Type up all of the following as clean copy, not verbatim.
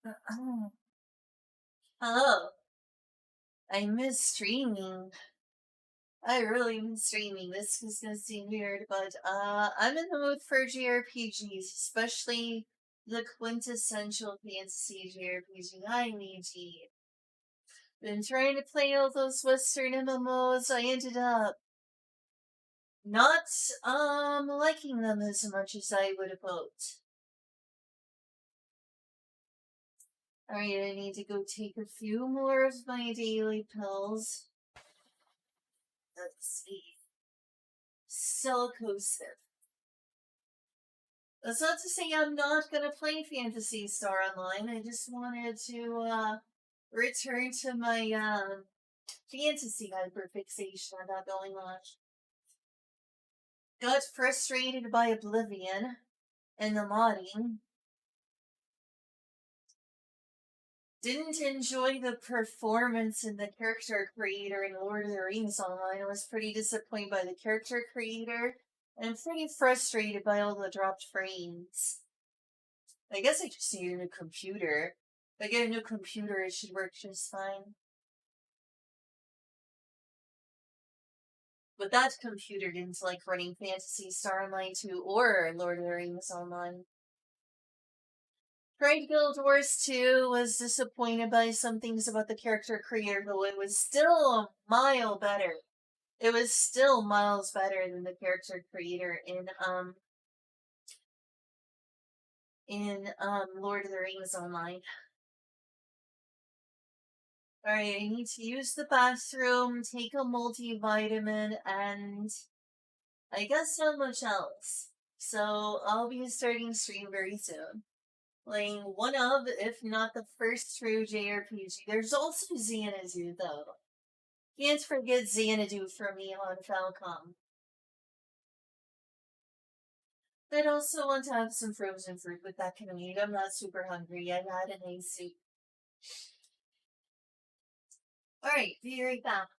Oh, hello. I miss streaming. I really miss streaming. This is gonna seem weird, but I'm in the mood for JRPGs, especially the quintessential fantasy JRPG. I need G. Been trying to play all those Western MMOs. I ended up not liking them as much as I would have hoped. Alright, I need to go take a few more of my daily pills. Let's see. Silicosive. That's not to say I'm not gonna play Phantasy Star Online. I just wanted to return to my fantasy hyperfixation I got going on. Got frustrated by Oblivion and the modding. Didn't enjoy the performance in the character creator in Lord of the Rings Online. I was pretty disappointed by the character creator. And I'm pretty frustrated by all the dropped frames. I guess I just need a new computer. If I get a new computer, it should work just fine. But that computer didn't like running Phantasy Star Online 2 or Lord of the Rings Online. Tried Guild Wars 2, was disappointed by some things about the character creator, though it was still a mile better. It was still miles better than the character creator in Lord of the Rings Online. Alright, I need to use the bathroom, take a multivitamin, and I guess not much else. So I'll be starting stream very soon. Playing one of, if not the first true JRPG. There's also Xanadu, though. Can't forget Xanadu for me on Falcom. I'd also want to have some frozen fruit with that kind of meat. I'm not super hungry. I had an egg soup. Alright, be right back.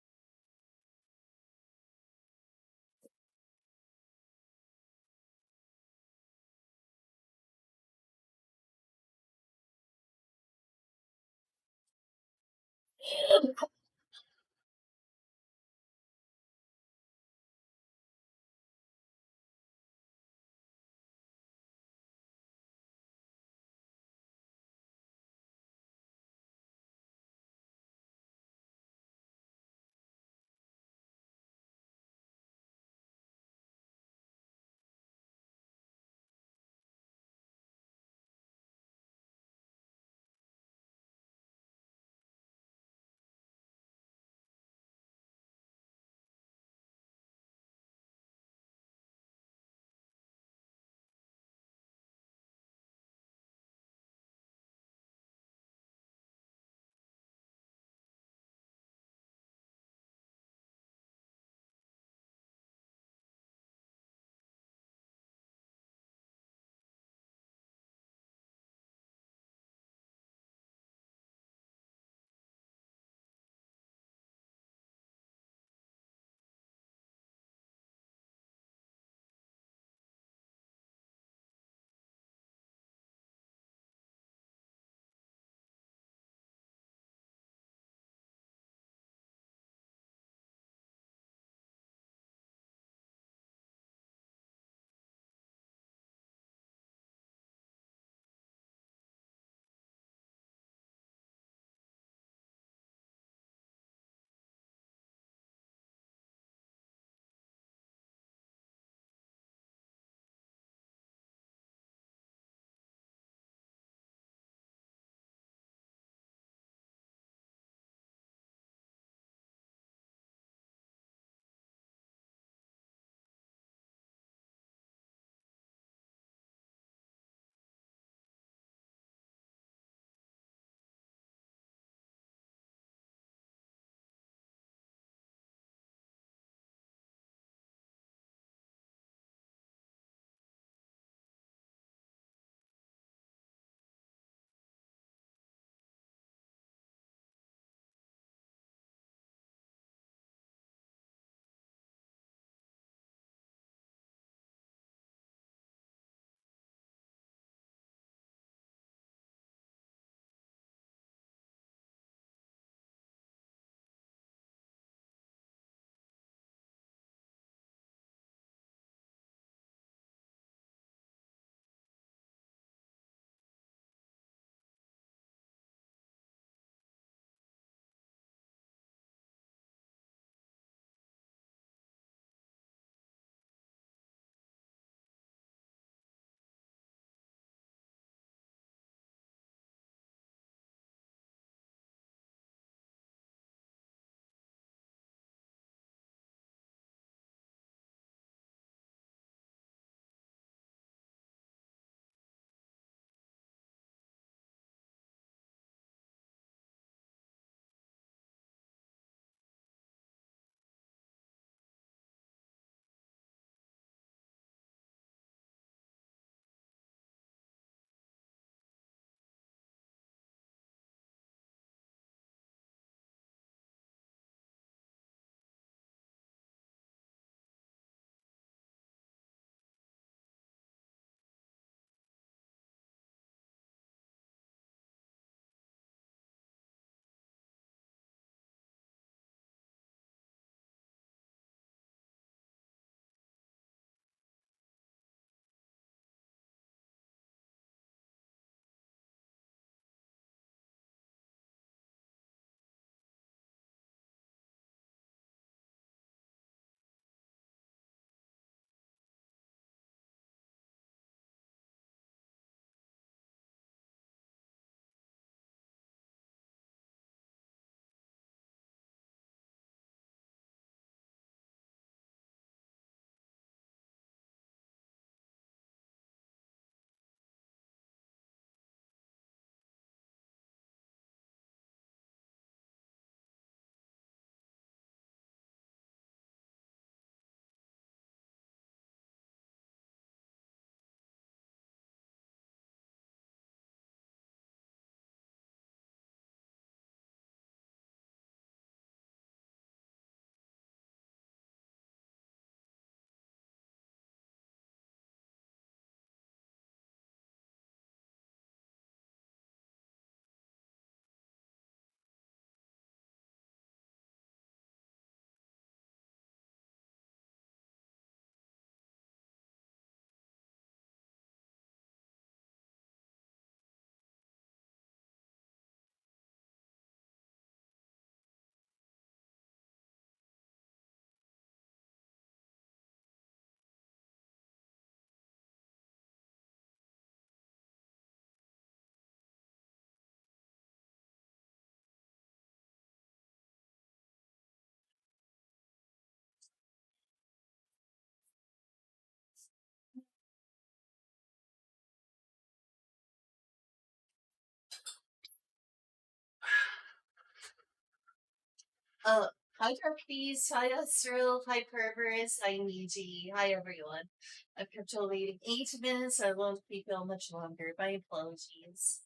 Hi Darkies, hi Astral, hi Perverse, hi Niji, hi everyone. I've kept you waiting 8 minutes. I won't keep you much longer. My apologies.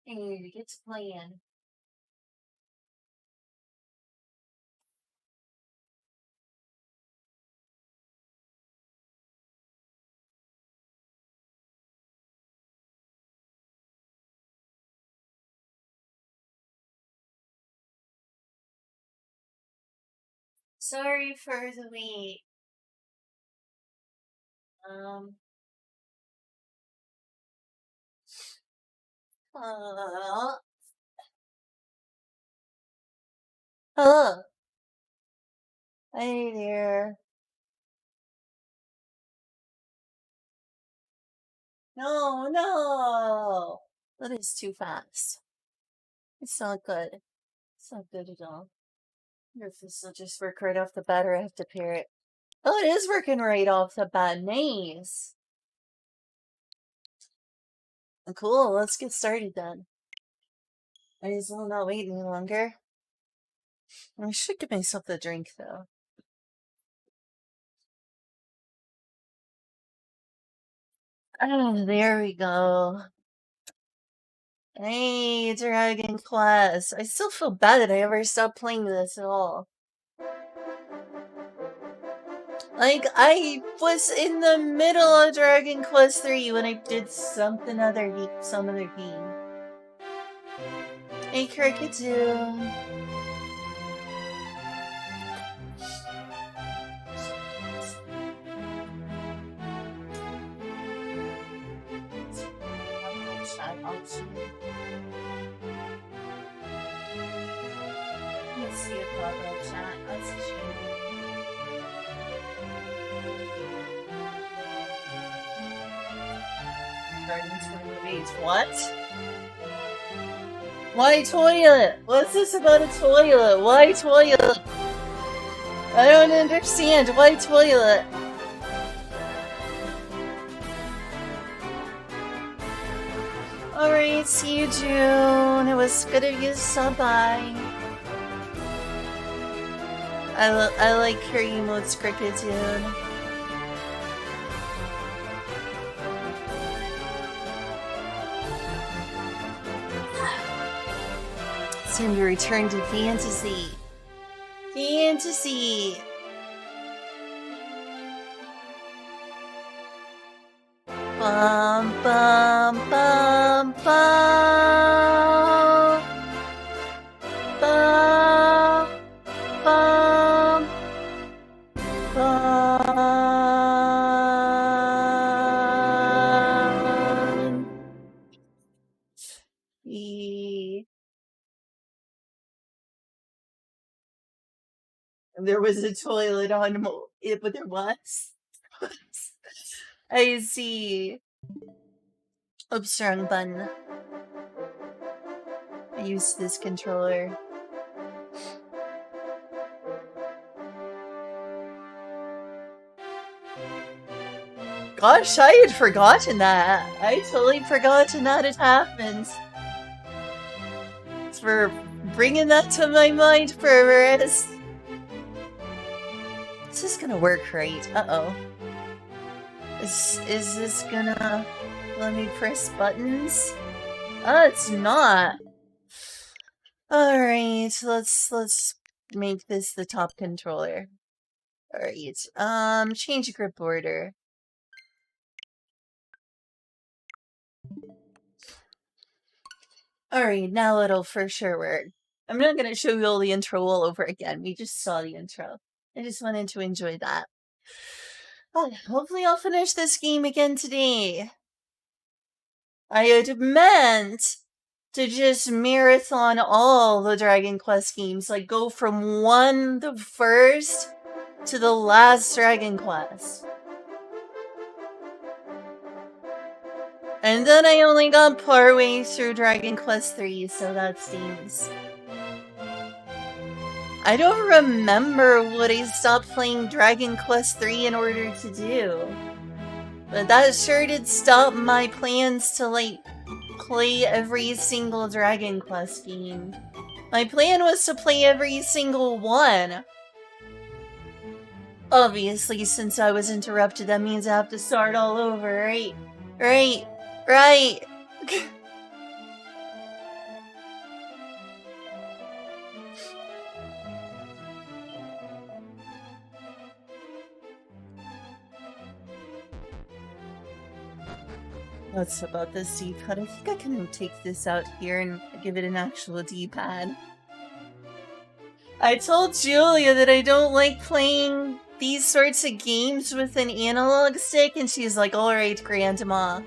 Hey, get to playing. Sorry for the wait. Um, uh, hello. Hey there. No, no. That is too fast. It's not good. It's not good at all. I wonder if this will just work right off the bat or I have to pair it. Oh, it is working right off the bat. Nice. Cool. Let's get started then. I just will not wait any longer. I should give myself a drink though. Ah, there we go. Hey, Dragon Quest. I still feel bad that I ever stopped playing this at all. Like, I was in the middle of Dragon Quest 3 when I did some other game. Hey, Cricketoo. Let's see a pop-up chat. That's a shame. Gardens for movies. What? Why toilet? What's this about a toilet? Why toilet? I don't understand. Why toilet? Alright, see you, June. It was good of you to stop by. I like her emotes, Cricketune. It's time to return to Phantasy. Phantasy! Bum bum bum bum bum bum bum. There was a toilet on it, but there was. I see. Oops, wrong button. I used this controller. Gosh, I had forgotten that. I totally forgotten that it happened. Thanks for bringing that to my mind, Perverse. Is this gonna work right? Uh-oh. Is this gonna let me press buttons? Oh, it's not. Alright, let's make this the top controller. Alright, change grip order. Alright, now it'll for sure work. I'm not gonna show you all the intro all over again. We just saw the intro. I just wanted to enjoy that. Oh, hopefully I'll finish this game again today. I had meant to just marathon all the Dragon Quest games. Like, go from the first, to the last Dragon Quest. And then I only got partway through Dragon Quest 3, so that seems... I don't remember what I stopped playing Dragon Quest 3 in order to do. But that sure did stop my plans to, like, play every single Dragon Quest game. My plan was to play every single one. Obviously, since I was interrupted, that means I have to start all over, right? Right. What's about this D-pad? I think I can take this out here and give it an actual D-pad. I told Julia that I don't like playing these sorts of games with an analog stick, and she's like, alright, Grandma.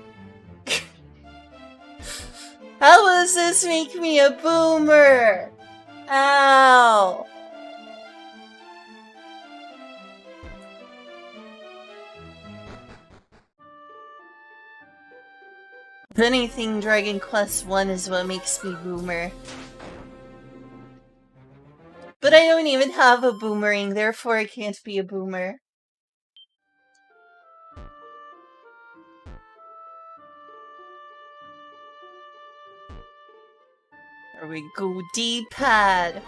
How does this make me a boomer? Ow! If anything, Dragon Quest 1 is what makes me boomer. But I don't even have a boomerang, therefore I can't be a boomer. There we go, D-pad.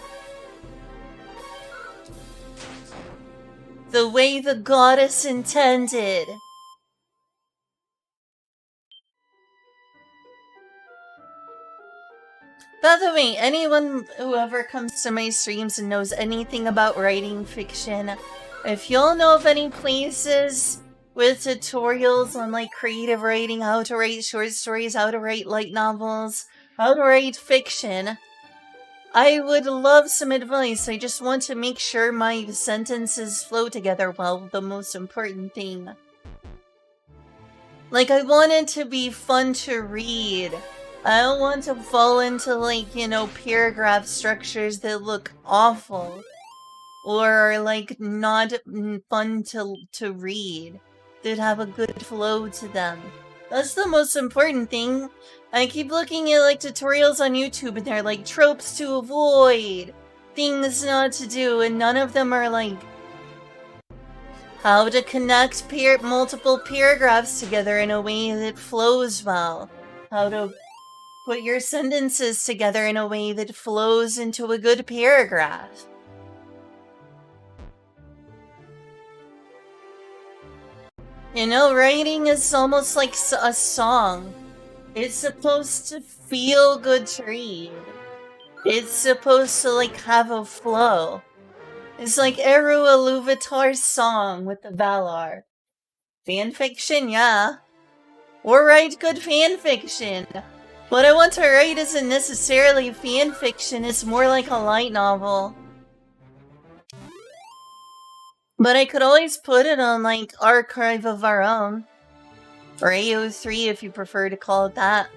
The way the goddess intended. By the way, anyone who ever comes to my streams and knows anything about writing fiction, if y'all know of any places with tutorials on like creative writing, how to write short stories, how to write light novels, how to write fiction, I would love some advice. I just want to make sure my sentences flow together well, the most important thing. Like, I want it to be fun to read. I don't want to fall into, like, you know, paragraph structures that look awful. Or are, like, not fun to read. That have a good flow to them. That's the most important thing. I keep looking at, like, tutorials on YouTube and they're like, tropes to avoid. Things not to do, and none of them are, like, how to connect multiple paragraphs together in a way that flows well. How to put your sentences together in a way that flows into a good paragraph. You know, writing is almost like a song. It's supposed to feel good to read. It's supposed to, like, have a flow. It's like Eru Iluvatar's song with the Valar. Fanfiction, yeah. Or write good fanfiction. What I want to write isn't necessarily fanfiction, it's more like a light novel. But I could always put it on, like, Archive of Our Own. Or AO3 if you prefer to call it that.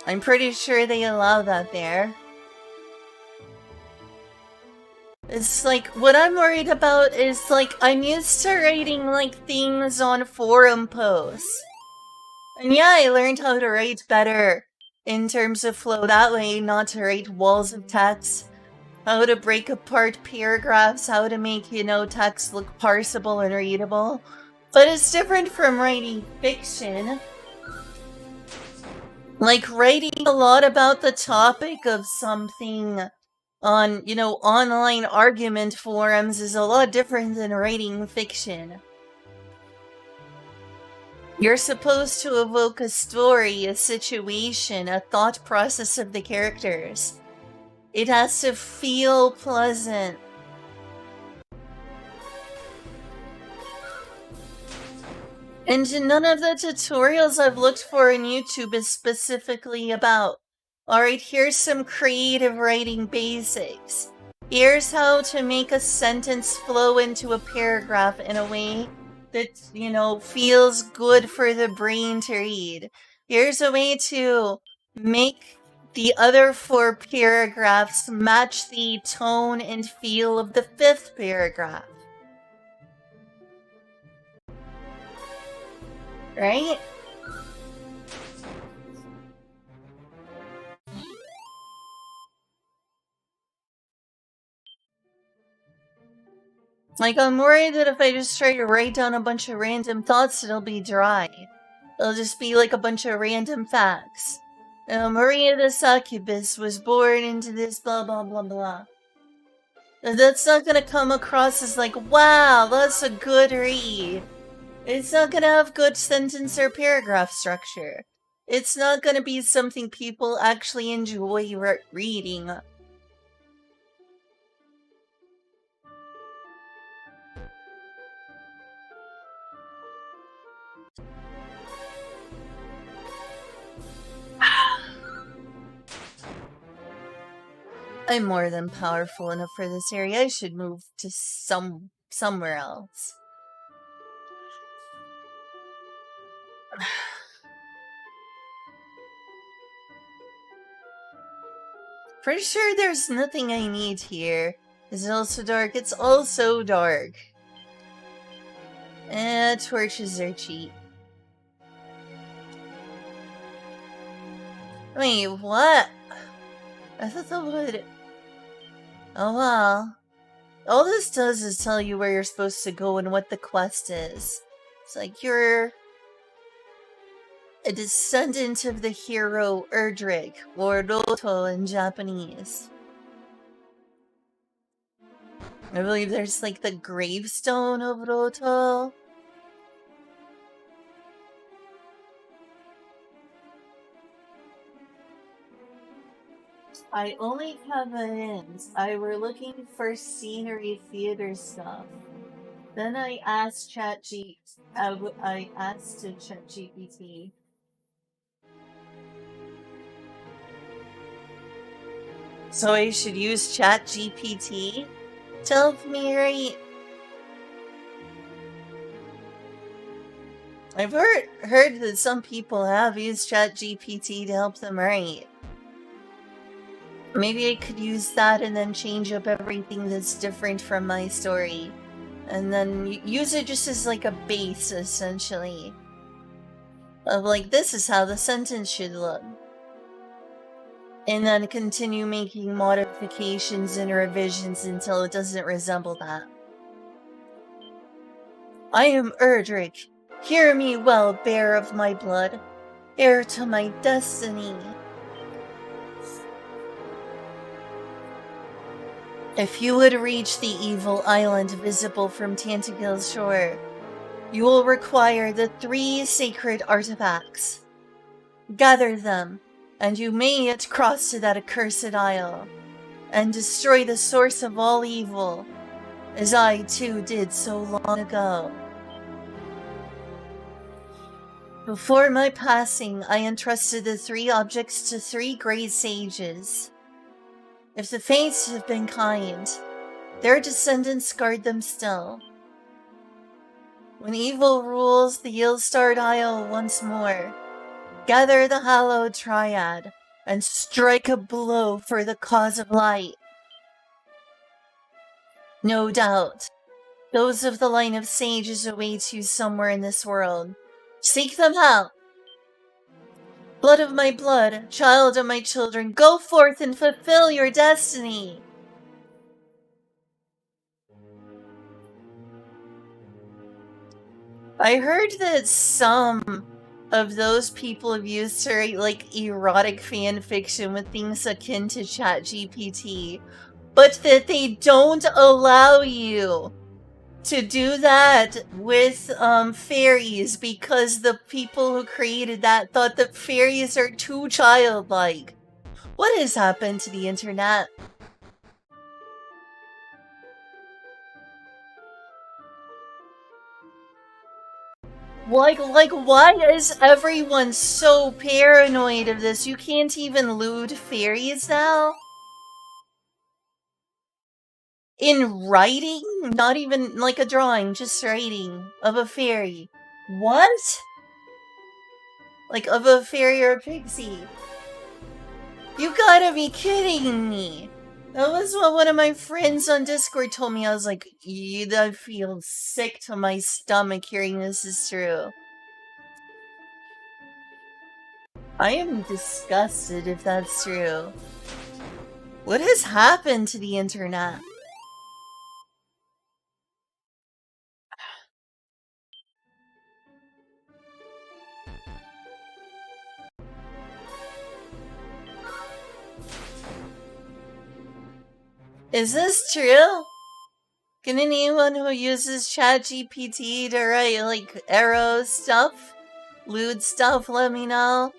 I'm pretty sure they allow that there. It's like, what I'm worried about is, like, I'm used to writing, like, things on forum posts. And yeah, I learned how to write better in terms of flow that way, not to write walls of text. How to break apart paragraphs, how to make, you know, text look parsable and readable. But it's different from writing fiction. Like, writing a lot about the topic of something on, you know, online argument forums is a lot different than writing fiction. You're supposed to evoke a story, a situation, a thought process of the characters. It has to feel pleasant. And none of the tutorials I've looked for on YouTube is specifically about, alright, here's some creative writing basics. Here's how to make a sentence flow into a paragraph in a way that, you know, feels good for the brain to read. Here's a way to make the other 4 paragraphs match the tone and feel of the 5th paragraph. Right? Like, I'm worried that if I just try to write down a bunch of random thoughts, it'll be dry. It'll just be like a bunch of random facts. Maria the succubus was born into this blah blah blah blah. That's not gonna come across as like, wow, that's a good read. It's not gonna have good sentence or paragraph structure. It's not gonna be something people actually enjoy reading. I'm more than powerful enough for this area. I should move to somewhere else. Pretty sure there's nothing I need here. Is it also dark? It's also dark. Torches are cheap. Wait, what? I thought that would... Oh well. All this does is tell you where you're supposed to go and what the quest is. It's like you're a descendant of the hero Erdrick, or Roto in Japanese. I believe there's like the gravestone of Roto. I only have an ends. I were looking for scenery theater stuff. Then I asked I asked to ChatGPT. So I should use ChatGPT to help me write. I've heard that some people have used ChatGPT to help them write. Maybe I could use that and then change up everything that's different from my story. And then use it just as like a base, essentially. Of like, this is how the sentence should look. And then continue making modifications and revisions until it doesn't resemble that. I am Erdrick. Hear me well, bearer of my blood, heir to my destiny. If you would reach the evil island visible from Tantagil's shore, you will require the 3 sacred artifacts. Gather them, and you may yet cross to that accursed isle, and destroy the source of all evil, as I too did so long ago. Before my passing, I entrusted the 3 objects to 3 great sages. If the fates have been kind, their descendants guard them still. When evil rules the ill-starred isle once more, gather the hallowed triad and strike a blow for the cause of light. No doubt, those of the line of sages await you somewhere in this world. Seek them out. Blood of my blood, child of my children, go forth and fulfill your destiny. I heard that some of those people have used to write like erotic fan fiction with things akin to ChatGPT, but that they don't allow you to do that with fairies because the people who created that thought that fairies are too childlike. What has happened to the internet? Like, why is everyone so paranoid of this? You can't even loot fairies now? In writing? Not even like a drawing, just writing of a fairy. What? Like, of a fairy or a pixie? You gotta be kidding me! That was what one of my friends on Discord told me. I was like, I feel sick to my stomach hearing this is true. I am disgusted if that's true. What has happened to the internet? Is this true? Can anyone who uses ChatGPT to write, like, arrow stuff, lewd stuff, let me know?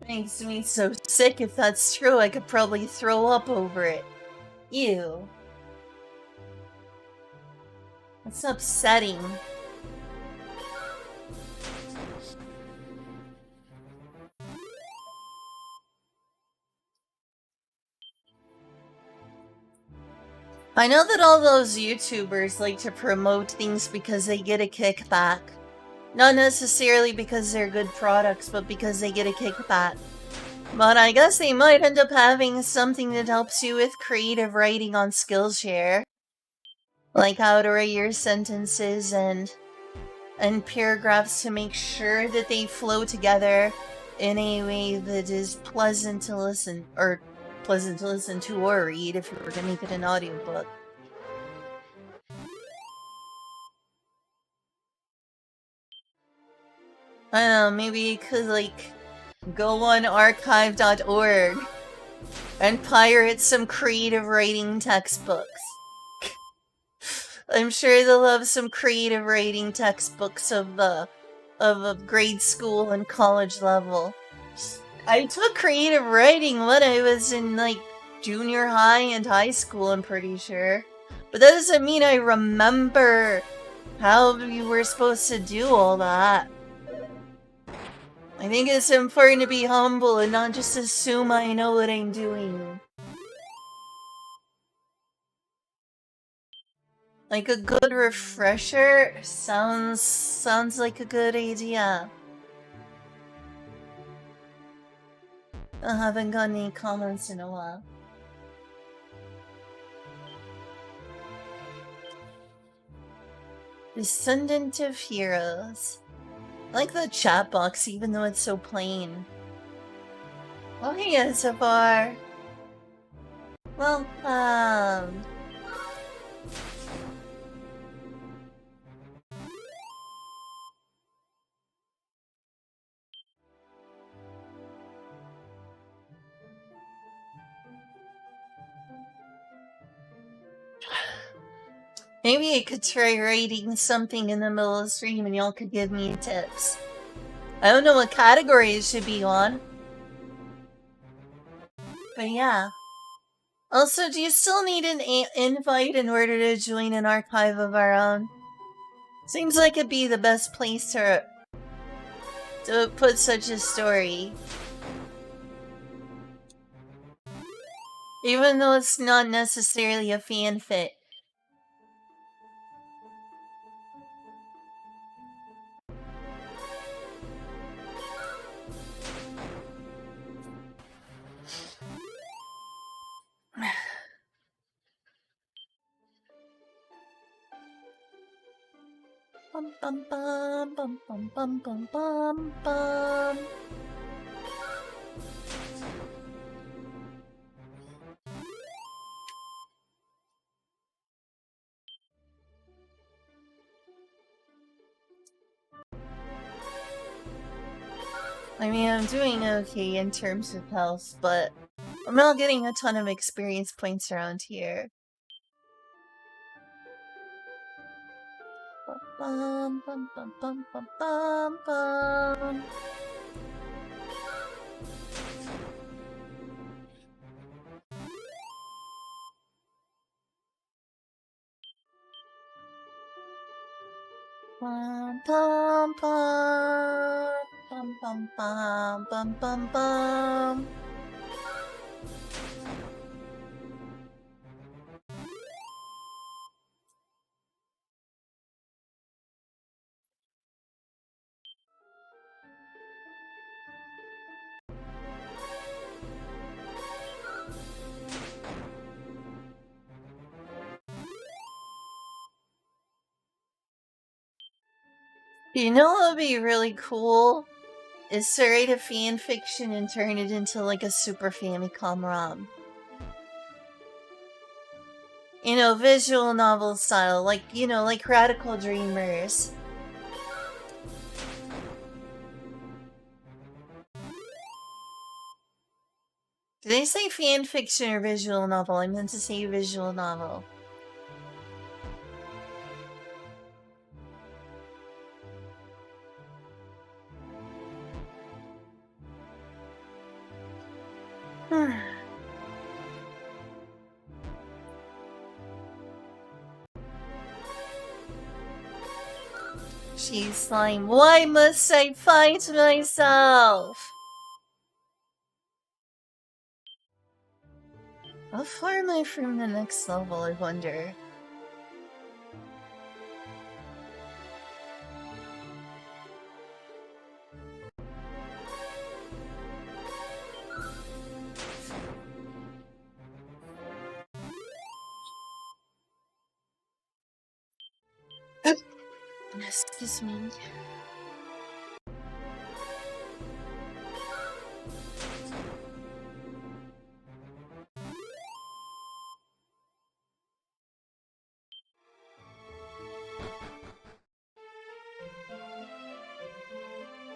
Makes me so sick. If that's true, I could probably throw up over it. Ew. That's upsetting. I know that all those YouTubers like to promote things because they get a kickback. Not necessarily because they're good products, but because they get a kickback. But I guess they might end up having something that helps you with creative writing on Skillshare. Like how to write your sentences and paragraphs to make sure that they flow together in a way that is pleasant to listen to or read if you were to make it an audiobook. I don't know, maybe you could, like, go on archive.org and pirate some creative writing textbooks. I'm sure they'll have some creative writing textbooks of a grade school and college level. I took creative writing when I was in, like, junior high and high school, I'm pretty sure. But that doesn't mean I remember how you were supposed to do all that. I think it's important to be humble and not just assume I know what I'm doing. Like a good refresher sounds like a good idea. I haven't got any comments in a while. Descendant of Heroes. I like the chat box even though it's so plain. Oh yeah, so far. Well, maybe I could try writing something in the middle of the stream and y'all could give me tips. I don't know what category it should be on. But yeah. Also, do you still need an invite in order to join an archive of our own? Seems like it'd be the best place to put such a story. Even though it's not necessarily a fanfic. Bum bum bum bum bum bum bum bum bum. I mean, I'm doing okay in terms of health, but I'm not getting a ton of experience points around here. Bum bum bum bum bum bum bum. Bum bum bum bum bum bum bum bum bum. You know what would be really cool? Is to write a fan fiction and turn it into like a Super Famicom ROM. You know, visual novel style, like, you know, like Radical Dreamers. Did I say fan fiction or visual novel? I meant to say visual novel. She's slime. Why must I fight myself? How far am I from the next level, I wonder? Excuse me.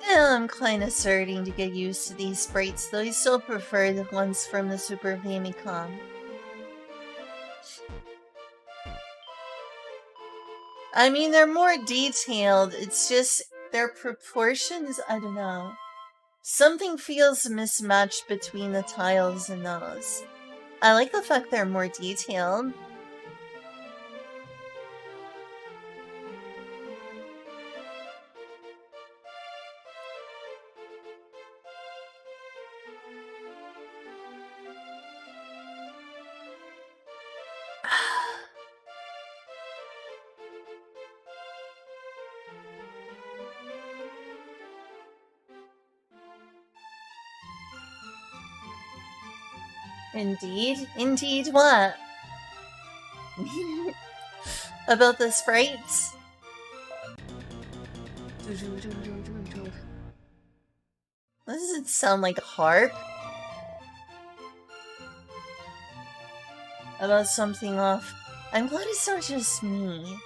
Yeah, I'm kinda starting to get used to these sprites, though I still prefer the ones from the Super Famicom. I mean, they're more detailed, it's just their proportions, I don't know. Something feels mismatched between the tiles in those. I like the fact they're more detailed. Indeed? Indeed what? About the sprites? Does it sound like a harp? About something off. I'm glad it's not just me.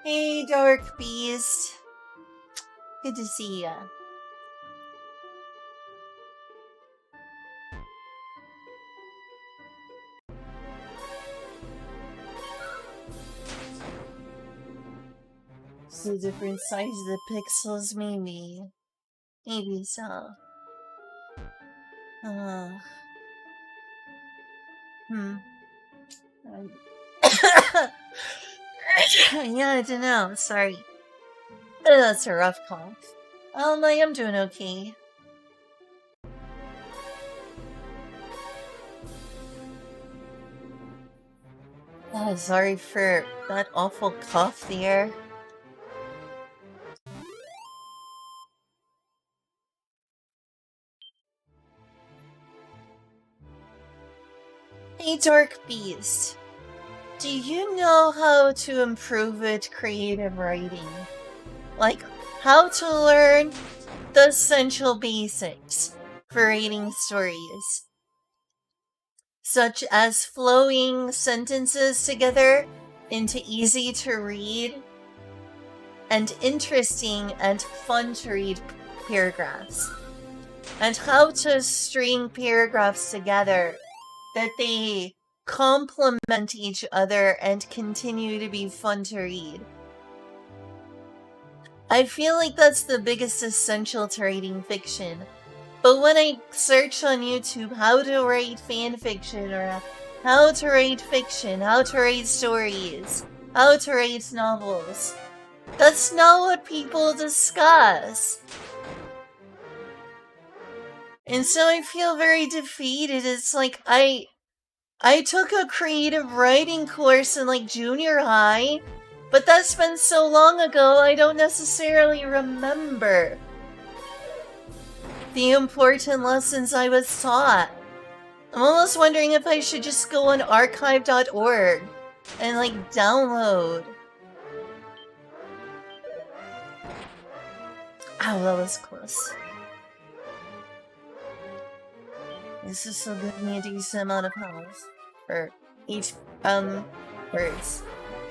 Hey, Dark Beast. Good to see ya. So different sizes of the pixels, maybe. Maybe so. Yeah, I don't know. Sorry. That's a rough cough. I am doing okay. Oh, sorry for that awful cough there. Hey, Dark Beast. Do you know how to improve at creative writing? Like, how to learn the essential basics for writing stories, such as flowing sentences together into easy to read and interesting and fun to read paragraphs, and how to string paragraphs together that they complement each other and continue to be fun to read. I feel like that's the biggest essential to writing fiction. But when I search on YouTube how to write fan fiction, or how to write fiction, how to write stories, how to write novels, that's not what people discuss. And so I feel very defeated. It's like I took a creative writing course in like junior high, but that's been so long ago I don't necessarily remember the important lessons I was taught. I'm almost wondering if I should just go on archive.org and like download. Oh, that was close. This is still giving me a decent amount of health. For each, words.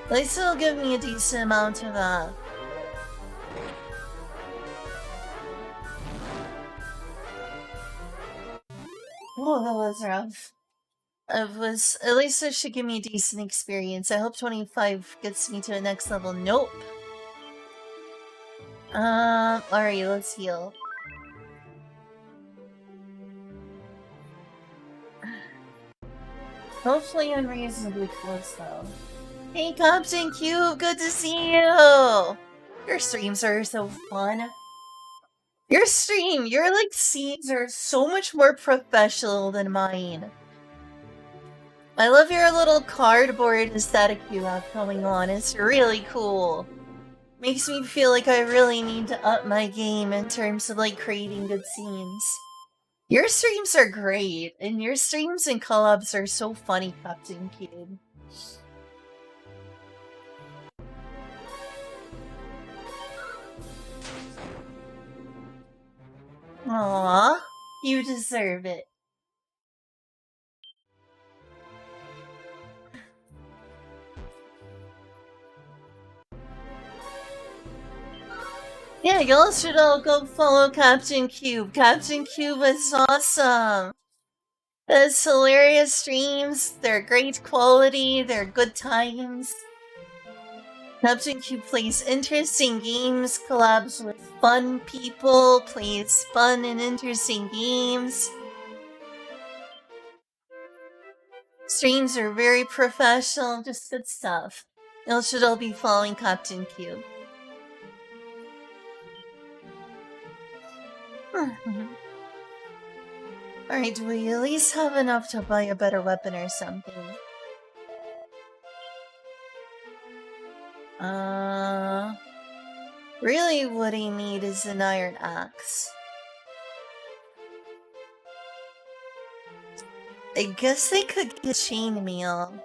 They still give me a decent amount of, oh, that was rough. It was, at least it should give me a decent experience. I hope 25 gets me to the next level. Nope. Alright, let's heal. Hopefully I'm reasonably close, though. Hey, Captain Cube, good to see you! Your streams are so fun. Your like, scenes are so much more professional than mine. I love your little cardboard aesthetic you have going on. It's really cool. Makes me feel like I really need to up my game in terms of, like, creating good scenes. Your streams are great, and your streams and collabs are so funny, Captain Cube. Aww, you deserve it. Yeah, y'all should all go follow Captain Cube. Captain Cube is awesome. Those hilarious streams, they're great quality, they're good times. Captain Cube plays interesting games, collabs with fun people, plays fun and interesting games. Streams are very professional, just good stuff. Y'all should all be following Captain Cube. Alright, do we at least have enough to buy a better weapon or something? Really what I need is an iron axe. I guess they could get chainmail.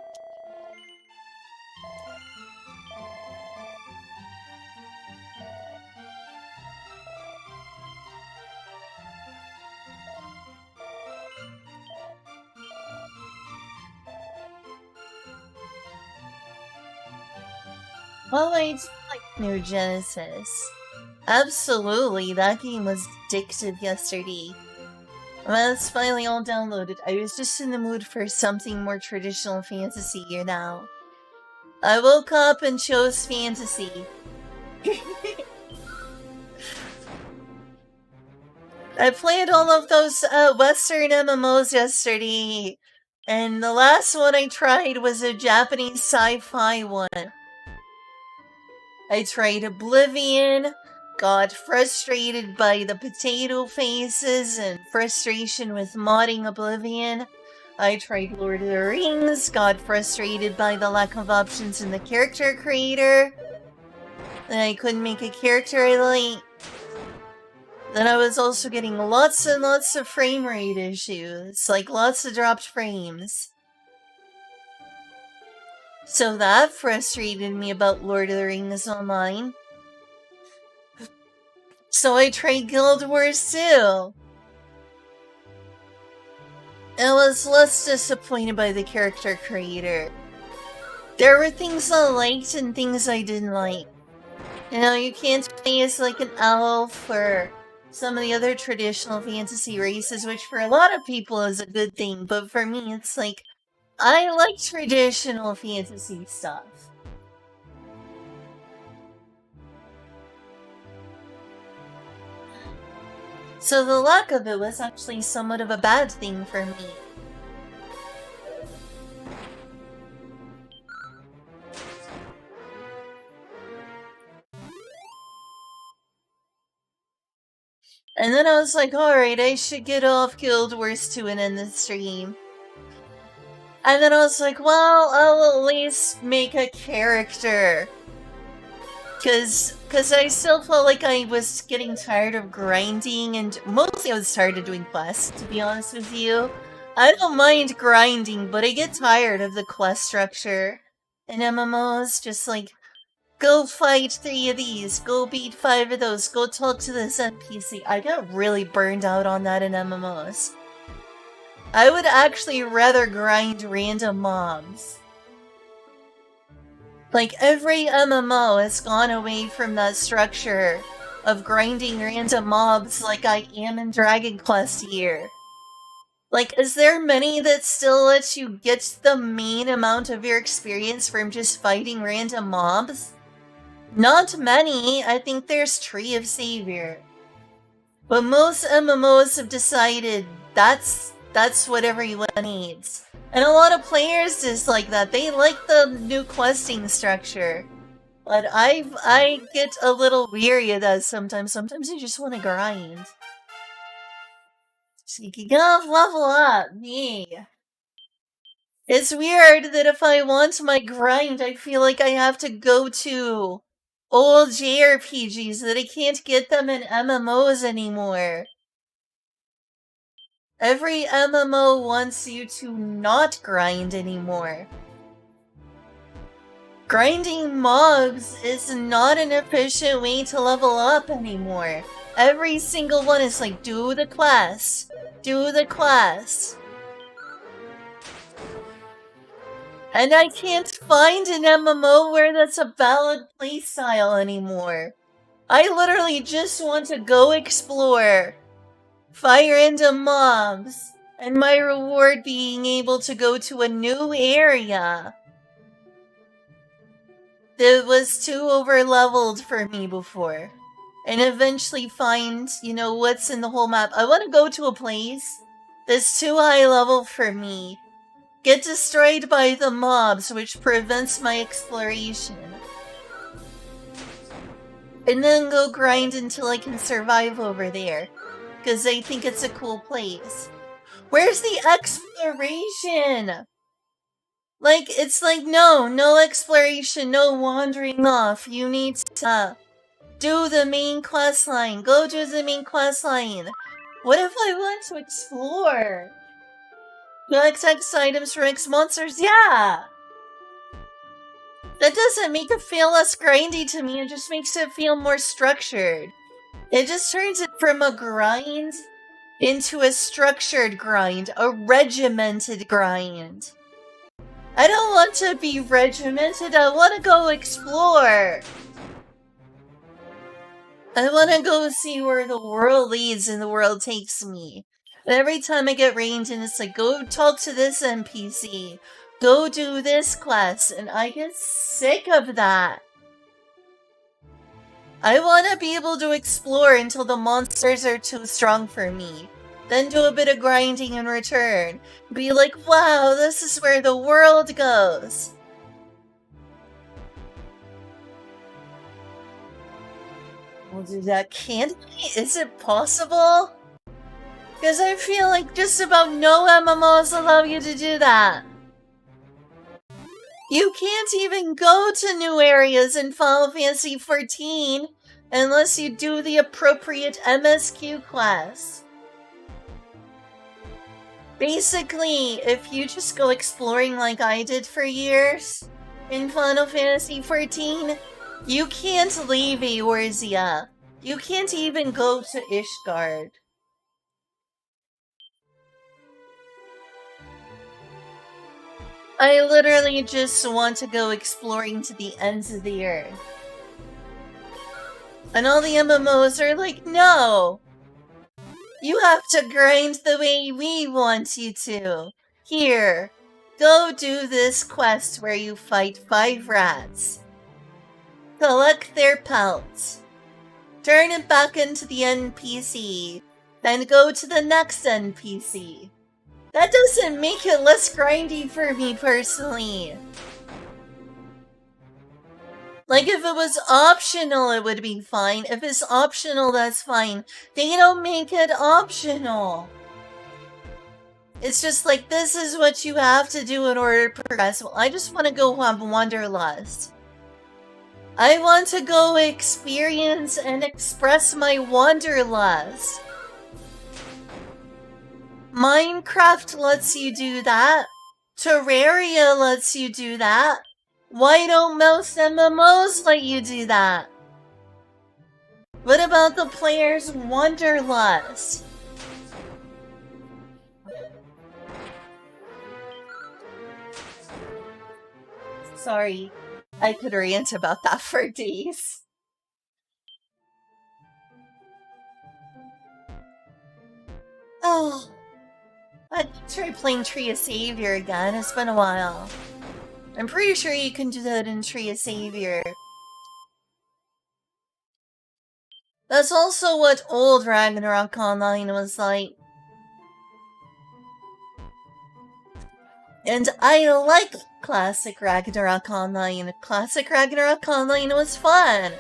Well, it's like New Genesis. Absolutely, that game was addictive yesterday. Well, it's finally all downloaded. I was just in the mood for something more traditional fantasy here now. I woke up and chose fantasy. I played all of those Western MMOs yesterday, and the last one I tried was a Japanese sci-fi one. I tried Oblivion, got frustrated by the potato faces and frustration with modding Oblivion. I tried Lord of the Rings, got frustrated by the lack of options in the character creator. Then I couldn't make a character I like. Then I was also getting lots and lots of frame rate issues, like lots of dropped frames. So that frustrated me about Lord of the Rings Online. So I tried Guild Wars 2. I was less disappointed by the character creator. There were things I liked and things I didn't like. You know, you can't play as like an elf or some of the other traditional fantasy races, which for a lot of people is a good thing, but for me it's like, I like traditional fantasy stuff. So the lack of it was actually somewhat of a bad thing for me. And then I was like, alright, I should get off Guild Wars 2 and end the stream. And then I was like, well, I'll at least make a character. Cause I still felt like I was getting tired of grinding, and mostly I was tired of doing quests, to be honest with you. I don't mind grinding, but I get tired of the quest structure in MMOs. Just like, go fight 3 of these, go beat 5 of those, go talk to this NPC. I got really burned out on that in MMOs. I would actually rather grind random mobs. Like, every MMO has gone away from that structure of grinding random mobs like I am in Dragon Quest here. Like, is there many that still lets you get the main amount of your experience from just fighting random mobs? Not many. I think there's Tree of Savior. But most MMOs have decided that's what everyone needs. And a lot of players dislike that. They like the new questing structure. But I get a little weary of that sometimes. Sometimes you just want to grind. So you can level up. Yeah. It's weird that if I want my grind, I feel like I have to go to old JRPGs, that I can't get them in MMOs anymore. Every MMO wants you to not grind anymore. Grinding mobs is not an efficient way to level up anymore. Every single one is like, do the quest. Do the quest. And I can't find an MMO where that's a valid playstyle anymore. I literally just want to go explore, fight random mobs, and my reward being able to go to a new area that was too over-leveled for me before. And eventually find, what's in the whole map. I want to go to a place that's too high level for me. Get destroyed by the mobs, which prevents my exploration. And then go grind until I can survive over there. Because I think it's a cool place. Where's the exploration? Like, it's like, no exploration, no wandering off. You need to do the main quest line. Go do the main quest line. What if I want to explore? Collect X items from X monsters? Yeah! That doesn't make it feel less grindy to me, it just makes it feel more structured. It just turns it from a grind into a structured grind, a regimented grind. I don't want to be regimented, I want to go explore. I want to go see where the world leads and the world takes me. And every time I get reined in, it's like, go talk to this NPC. Go do this quest. And I get sick of that. I want to be able to explore until the monsters are too strong for me. Then do a bit of grinding in return. Be like, wow, this is where the world goes. We'll do that. Can't we? Is it possible? Because I feel like just about no MMOs allow you to do that. You can't even go to new areas in Final Fantasy XIV unless you do the appropriate MSQ quest. Basically, if you just go exploring like I did for years in Final Fantasy XIV, you can't leave Eorzea. You can't even go to Ishgard. I literally just want to go exploring to the ends of the earth. And all the MMOs are like, no! You have to grind the way we want you to. Here, go do this quest where you fight 5 rats. Collect their pelts. Turn it back into the NPC. Then go to the next NPC. That doesn't make it less grindy for me personally. Like, if it was optional, it would be fine. If it's optional, that's fine. They don't make it optional. It's just like, this is what you have to do in order to progress. Well, I just want to go have Wanderlust. I want to go experience and express my Wanderlust. Minecraft lets you do that. Terraria lets you do that. Why don't most MMOs let you do that? What about the player's Wanderlust? Sorry, I could rant about that for days. Oh, I'd try playing Tree of Savior again. It's been a while. I'm pretty sure you can do that in Tree of Savior. That's also what old Ragnarok Online was like. And I like classic Ragnarok Online. Classic Ragnarok Online was fun.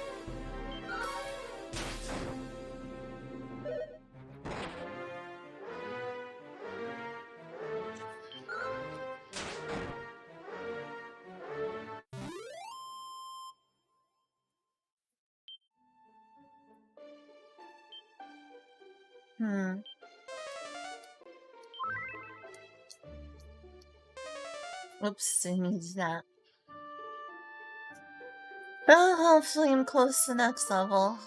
Oops, I needs that. Well, hopefully I'm close to the next level.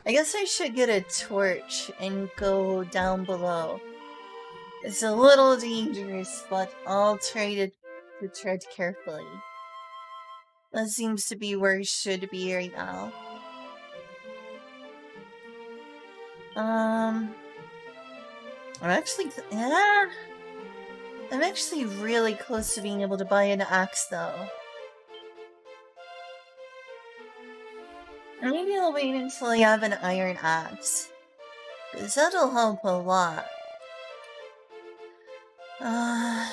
I guess I should get a torch and go down below. It's a little dangerous, but I'll try to tread carefully. That seems to be where I should be right now. I'm actually really close to being able to buy an axe, though. Maybe I'll wait until I have an iron axe, because that'll help a lot. I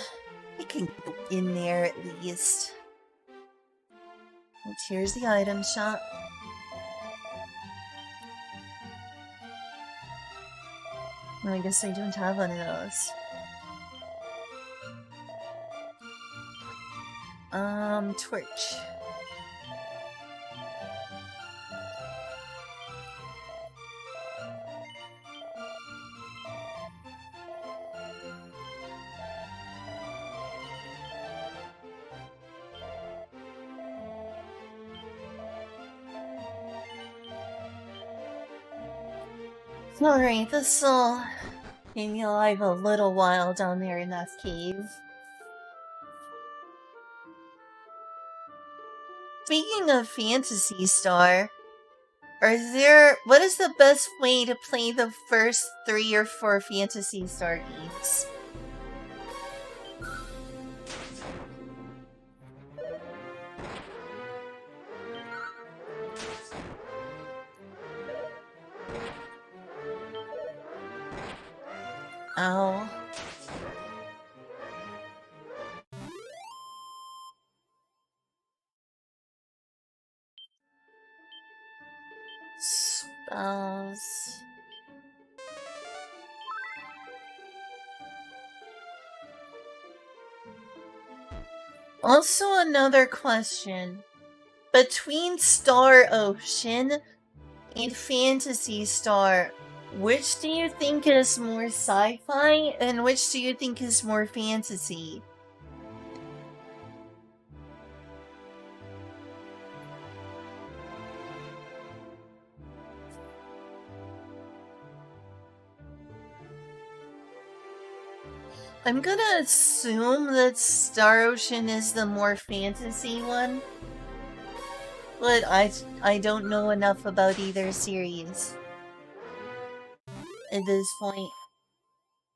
can go in there at least. And here's the item shop. I guess I don't have one of those. Torch. Alright, this'll keep me alive a little while down there in that cave. Speaking of Phantasy Star, what is the best way to play the first 3 or 4 Phantasy Star games? Ow. Spells. Also, another question. Between Star Ocean and Phantasy Star, which do you think is more sci-fi and which do you think is more fantasy? I'm gonna assume that Star Ocean is the more fantasy one, but I don't know enough about either series at this point.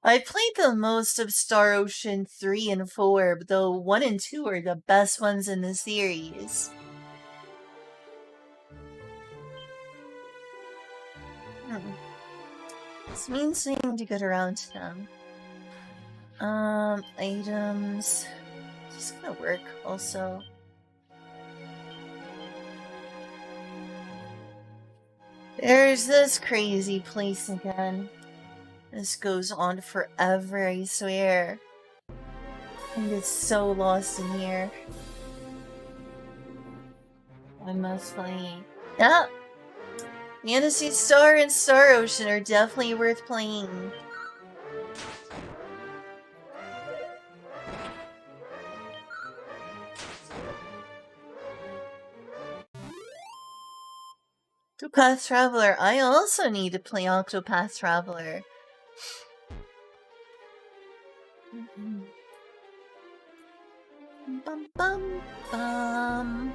I played the most of Star Ocean 3 and 4, though 1 and 2 are the best ones in the series. This means I need to get around to them. Items. Is this gonna work also? There's this crazy place again. This goes on forever, I swear. I get so lost in here. I must play. Yeah! Phantasy Star and Star Ocean are definitely worth playing. Octopath Traveler. I also need to play Octopath Traveler. Bum bum bum.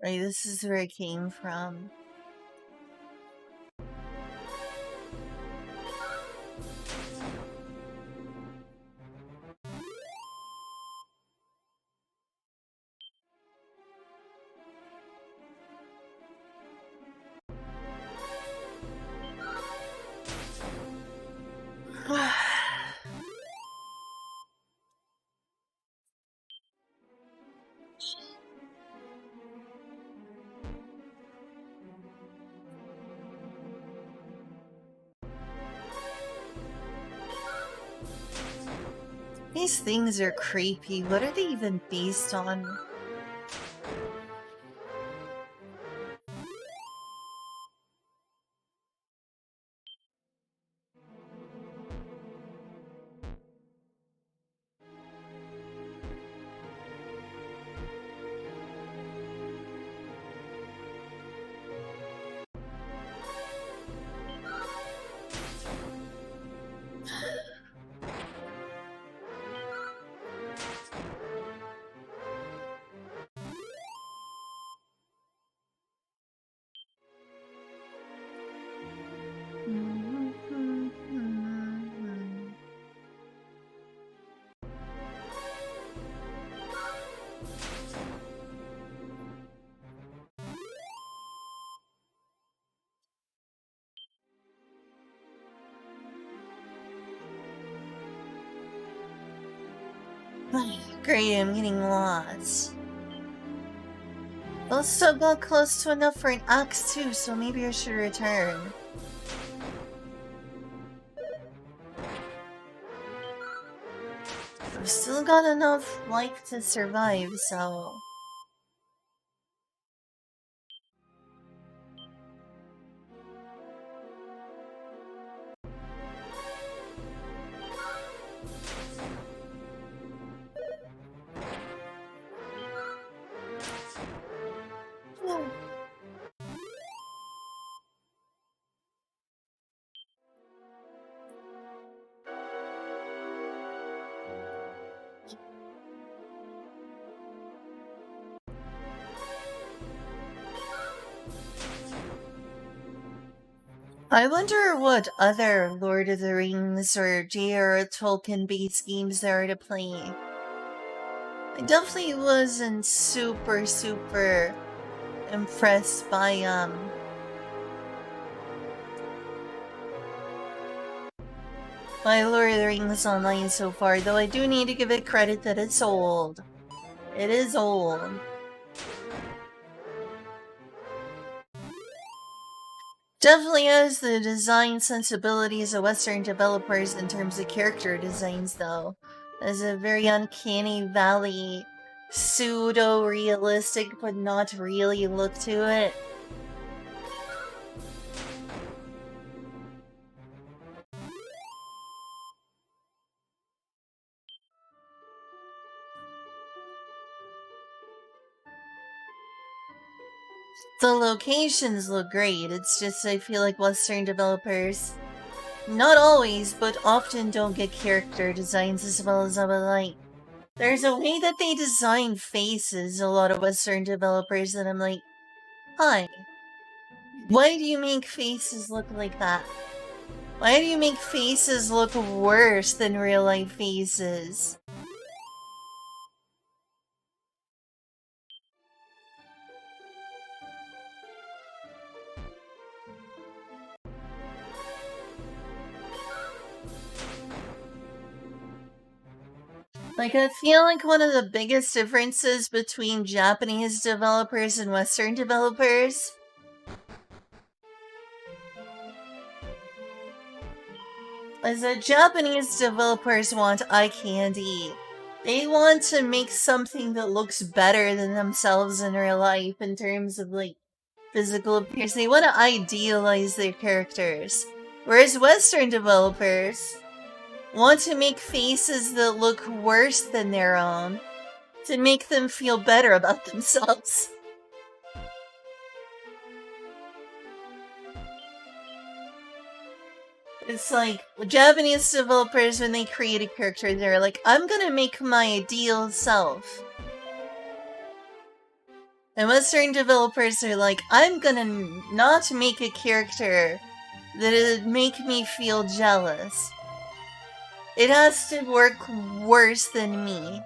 Right, this is where it came from. These things are creepy. What are they even based on? Great, I'm getting lost. Also got close to enough for an axe too, so maybe I should return. I've still got enough life to survive, so... I wonder what other Lord of the Rings or J.R.R. Tolkien-based games there are to play. I definitely wasn't super impressed by Lord of the Rings Online so far, though I do need to give it credit that it's old. It is old. Definitely has the design sensibilities of Western developers in terms of character designs, though. There's a very uncanny valley, pseudo-realistic but not really look to it. The locations look great, it's just I feel like Western developers not always, but often don't get character designs as well as I would like. There's a way that they design faces, a lot of Western developers, and I'm like, hi, why do you make faces look like that? Why do you make faces look worse than real life faces? Like, I feel like one of the biggest differences between Japanese developers and Western developers is that Japanese developers want eye candy. They want to make something that looks better than themselves in real life in terms of, like, physical appearance. They want to idealize their characters. Whereas Western developers want to make faces that look worse than their own to make them feel better about themselves. It's like Japanese developers, when they create a character, they're like, I'm gonna make my ideal self. And Western developers are like, I'm gonna not make a character that'd make me feel jealous. It has to work worse than me.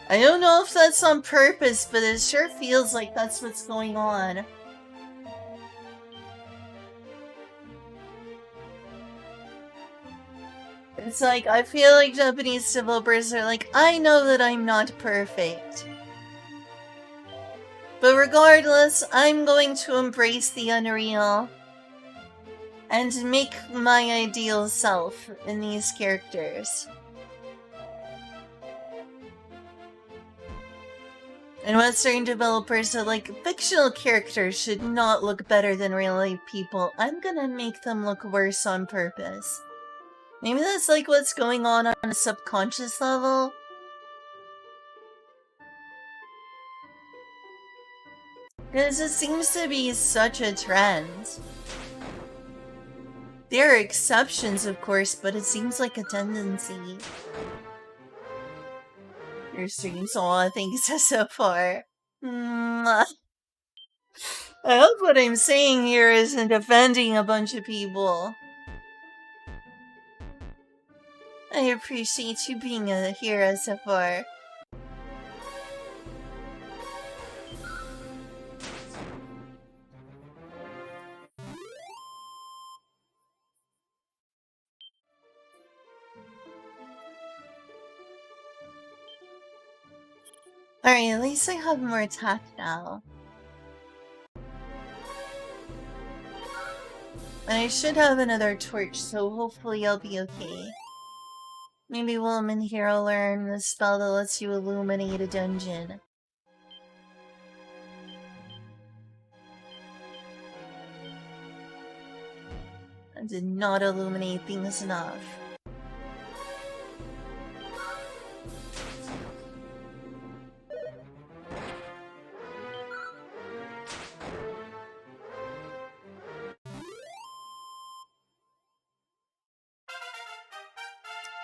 I don't know if that's on purpose, but it sure feels like that's what's going on. It's like, I feel like Japanese developers are like, I know that I'm not perfect. But regardless, I'm going to embrace the unreal and make my ideal self in these characters. And Western developers are like, fictional characters should not look better than real life people. I'm gonna make them look worse on purpose. Maybe that's like what's going on a subconscious level. Because it seems to be such a trend. There are exceptions, of course, but it seems like a tendency. Your streams, aw, thanks so far. I hope what I'm saying here isn't offending a bunch of people. I appreciate you being a hero so far. Alright, at least I have more attack now. And I should have another torch, so hopefully I'll be okay. Maybe Woman here will learn the spell that lets you illuminate a dungeon. I did not illuminate things enough.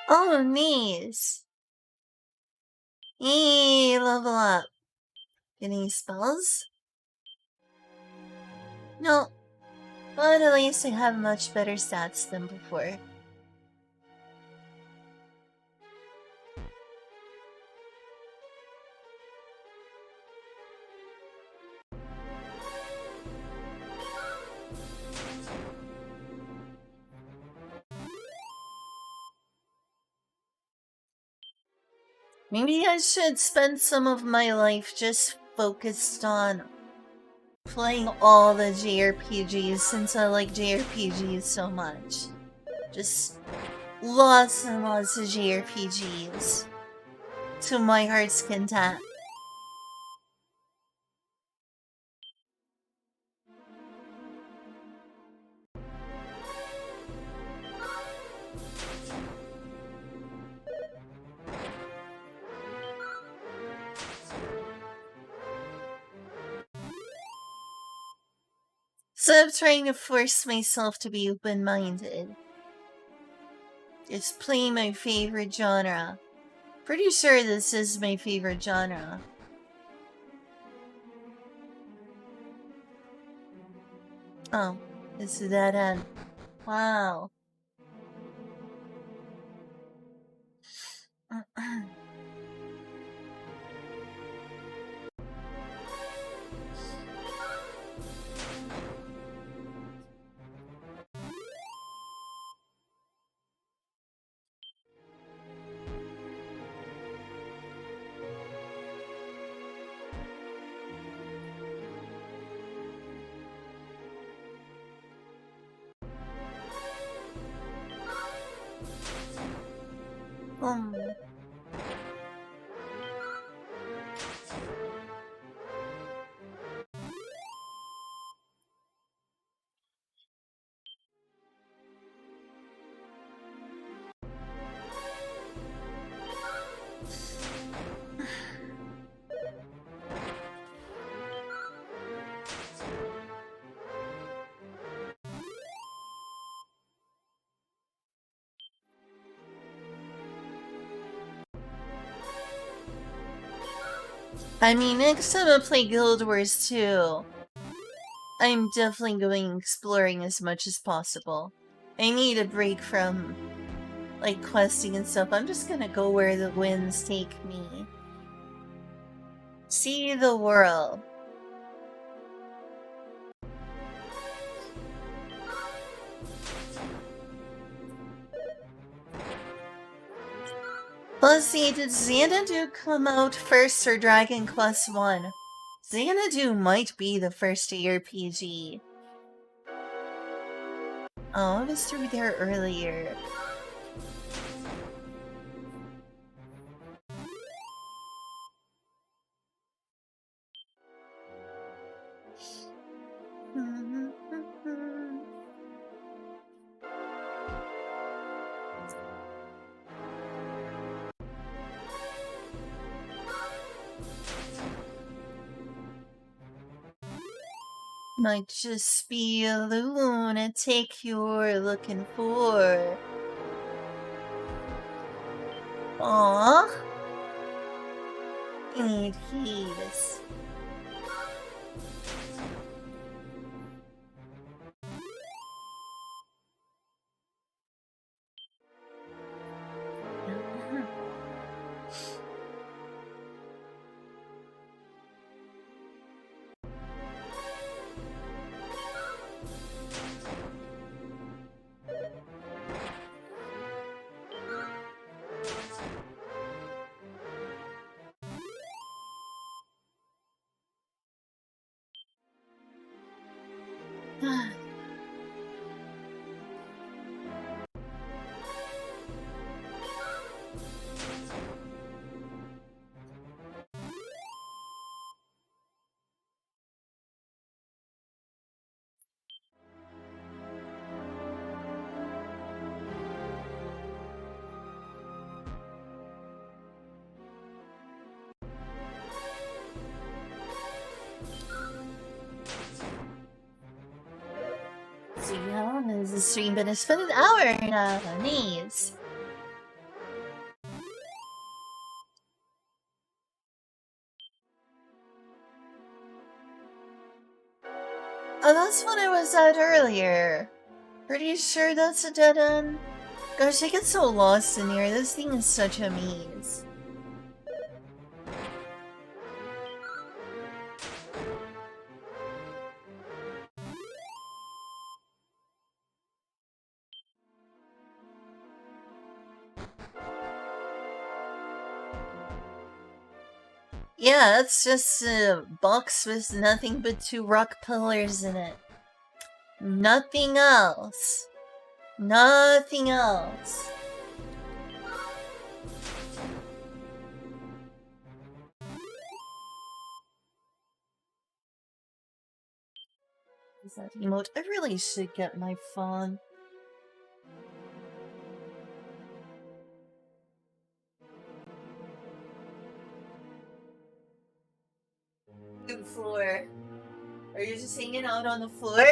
Oh, nice! Yay, level up. Any spells? No, but at least I have much better stats than before. Maybe I should spend some of my life just focused on playing all the JRPGs since I like JRPGs so much. Just lots and lots of JRPGs to my heart's content. So I'm trying to force myself to be open-minded. It's playing my favorite genre. Pretty sure this is my favorite genre. Oh, this is that end. Wow. um. I mean, next time I play Guild Wars 2, I'm definitely going exploring as much as possible. I need a break from, like, questing and stuff. I'm just gonna go where the winds take me. See the world. Let's see, did Xanadu come out first or Dragon Quest 1? Xanadu might be the first ARPG. Oh, I was through there earlier. Might just be a lunatic you're looking for. Aww. I need keys. See how long is the stream? But it's been an hour now. Nice. Oh, that's what I was at earlier. Pretty sure that's a dead end. Gosh, I get so lost in here. This thing is such a maze. Yeah, it's just a box with nothing but two rock pillars in it. Nothing else. Nothing else. Is that emote? I really should get my phone. Good floor. Are you just hanging out on the floor?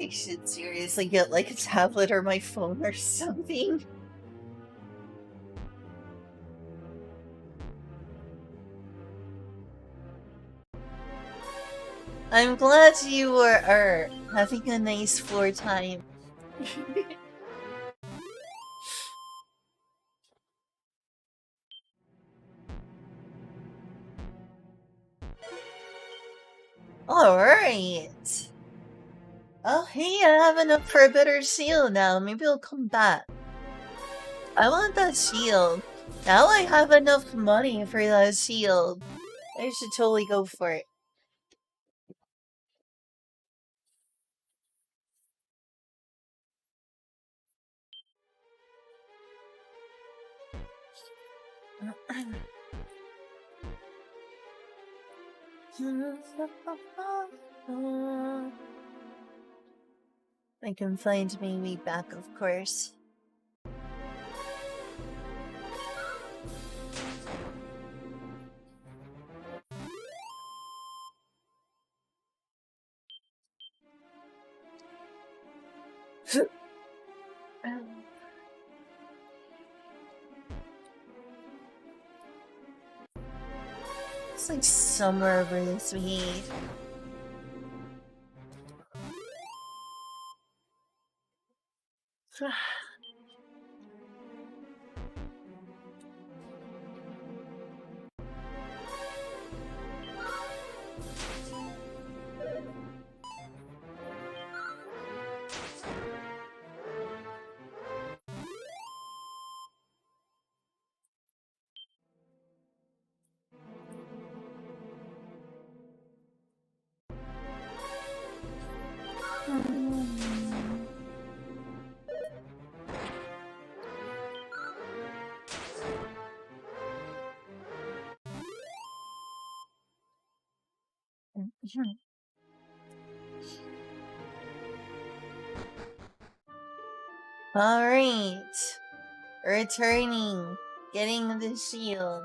I should seriously get like a tablet or my phone or something. I'm glad you are having a nice floor time. Alright. Oh, hey, I have enough for a better shield now. Maybe I'll come back. I want that shield. Now I have enough money for that shield. I should totally go for it. I can find my way back, of course. It's like somewhere over this way. Alright. Returning. Getting the shield.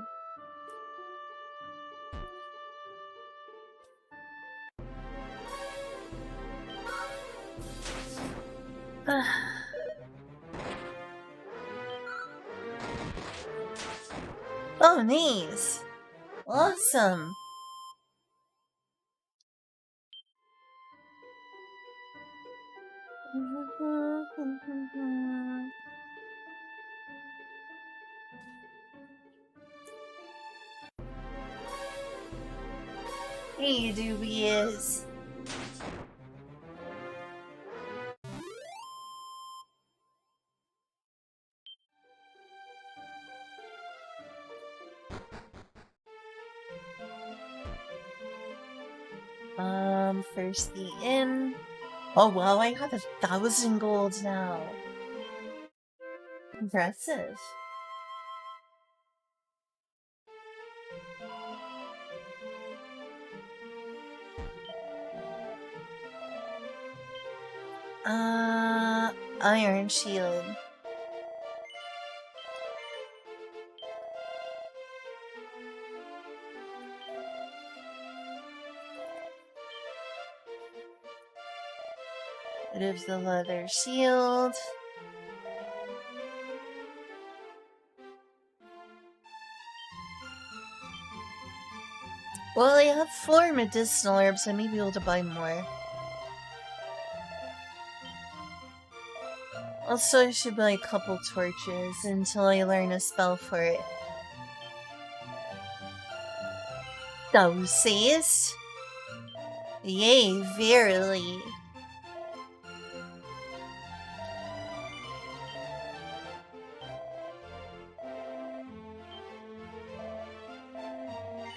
Oh, nice. Awesome. Hey, Dubious. First the inn. Oh wow, I have 1,000 gold now. Impressive. Iron shield. Bit of the leather shield. Well, I have 4 medicinal herbs, I may be able to buy more. Also, I should buy a couple torches until I learn a spell for it. Thou sayest? Yea, verily.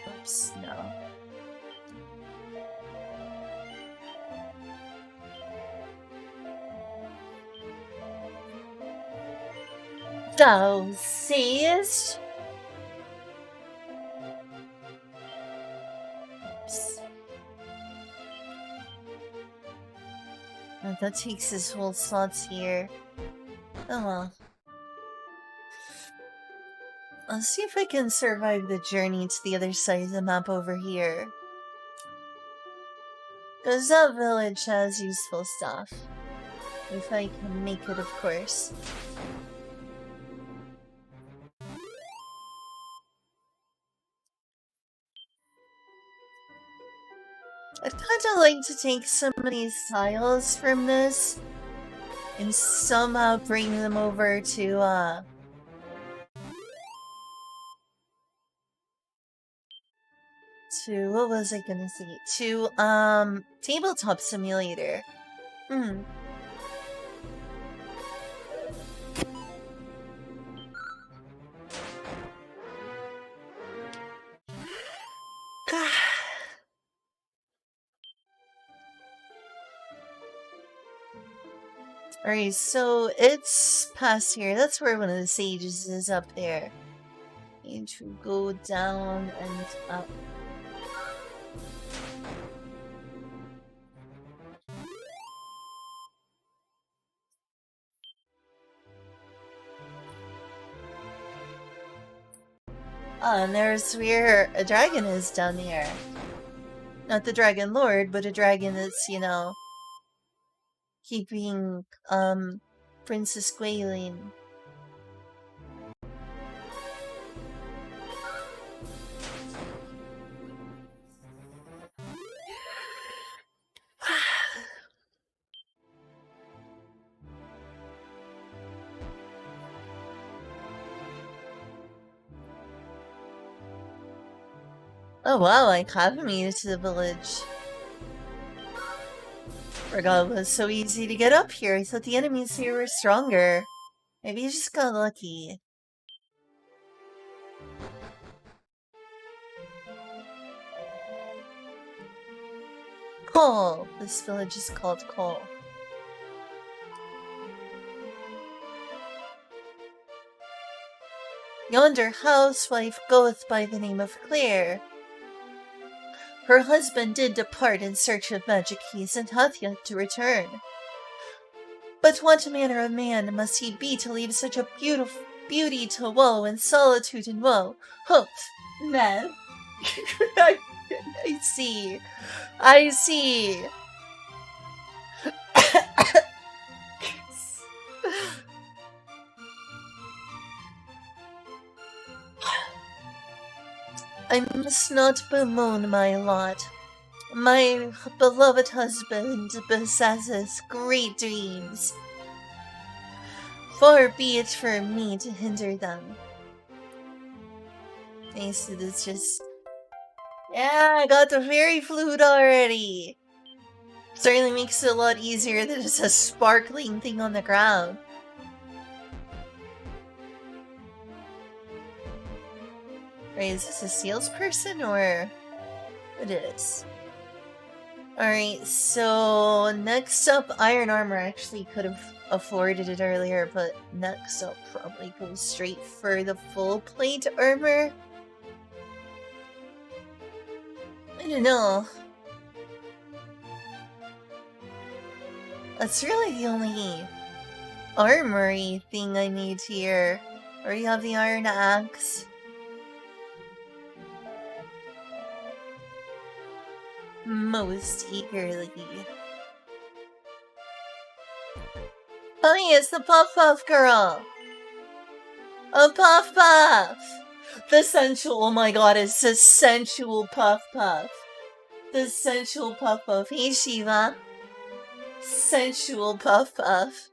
Oops, no. Thou sayest? Oops. Oh, that takes his whole slots here. Oh well. Let's see if I can survive the journey to the other side of the map over here. Because that village has useful stuff. If I can make it, of course. I'd kind of like to take some of these tiles from this and somehow bring them over to what was I gonna say? To Tabletop Simulator. Hmm. Alright, so it's past here. That's where one of the sages is up there. Need to go down and up. Oh, and there's where a dragon is down there. Not the Dragon Lord, but a dragon that's, keeping, Princess Gwaelin. Oh wow, I have made it to the village. Forgot it was so easy to get up here. I thought the enemies here were stronger. Maybe you just got lucky. Cole! This village is called Cole. Yonder housewife goeth by the name of Claire. Her husband did depart in search of magic keys, and hath yet to return. But what manner of man must he be to leave such a beauty to woe and solitude and woe? Humph, man. I see. I see. I must not bemoan my lot. My beloved husband possesses great dreams. Far be it for me to hinder them. Nice, it's just... Yeah, I got the fairy flute already! Certainly makes it a lot easier than just a sparkling thing on the ground. Wait, is this a salesperson or... It is. Alright, so next up, Iron Armor. I actually could have afforded it earlier, but next I'll probably go straight for the full plate armor. I don't know. That's really the only armory thing I need here. Or you have the Iron Axe. Most eagerly. Oh yes, the Puff Puff girl! A Puff Puff! The sensual, oh my god, it's the sensual Puff Puff. The sensual Puff Puff. Hey Shiva. Sensual Puff Puff.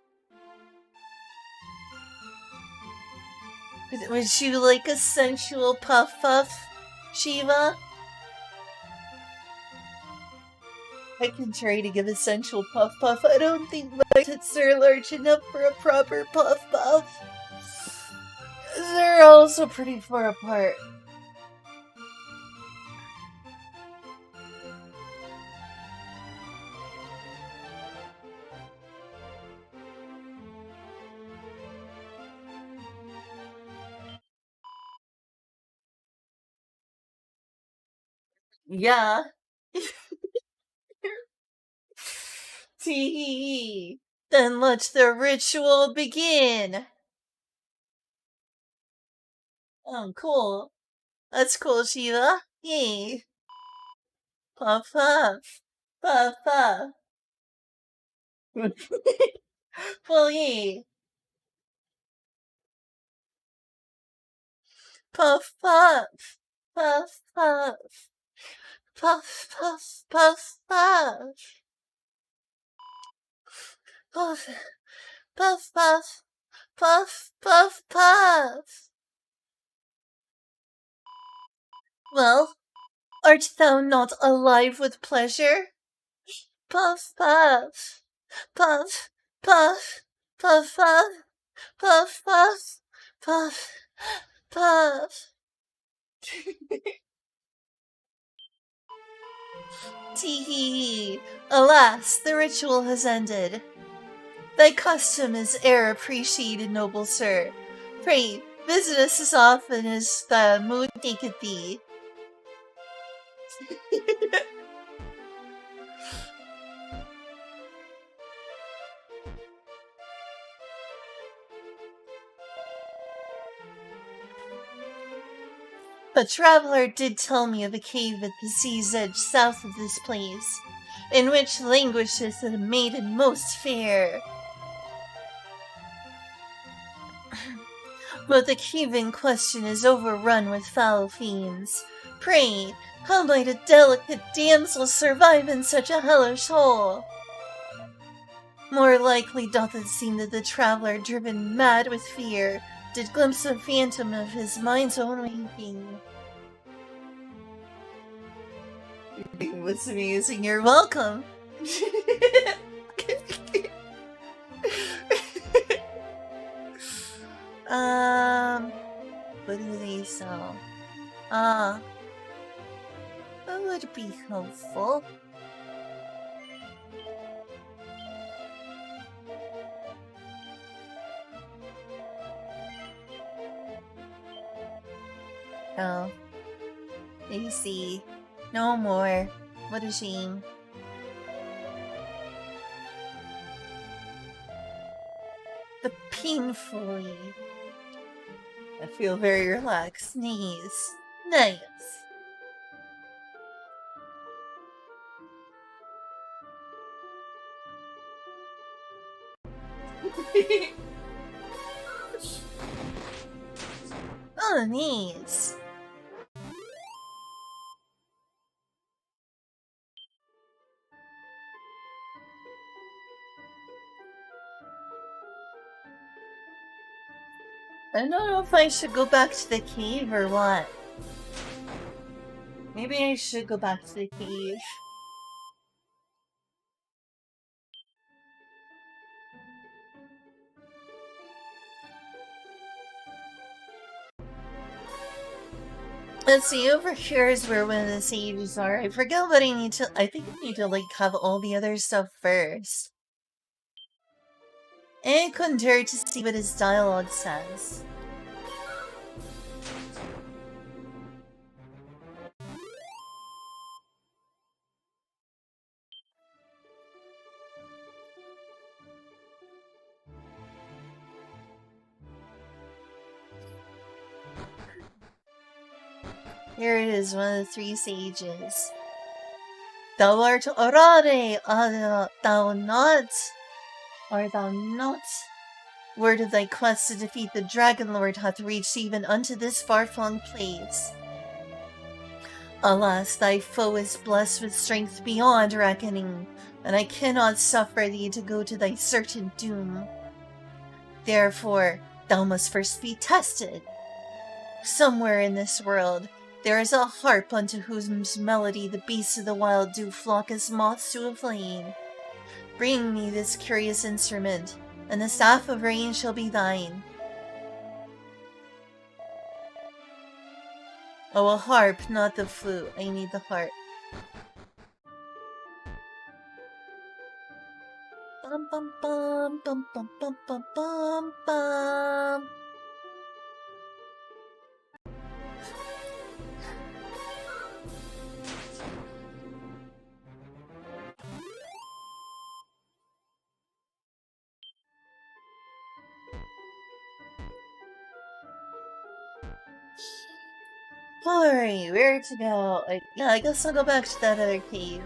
Would you like a sensual Puff Puff, Shiva? I can try to give a sensual Puff Puff. I don't think my tits are large enough for a proper Puff Puff. They're also pretty far apart. Yeah. Tee. Then let the ritual begin. Oh, cool. That's cool, Shiva. Yay. Puff puff. Puff puff. Well, yay. Puff, puff. Puff, puff. Puff, puff, puff, puff. Puff, puff, puff. Puff, puff, puff. Well, art thou not alive with pleasure? Puff, puff. Puff, puff. Puff, puff. Puff, puff. Puff, puff. Tee-hee. Alas, the ritual has ended. Thy custom is e'er appreciated, noble sir. Pray, visit us as often as the mood taketh thee. A traveler did tell me of a cave at the sea's edge south of this place, in which languisheth a maiden most fair. But the cave in question is overrun with foul fiends. Pray, how might a delicate damsel survive in such a hellish hole? More likely doth it seem that the traveler, driven mad with fear, did glimpse a phantom of his mind's own making. What's amazing? You're welcome. What do they sell? That would be helpful. Oh. I see. No more. What a shame. The painfully. I feel very relaxed. Nice. Nice. Oh, nice. I don't know if I should go back to the cave or what. Maybe I should go back to the cave. Let's see, over here is where one of the sages are. I forget what I need to- I think I need to, like, have all the other stuff first. And I couldn't dare to see what his dialogue says. Here it is, one of the three sages. Thou art orare, thou not? Are thou not? Word of thy quest to defeat the Dragon Lord hath reached even unto this far-flung place. Alas, thy foe is blessed with strength beyond reckoning, and I cannot suffer thee to go to thy certain doom. Therefore, thou must first be tested. Somewhere in this world, there is a harp unto whose melody the beasts of the wild do flock as moths to a flame. Bring me this curious instrument, and the staff of rain shall be thine. Oh, a harp, not the flute. I need the harp. Bum bum bum bum bum bum bum bum bum. Alright, where to go? Yeah, I guess I'll go back to that other cave.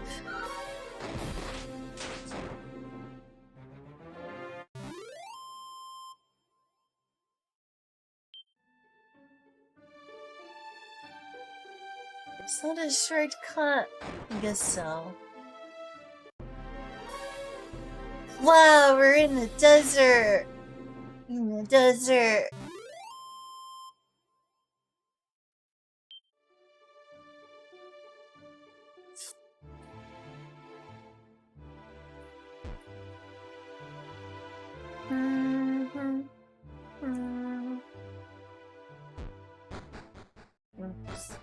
Is that a shortcut? I guess so. Wow, we're in the desert! In the desert! Oops.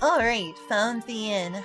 Alright, found the inn.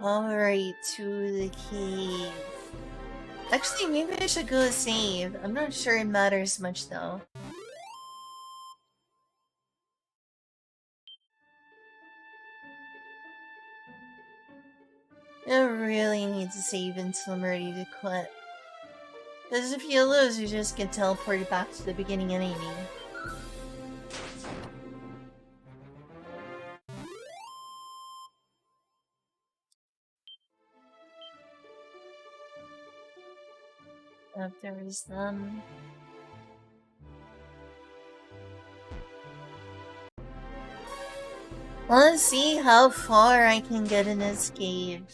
Alright, to the cave. Actually, maybe I should go save. I'm not sure it matters much though. I really need to save until I'm ready to quit. Because if you lose, you just get teleported back to the beginning anyway. If there is them. Let's see how far I can get in this cave.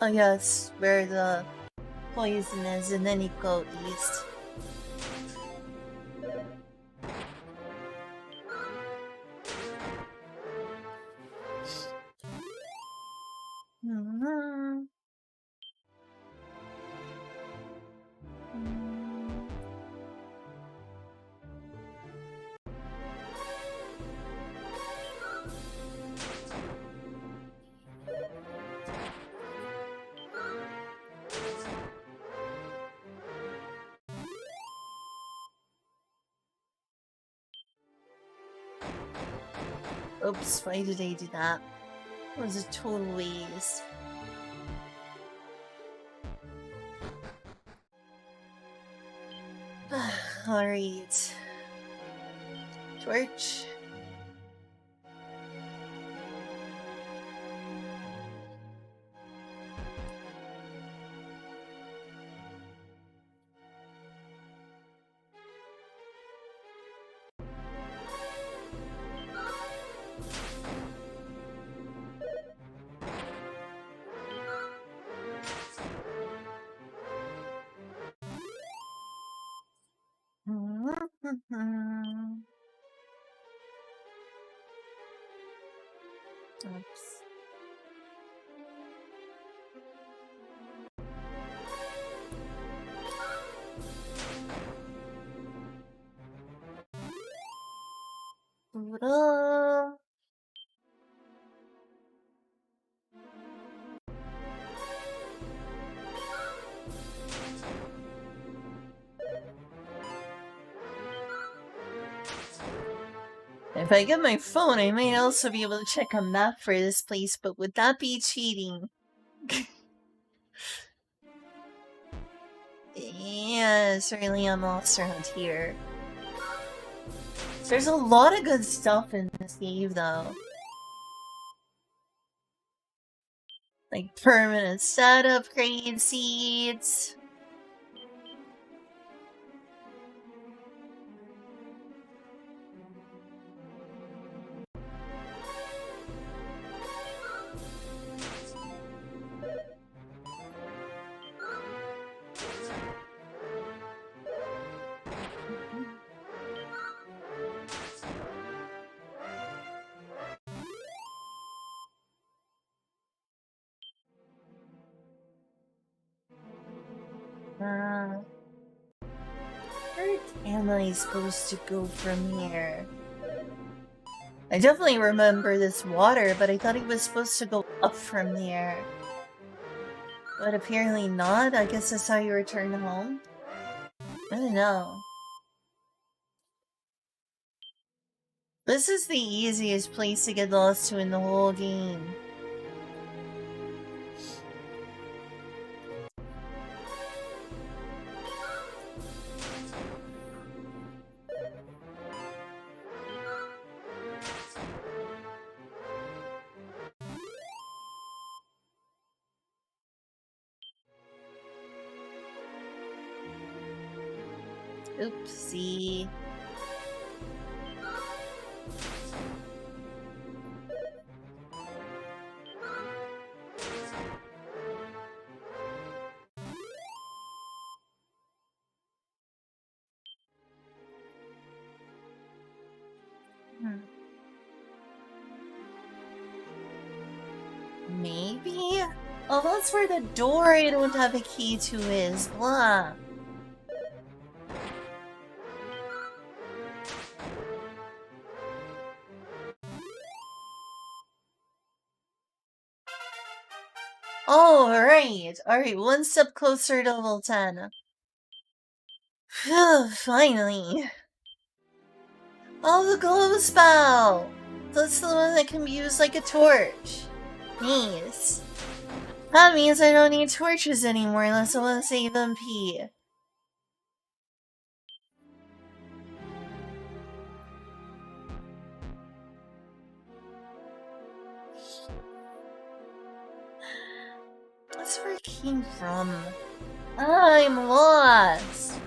Oh yes, where the poison is, and then you go east. Oops, why did I do that? It was a total waste. Alright. Torch. Oops. Ta-da! If I get my phone, I might also be able to check a map for this place, but would that be cheating? Yeah, certainly I'm lost around here. There's a lot of good stuff in this cave, though. Like permanent set upgrade seeds. Where am I supposed to go from here? I definitely remember this water, but I thought it was supposed to go up from there. But apparently not. I guess that's how you return home. I don't know. This is the easiest place to get lost to in the whole game. Oopsie. Maybe? Oh, that's where the door I don't have a key to is. Blah. Oh, alright. Alright, one step closer to level 10. Phew, finally. Oh, the glow spell! That's the one that can be used like a torch. Nice. That means I don't need torches anymore unless I want to save MP. That's where it came from. I'm lost.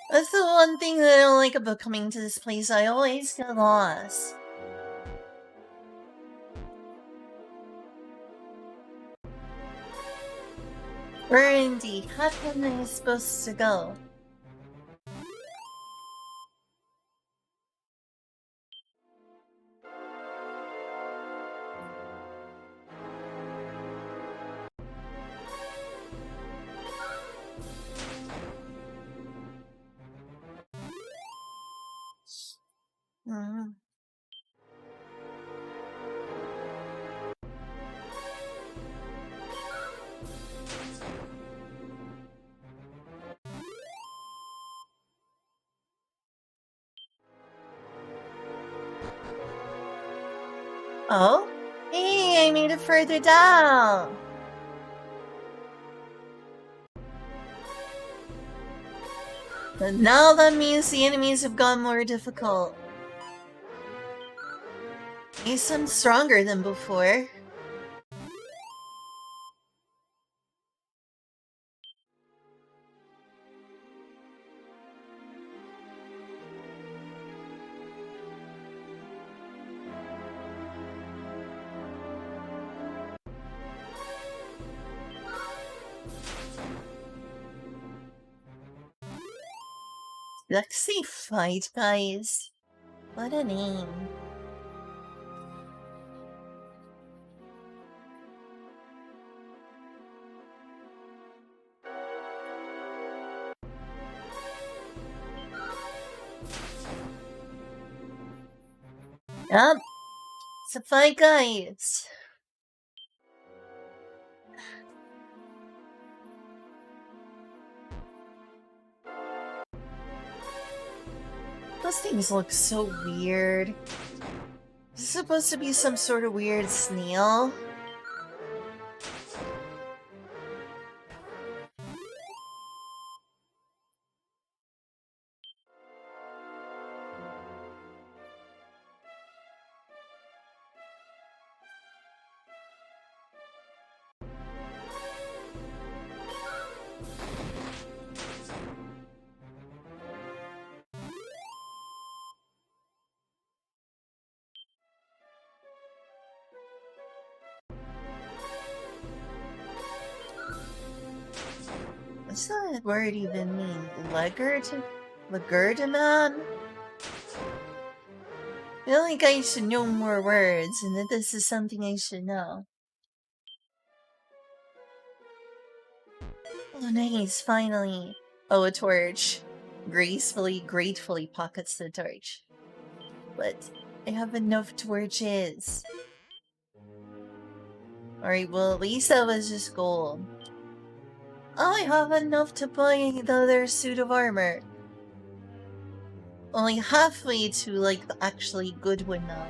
That's the one thing that I don't like about coming to this place. I always get lost. Where indeed? How am I supposed to go? Hmm. Oh? Hey, I made it further down! But now that means the enemies have gotten more difficult. At least I'm stronger than before. Lexi Fight, guys. What a name. Yup. It's a fight, guys. Those things look so weird. Is this supposed to be some sort of weird snail? What's that word even mean? Legerd? Legerdman? I feel like I should know more words, and that this is something I should know. Oh, nice, finally. Oh, a torch. Gratefully pockets the torch. But I have enough torches. Alright, well, at least that was just gold. I have enough to buy the other suit of armor. Only halfway to, like, the actually good one now.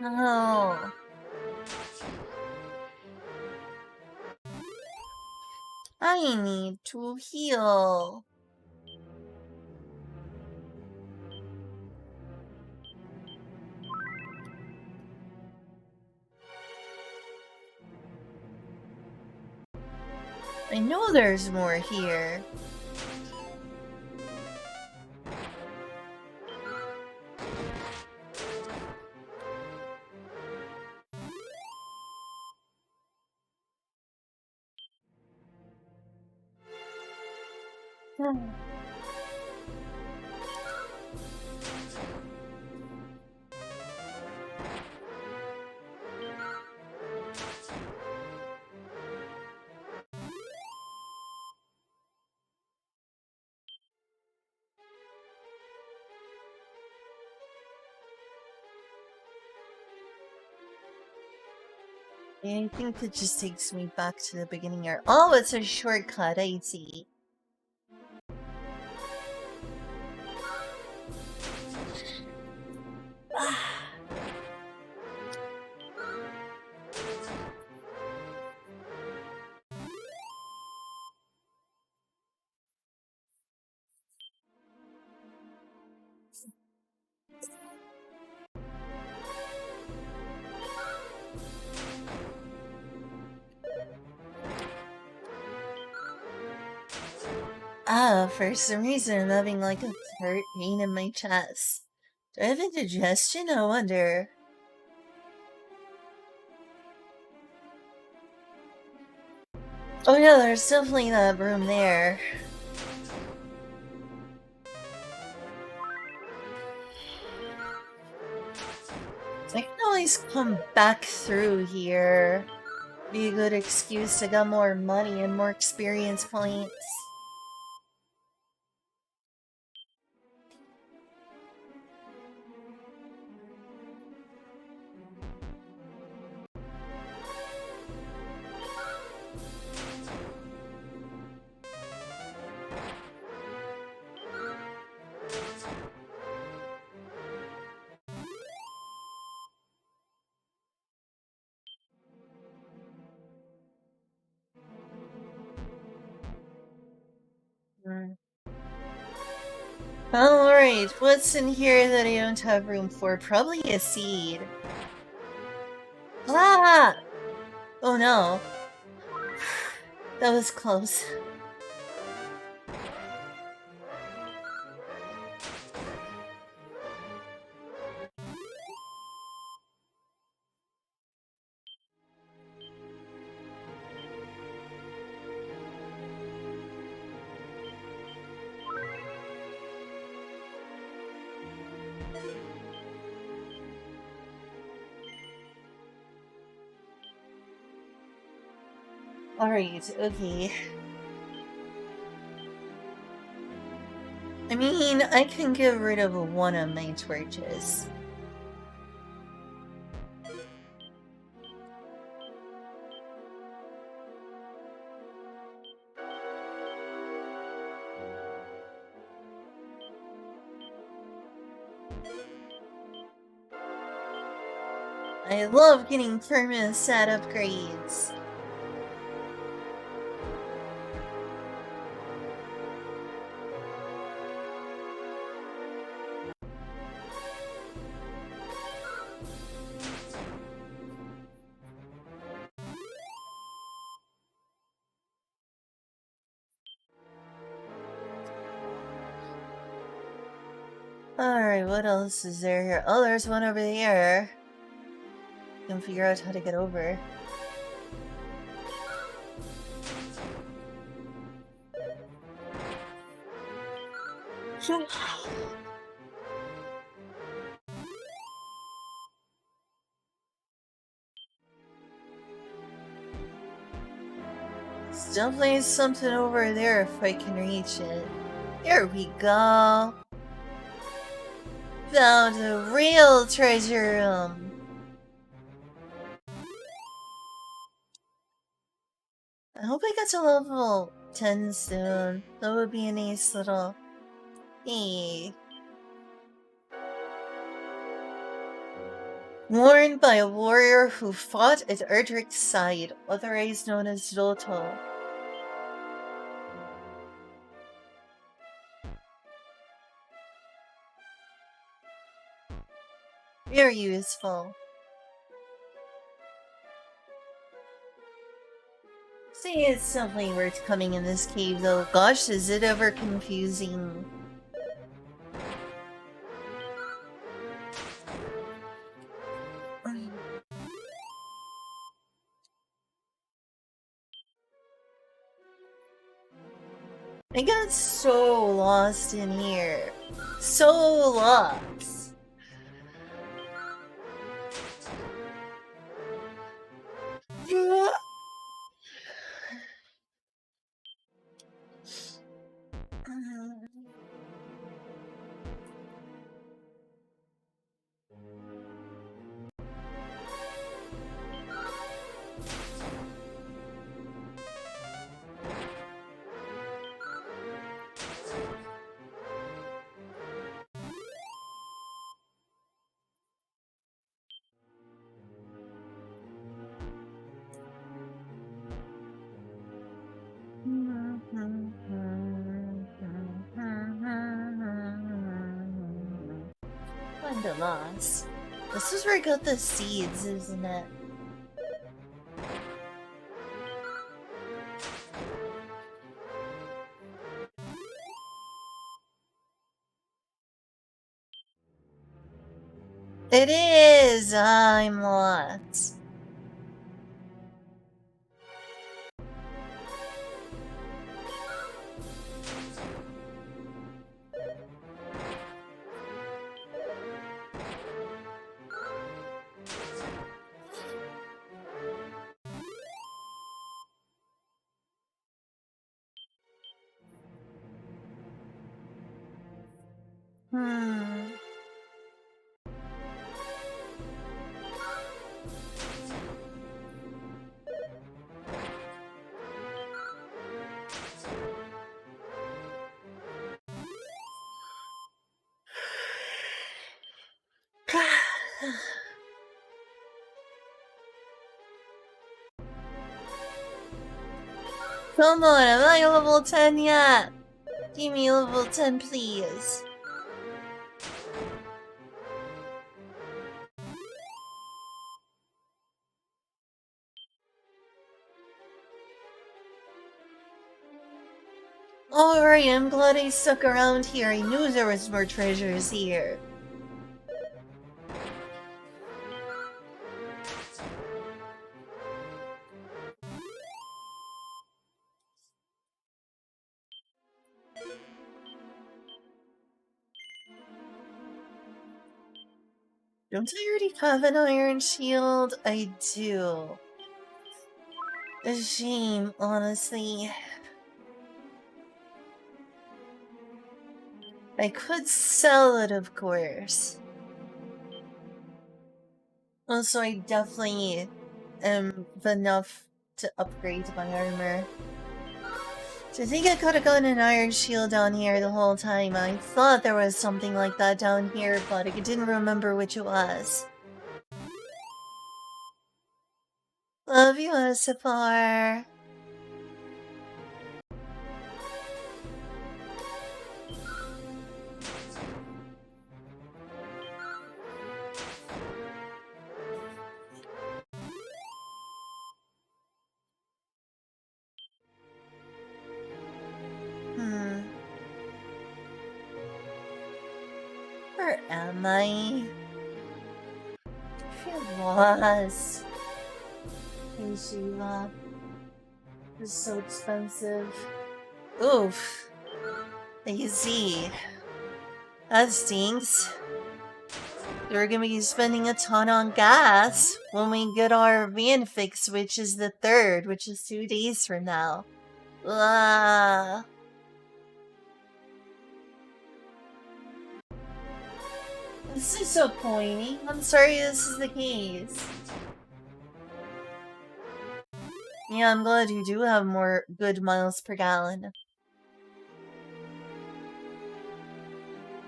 No. I need to heal. I know there's more here. I think it just takes me back to the beginning here. Oh, it's a shortcut, I see. For some reason I'm having like a pain in my chest. Do I have indigestion? I wonder. Oh yeah, there's definitely that room there. I can always come back through here. Be a good excuse to get more money and more experience points. Hmm. Alright, what's in here that I don't have room for? Probably a seed. Ah! Oh no. That was close. Alright, okay. I mean, I can get rid of one of my torches. I love getting permanent set upgrades. Alright, what else is there here? Oh, there's one over there. Can figure out how to get over. There's definitely something over there if I can reach it. Here we go. Found a real treasure room. I hope I get to level 10 soon. That would be a nice little... Hey. Worn by a warrior who fought at Erdrick's side, otherwise known as Zoto. Very useful. See, it's definitely worth coming in this cave though. Gosh, is it ever confusing. I got so lost in here. So lost. Kinda lost. This is where I got the seeds, isn't it? It is! I'm lost. Hmm. Come on, am I level 10 yet? Give me level 10, please. Alright, I'm glad I stuck around here. I knew there was more treasures here. Don't I already have an iron shield? I do. A shame, honestly. I could sell it, of course. Also, I definitely am enough to upgrade my armor. So I think I could have gotten an iron shield down here the whole time. I thought there was something like that down here, but I didn't remember which it was. Love you, Asafar. Where am I? I feel lost. Hey, Shiva. This is so expensive. Oof. Easy. That stinks. We're gonna be spending a ton on gas when we get our van fixed, which is the 3rd, which is 2 days from now. Ah. This is so pointy. I'm sorry this is the case. Yeah, I'm glad you do have more good miles per gallon.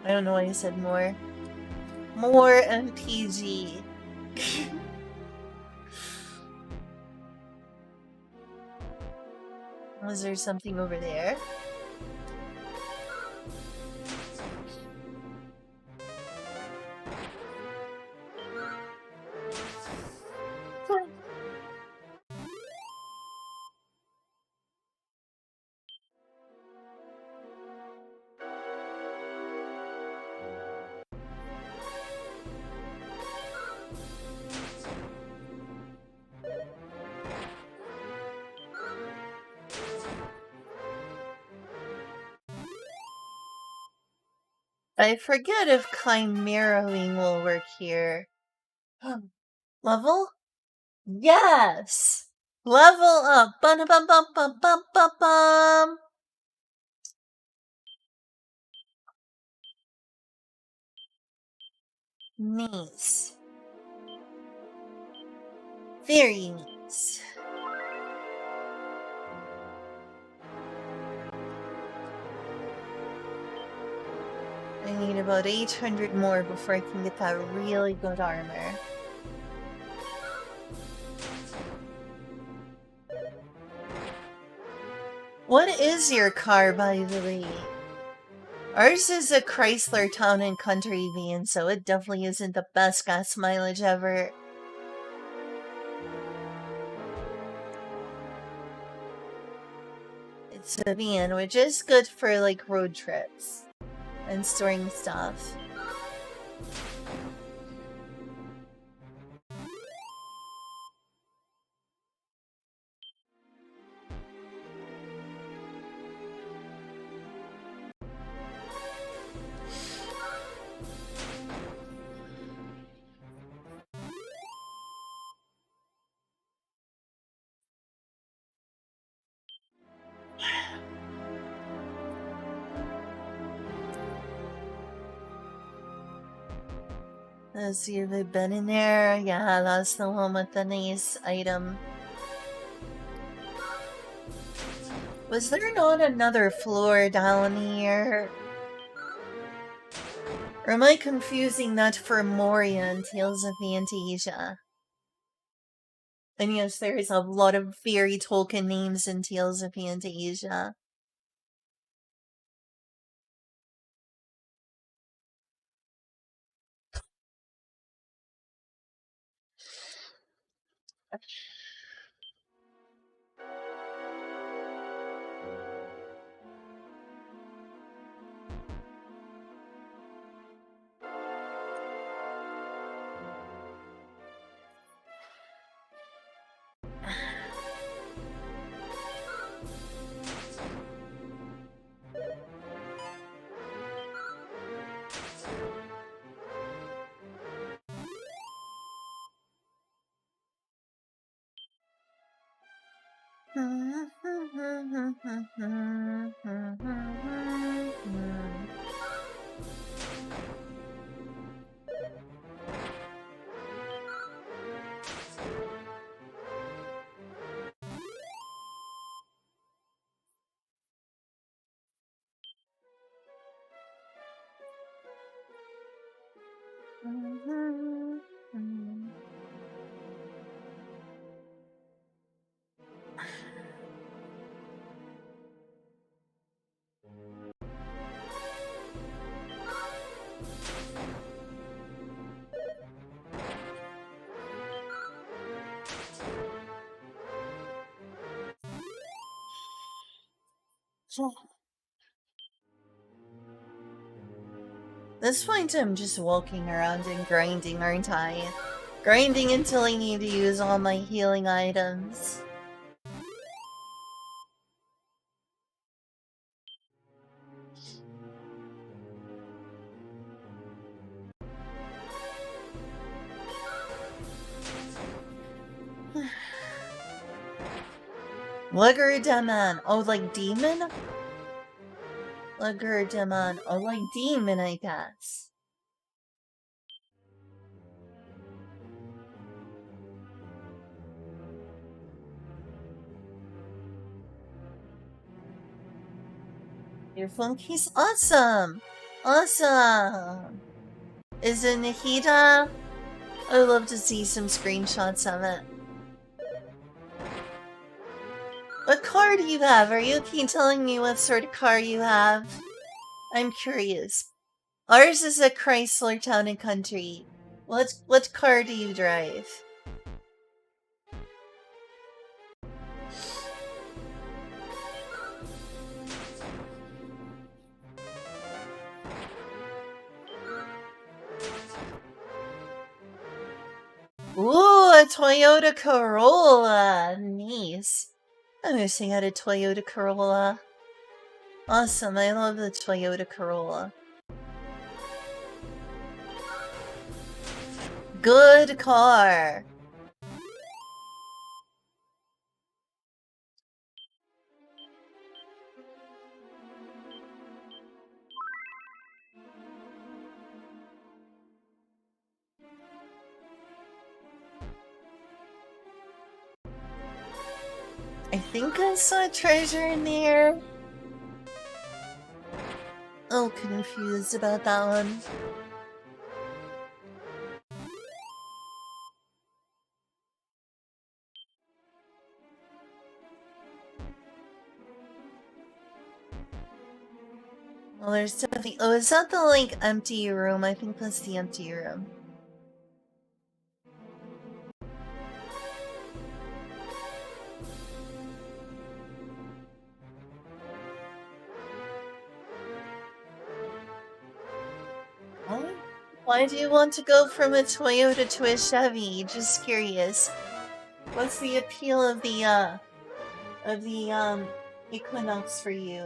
I don't know why you said more. More MPG. Was there something over there? I forget if chimeroing will work here. Level? Yes! Level up! Bum bum bum bum bum bum bum! Nice. Very nice. I need about 800 more before I can get that really good armor. What is your car, by the way? Ours is a Chrysler Town and Country van, so it definitely isn't the best gas mileage ever. It's a van, which is good for like road trips and storing stuff. Let's see if I've been in there. Yeah, that's the one with the nice item. Was there not another floor down here? Or am I confusing that for Moria and Tales of Phantasia? And yes, there is a lot of very Tolkien names in Tales of Phantasia. This point, I'm just walking around and grinding, aren't I? Grinding until I need to use all my healing items. Lugger-demon. Oh, like demon? Lugger-demon. Oh, like demon, I guess. Your phone case? Awesome! Awesome! Is it Nahida? I would love to see some screenshots of it. What car do you have? Are you okay telling me what sort of car you have? I'm curious. Ours is a Chrysler Town and Country. What car do you drive? Ooh, a Toyota Corolla. Nice. I wish I had a Toyota Corolla. Awesome, I love the Toyota Corolla. Good car. I think I saw a treasure in there. Oh, confused about that one. Well, there's definitely. Oh, is that the like empty room? I think that's the empty room. What? Why do you want to go from a Toyota to a Chevy? Just curious. What's the appeal of the Equinox for you?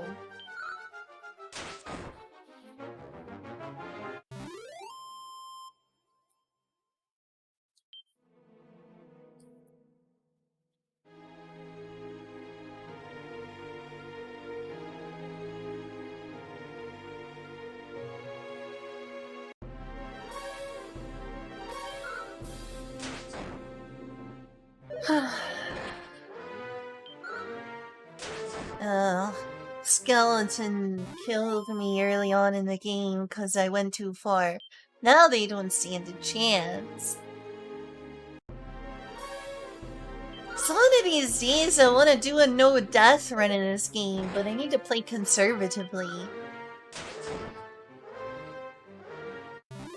Skeleton killed me early on in the game because I went too far. Now they don't stand a chance. So one of these days I want to do a no-death run in this game, but I need to play conservatively.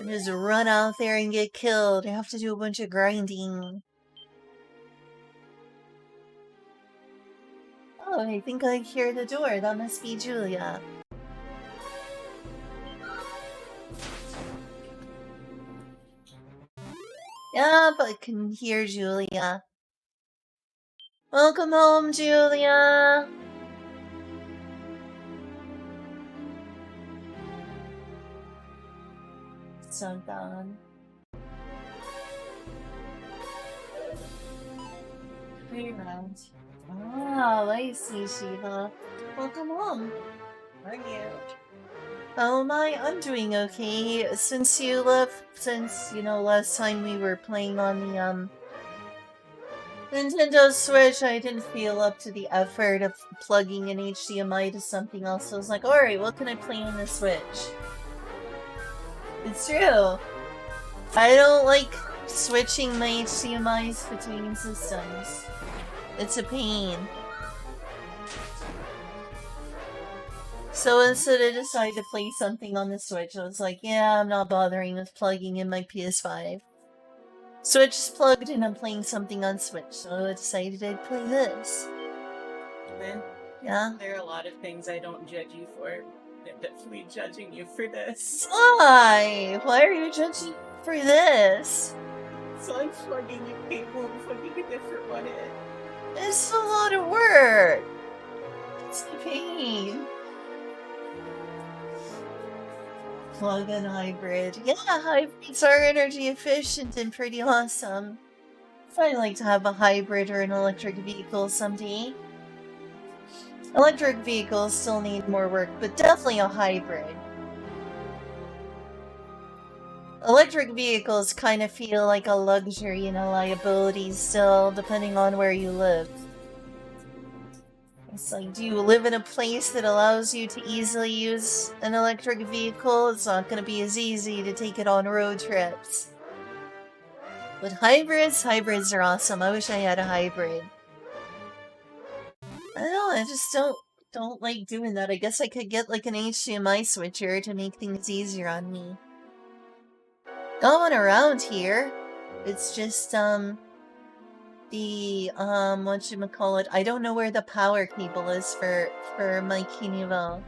And just run out there and get killed. I have to do a bunch of grinding. Oh, I think I hear the door. That must be Julia. Yep, I can hear Julia. Welcome home, Julia! So gone. Hey, around. Oh, I see, Shiva. Welcome home. How are you? Oh my, I'm doing okay. Since you left, last time we were playing on the, Nintendo Switch, I didn't feel up to the effort of plugging an HDMI to something else. So I was like, alright, what can I play on the Switch? It's true. I don't like switching my HDMIs between systems. It's a pain. So instead I decided to play something on the Switch. I was like, yeah, I'm not bothering with plugging in my PS5. Switch is plugged and I'm playing something on Switch, so I decided I'd play this. Then Yeah? there are a lot of things I don't judge you for. I'm definitely judging you for this. Why? Why are you judging for this? So I'm plugging a cable and plugging a different one in. It's a lot of work. It's a pain. Plug-in hybrid. Yeah, hybrids are energy efficient and pretty awesome. I'd like to have a hybrid or an electric vehicle someday. Electric vehicles still need more work, but definitely a hybrid. Electric vehicles kind of feel like a luxury and a liability still, depending on where you live. It's like, do you live in a place that allows you to easily use an electric vehicle? It's not going to be as easy to take it on road trips. But hybrids are awesome. I wish I had a hybrid. I don't know, I just don't like doing that. I guess I could get like an HDMI switcher to make things easier on me. Going around here, it's just the whatchamacallit, I don't know where the power cable is for my Kinival.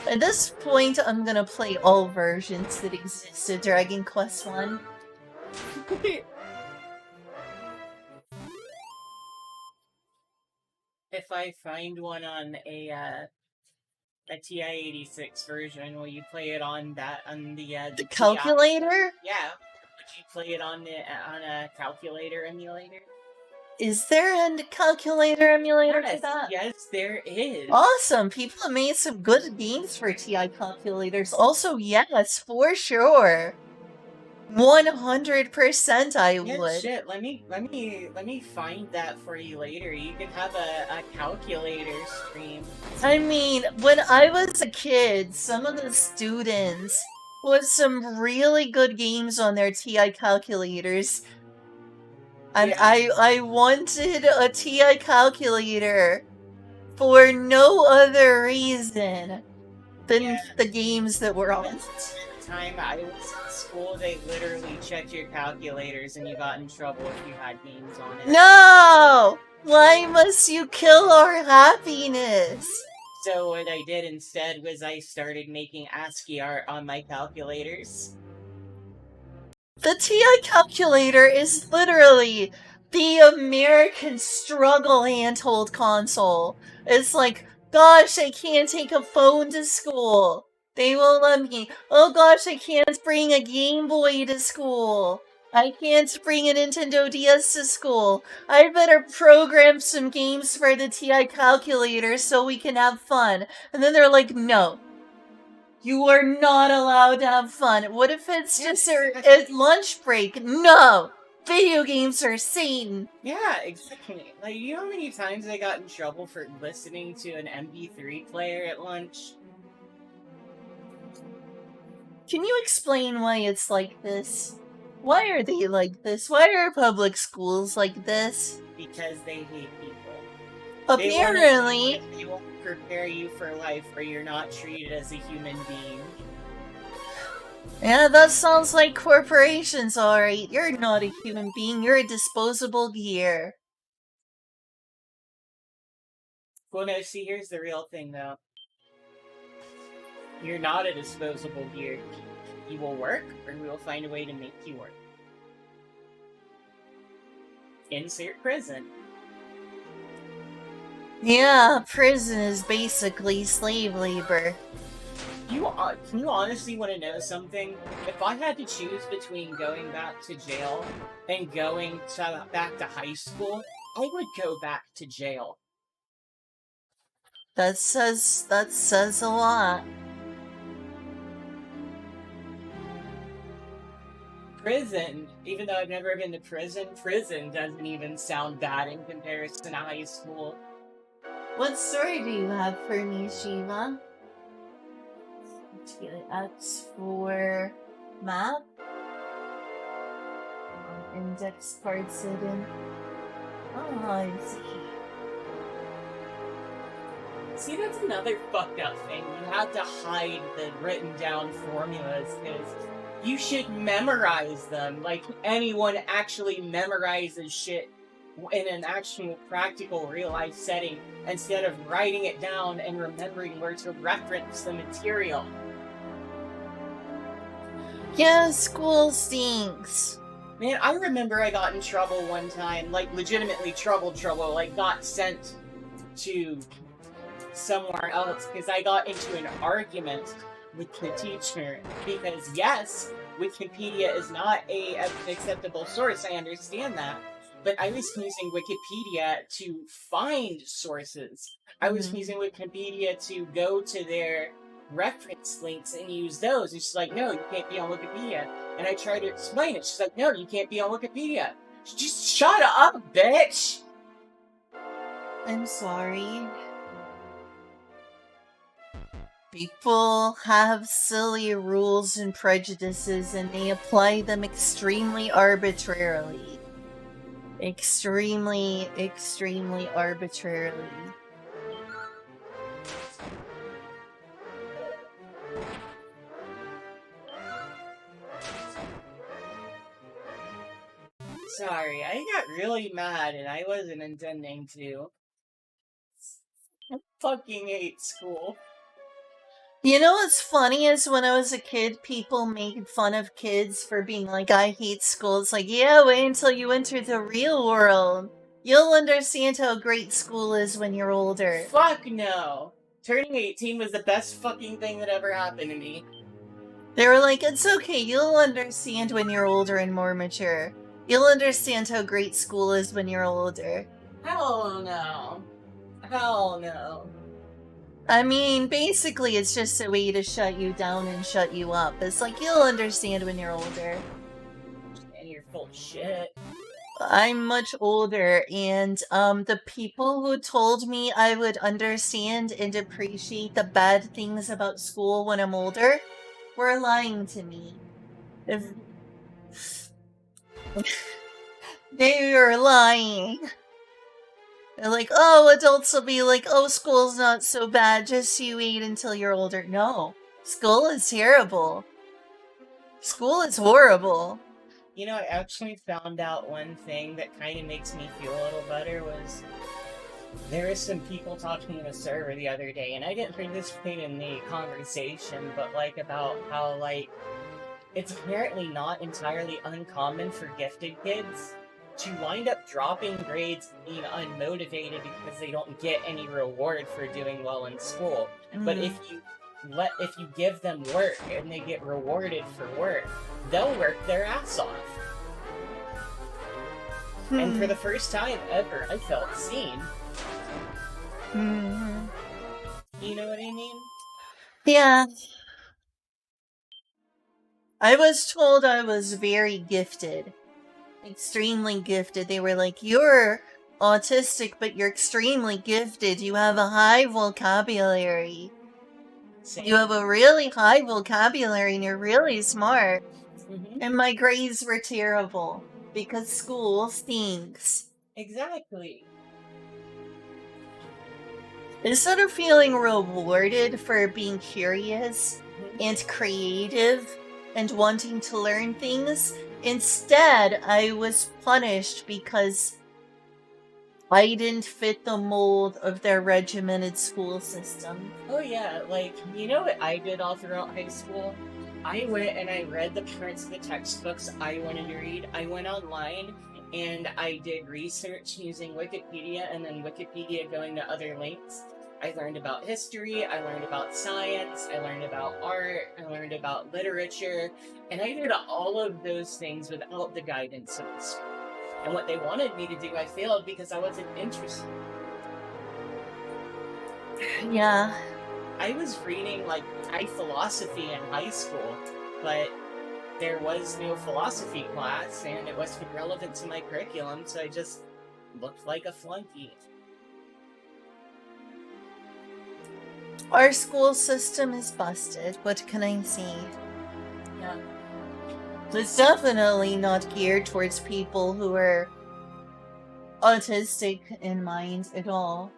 At this point, I'm gonna play all versions that exist of Dragon Quest I. If I find one on a TI-86 version, will you play it on the calculator? Yeah. Would you play it on a calculator emulator? Is there a calculator emulator for that? Yes, there is. Awesome! People have made some good games for TI calculators. Also, yes, for sure. 100% I would. Yeah, shit. Let me find that for you later. You can have a calculator stream. I mean, when I was a kid, some of the students put some really good games on their TI calculators. And Yeah. I wanted a TI calculator for no other reason than the games that were on it. The time I was in school, they literally checked your calculators and you got in trouble if you had games on it. No! Why must you kill our happiness? So what I did instead was I started making ASCII art on my calculators. The TI calculator is literally the American struggle handheld console. It's like, gosh, I can't take a phone to school. They won't let me. Oh gosh, I can't bring a Game Boy to school. I can't bring a Nintendo DS to school. I better program some games for the TI calculator so we can have fun. And then they're like, no. You are not allowed to have fun. What if it's just a lunch break? No! Video games are Satan. Yeah, exactly. Like, you know how many times I got in trouble for listening to an MP3 player at lunch? Can you explain why it's like this? Why are they like this? Why are public schools like this? Because they hate people. Apparently. They won't prepare you for life where you're not treated as a human being. Yeah, that sounds like corporations, alright. You're not a human being, you're a disposable gear. Well, no, see, here's the real thing, though. You're not a disposable gear. You will work, or we will find a way to make you work. Insert prison. Yeah, prison is basically slave labor. Can you honestly want to know something? If I had to choose between going back to jail and going back to high school, I would go back to jail. That says a lot. Prison, even though I've never been to prison doesn't even sound bad in comparison to high school. What story do you have for me, Shiva? X for map? Index parts hidden. Oh, I see. See, that's another fucked up thing. You have to hide the written down formulas because you should memorize them. Like, anyone actually memorizes shit in an actual practical real life setting instead of writing it down and remembering where to reference the material. Yeah, school stinks. Man, I remember I got in trouble one time, like legitimately trouble, like got sent to somewhere else because I got into an argument with the teacher because yes, Wikipedia is not an acceptable source. I understand that, but I was using Wikipedia to find sources. I was using Wikipedia to go to their reference links and use those. And she's like, "No, you can't be on Wikipedia." And I tried to explain it. She's like, "No, you can't be on Wikipedia." Just shut up, bitch. I'm sorry. People have silly rules and prejudices and they apply them extremely arbitrarily. Extremely, extremely arbitrarily. Sorry, I got really mad and I wasn't intending to. I fucking hate school. You know what's funny is when I was a kid, people made fun of kids for being like, I hate school. It's like, yeah, wait until you enter the real world. You'll understand how great school is when you're older. Fuck no. Turning 18 was the best fucking thing that ever happened to me. They were like, it's okay, you'll understand when you're older and more mature. You'll understand how great school is when you're older. Hell no. Hell no. I mean, basically, it's just a way to shut you down and shut you up. It's like, you'll understand when you're older. And you're full of shit. I'm much older, and the people who told me I would understand and appreciate the bad things about school when I'm older were lying to me. If they were lying. They're like, oh, adults will be like, oh, school's not so bad, just you wait until you're older. No, school is terrible. School is horrible. You know, I actually found out one thing that kind of makes me feel a little better was there was some people talking in a server the other day, and I didn't participate in the conversation, but like about how like it's apparently not entirely uncommon for gifted kids to wind up dropping grades being unmotivated because they don't get any reward for doing well in school. But if you give them work and they get rewarded for work, they'll work their ass off. And for the first time ever, I felt seen. You know what I mean? Yeah. I was told I was very gifted. Extremely gifted. They were like, you're autistic, but you're extremely gifted. You have a high vocabulary. Same. You have a really high vocabulary and you're really smart. Mm-hmm. And my grades were terrible because school stinks. Exactly. Instead of feeling rewarded for being curious and creative and wanting to learn things, instead I was punished because I didn't fit the mold of their regimented school system. Oh yeah, like, you know what I did all throughout high school? I went and I read the parts of the textbooks I wanted to read. I went online and I did research using Wikipedia and then Wikipedia going to other links. I learned about history, I learned about science, I learned about art, I learned about literature, and I did all of those things without the guidance of the school. And what they wanted me to do, I failed because I wasn't interested. Yeah. I was reading, like, high philosophy in high school, but there was no philosophy class, and it wasn't relevant to my curriculum, so I just looked like a flunky. Our school system is busted. What can I say? Yeah. It's definitely not geared towards people who are autistic in mind at all.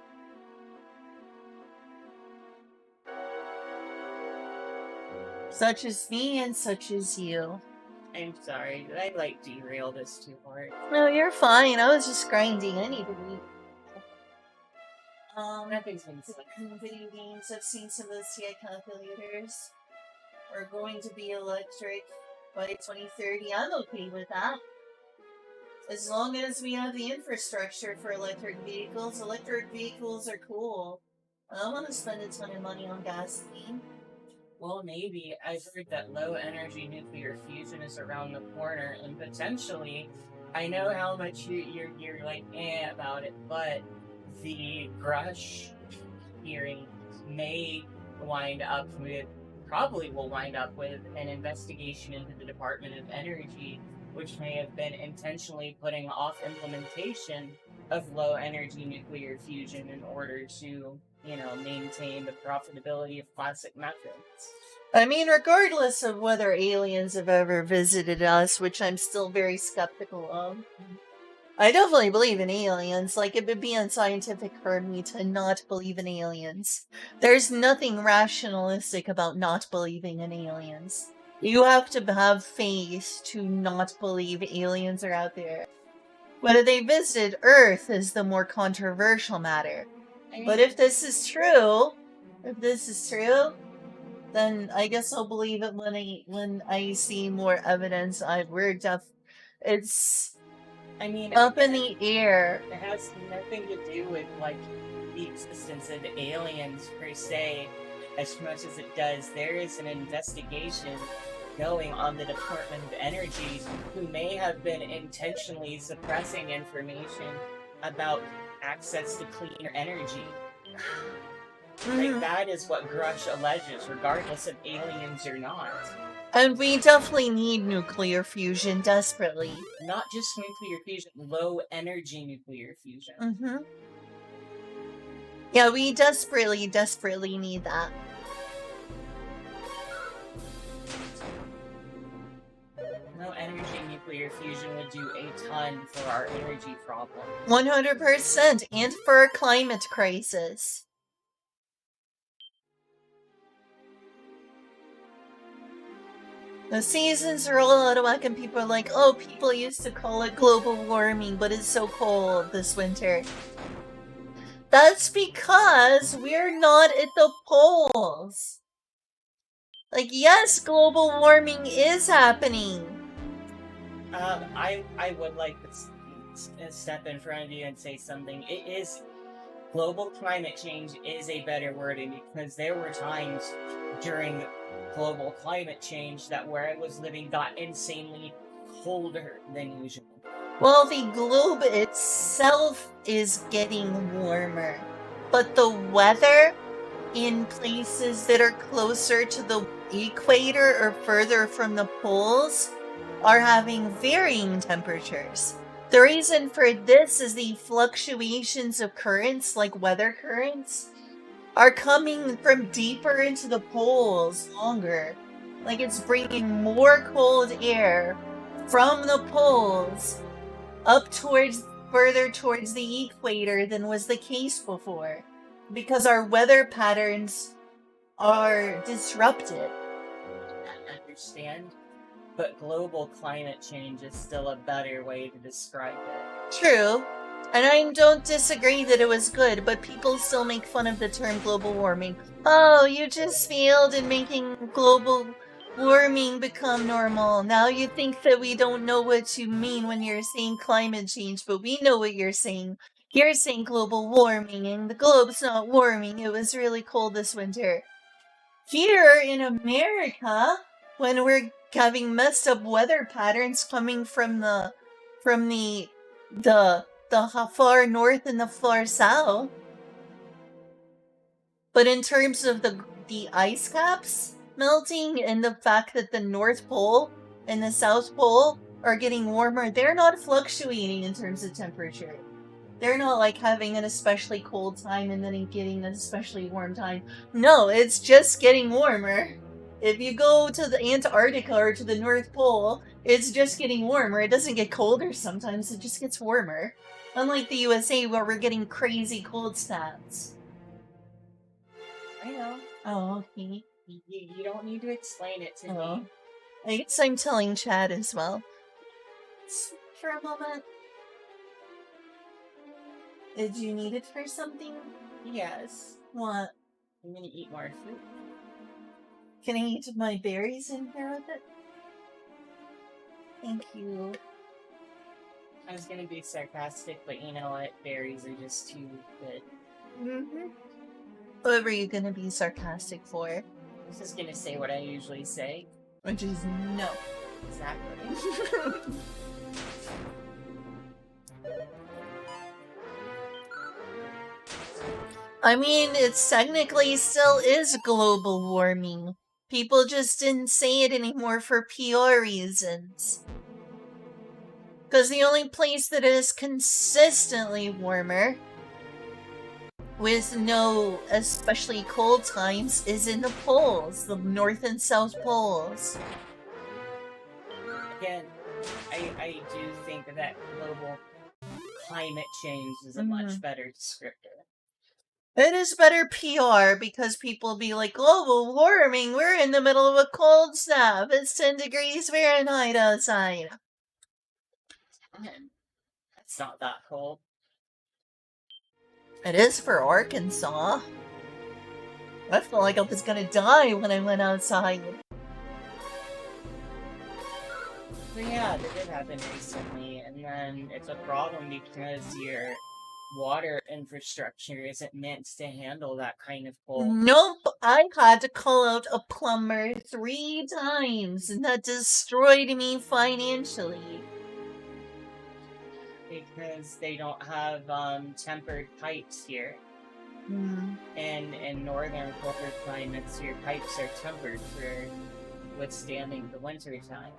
Such as me and such as you. I'm sorry, did I, like, derail this too hard? No, you're fine. I was just grinding. I need to eat. Nothing's been said. Video games, I've seen some of the CI calculators are going to be electric by 2030. I'm okay with that. As long as we have the infrastructure for electric vehicles are cool. I don't want to spend a ton of money on gasoline. Well, maybe. I've heard that low energy nuclear fusion is around the corner, and potentially, I know how much you're like about it, but the Grush hearing may wind up with, probably will wind up with an investigation into the Department of Energy, which may have been intentionally putting off implementation of low energy nuclear fusion in order to, maintain the profitability of classic methods. I mean, regardless of whether aliens have ever visited us, which I'm still very skeptical of, I definitely believe in aliens. Like, it would be unscientific for me to not believe in aliens. There's nothing rationalistic about not believing in aliens. You have to have faith to not believe aliens are out there. Whether they visited Earth is the more controversial matter. But if this is true, then I guess I'll believe it when I see more evidence. It's I mean, up in the air. it has nothing to do with like the existence of aliens per se, as much as it does. There is an investigation going on the Department of Energy who may have been intentionally suppressing information about access to cleaner energy. Like, that is what Grush alleges, regardless of aliens or not. And we definitely need nuclear fusion desperately. Not just nuclear fusion, low energy nuclear fusion. Yeah, we desperately, desperately need that. No energy nuclear fusion would do a ton for our energy problem. 100%, and for our climate crisis. The seasons are all out of whack, and people are like, oh, people used to call it global warming, but it's so cold this winter. That's because we're not at the poles. Like, yes, global warming is happening. I would like to step in front of you and say something. It is global climate change is a better wording, because there were times during global climate change that where I was living got insanely colder than usual. Well, the globe itself is getting warmer, but the weather in places that are closer to the equator or further from the poles are having varying temperatures. The reason for this is the fluctuations of currents, like weather currents, are coming from deeper into the poles longer. Like, it's bringing more cold air from the poles up further towards the equator than was the case before, because our weather patterns are disrupted. I understand, but global climate change is still a better way to describe it. True, and I don't disagree that it was good, but people still make fun of the term global warming. Oh, you just failed in making global warming become normal. Now you think that we don't know what you mean when you're saying climate change, but we know what you're saying. You're saying global warming, and the globe's not warming. It was really cold this winter. Here in America, when we're having messed up weather patterns coming from the far north and the far south, but in terms of the ice caps melting and the fact that the North Pole and the South Pole are getting warmer, they're not fluctuating in terms of temperature. They're not like having an especially cold time and then getting an especially warm time. No, it's just getting warmer. If you go to the Antarctica or to the North Pole, it's just getting warmer. It doesn't get colder sometimes, it just gets warmer. Unlike the USA where we're getting crazy cold snaps. I know. Oh, okay. You don't need to explain it to me. I guess I'm telling Chad as well. For a moment. Did you need it for something? Yes. What? I'm gonna eat more fruit. Can I eat my berries in here with it? Thank you. I was gonna be sarcastic, but you know what? Berries are just too good. What were you gonna be sarcastic for? was just gonna say what I usually say. Which is no. Exactly. I mean, it technically still is global warming. People just didn't say it anymore for PR reasons. Because the only place that is consistently warmer, with no especially cold times, is in the poles, the North and South poles. Again, I do think that global climate change is a much better descriptor. It is better PR because people be like, global warming, we're in the middle of a cold snap. It's 10 degrees Fahrenheit outside. It's not that cold. It is for Arkansas. I felt like I was gonna die when I went outside. So yeah, that did happen recently, and then it's a problem because your water infrastructure isn't meant to handle that kind of cold. Nope, I had to call out a plumber 3 times, and that destroyed me financially. Because they don't have tempered pipes here. And in northern colder climates, your pipes are tempered for withstanding the winter time.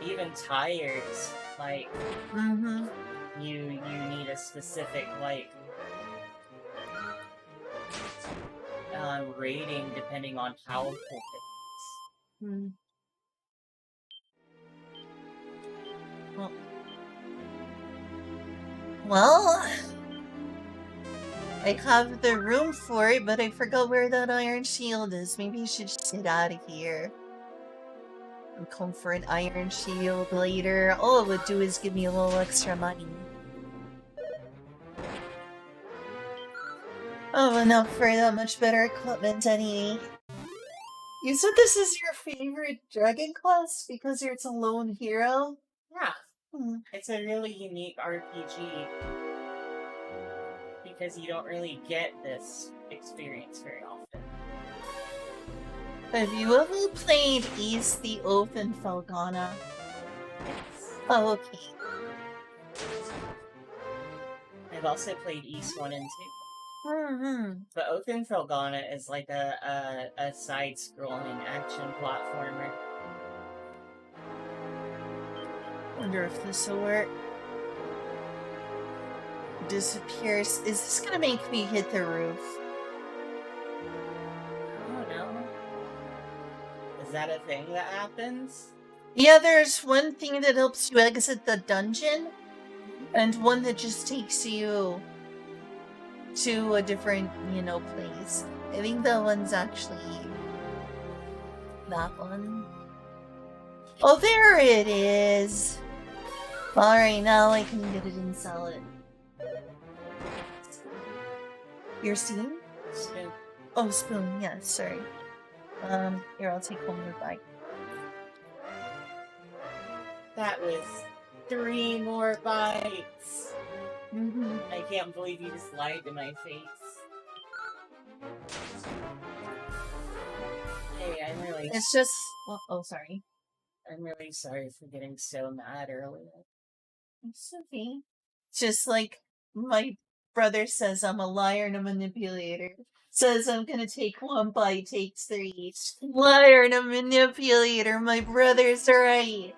Even tires, like you need a specific rating depending on how cold it is. Well, I have the room for it, but I forgot where that iron shield is. Maybe you should just get out of here. And come for an iron shield later. All it would do is give me a little extra money. Oh, enough for that much better equipment anyway. You said this is your favorite Dragon class because it's a lone hero? Yeah. It's a really unique RPG because you don't really get this experience very often. Have you ever played East the Oath and Felgana? Yes. Oh, okay. I've also played East 1 and 2. But Oath and Felgana is like a side-scrolling action platformer. Wonder if this will work. Disappears. Is this gonna make me hit the roof? I don't know. Is that a thing that happens? Yeah, there's one thing that helps you exit the dungeon, and one that just takes you to a different, place. I think that one's actually that one. Oh, there it is! Alright, now I can get it and sell it. Your Steam? Spoon. Oh, spoon, yeah, sorry. Here, I'll take one more bite. That was 3 more bites! I can't believe you just lied to my face. Hey, I'm really... It's just... oh, sorry. I'm really sorry for getting so mad earlier. It's okay. Just like my brother says I'm a liar and a manipulator. Says I'm gonna take 1 bite, takes 3. Liar and a manipulator, my brother's right.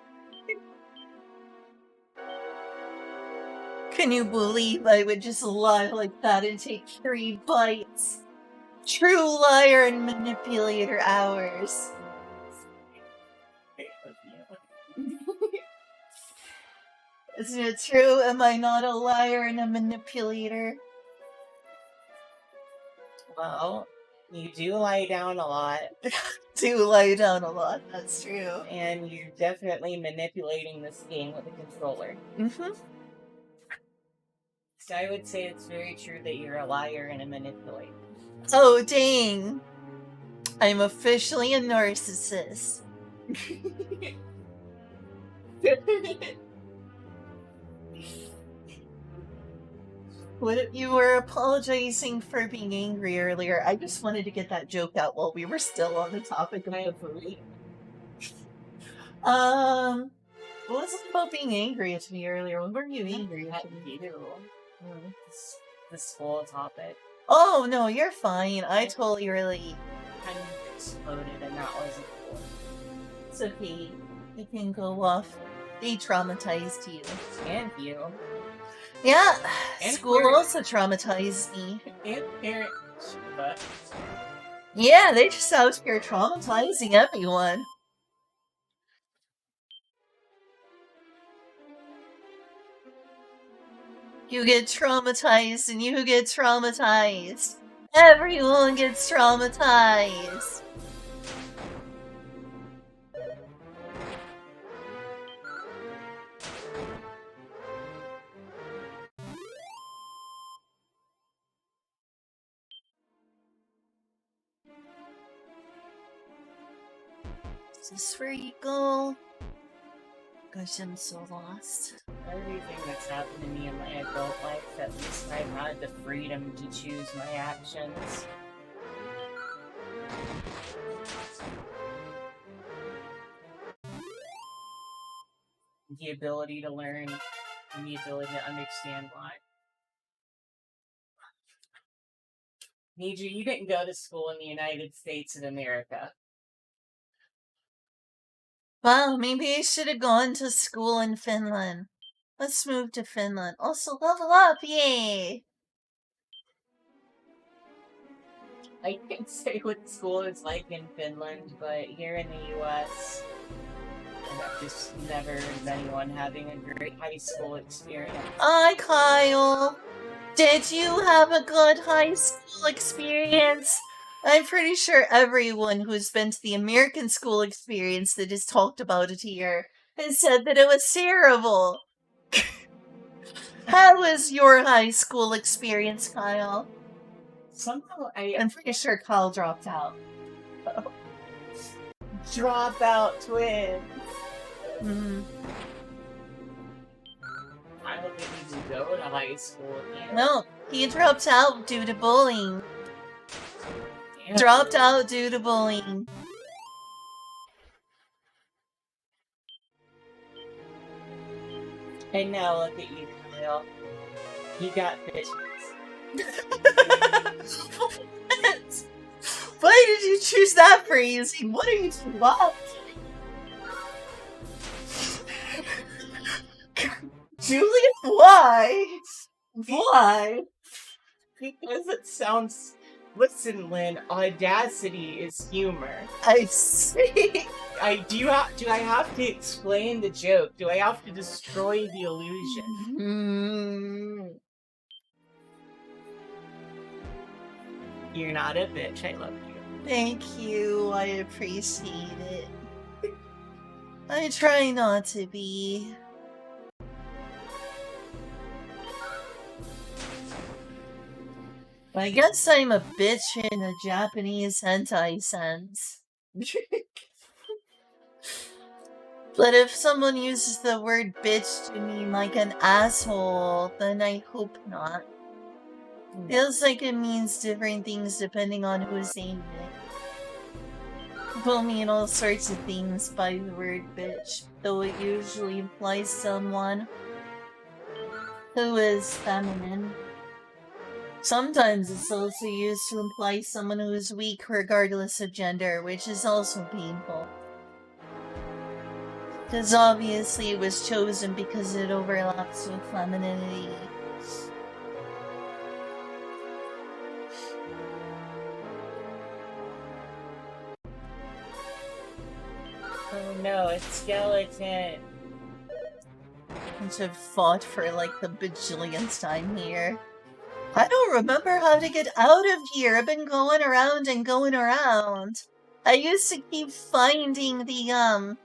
Can you believe I would just lie like that and take 3 bites? True liar and manipulator hours. Isn't it true? Am I not a liar and a manipulator? Well, you do lie down a lot. Do lie down a lot, that's true. And you're definitely manipulating this game with a controller. So I would say it's very true that you're a liar and a manipulator. Oh, dang. I'm officially a narcissist. What you were apologizing for being angry earlier. I just wanted to get that joke out while we were still on the topic of the food. What was it about being angry at me earlier? When were you angry at me? The school topic. Oh no, you're fine. I totally really Kind of exploded, and that wasn't cool. It's okay. You can go off. They traumatized you. And you. Yeah, And school also traumatized me. And parents. But yeah, they just out here traumatizing everyone. You get traumatized and you get traumatized. Everyone gets traumatized. Is this where you go? Gosh, I'm so lost. Everything that's happened to me in my adult life, at least I've had the freedom to choose my actions. The ability to learn, and the ability to understand why. Niju, you didn't go to school in the United States of America. Wow, maybe I should have gone to school in Finland. Let's move to Finland. Also, level up, yay! I can't say what school is like in Finland, but here in the US, I've just never heard of anyone having a great high school experience. Hi, Kyle. Did you have a good high school experience? I'm pretty sure everyone who's been to the American school experience that has talked about it here has said that it was terrible. How was your high school experience, Kyle? Somehow I'm pretty sure Kyle dropped out. Dropout twins. Mm. I don't think he can go to high school again. No, he dropped out due to bullying. Damn. Dropped out due to bullying. And now look at you, Kyle. You got bitches. What? Why did you choose that phrasing? What are you what? Julian, why? Why? Because it sounds. Listen, Lynn. Audacity is humor. I see. Do I have to explain the joke? Do I have to destroy the illusion? You're not a bitch. I love you. Thank you. I appreciate it. I try not to be. I guess I'm a bitch in a Japanese hentai sense. But if someone uses the word bitch to mean like an asshole, then I hope not. Feels like it means different things depending on who's saying it. People mean all sorts of things by the word bitch, though it usually implies someone who is feminine. Sometimes it's also used to imply someone who is weak regardless of gender, which is also painful. Because obviously it was chosen because it overlaps with femininity. Oh no, it's skeleton. Which have fought for like the bajillionth time here. I don't remember how to get out of here. I've been going around and going around. I used to keep finding the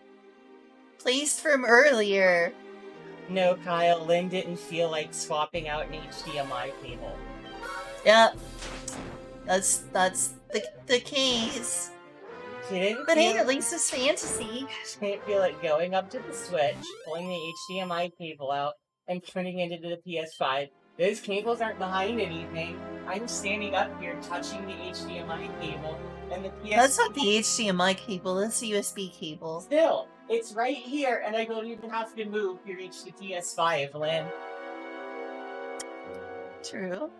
place from earlier. No, Kyle, Lynn didn't feel like swapping out an HDMI cable. Yeah. That's the case. She didn't But feel, hey, at least it's fantasy. she didn't feel like going up to the Switch, pulling the HDMI cable out, and putting it into the PS5, Those cables aren't behind anything. I'm standing up here touching the HDMI cable, and the PS. That's not the HDMI cable, that's the USB cable. Still, it's right here, and I don't even have to move to reach the PS5, Lynn. True.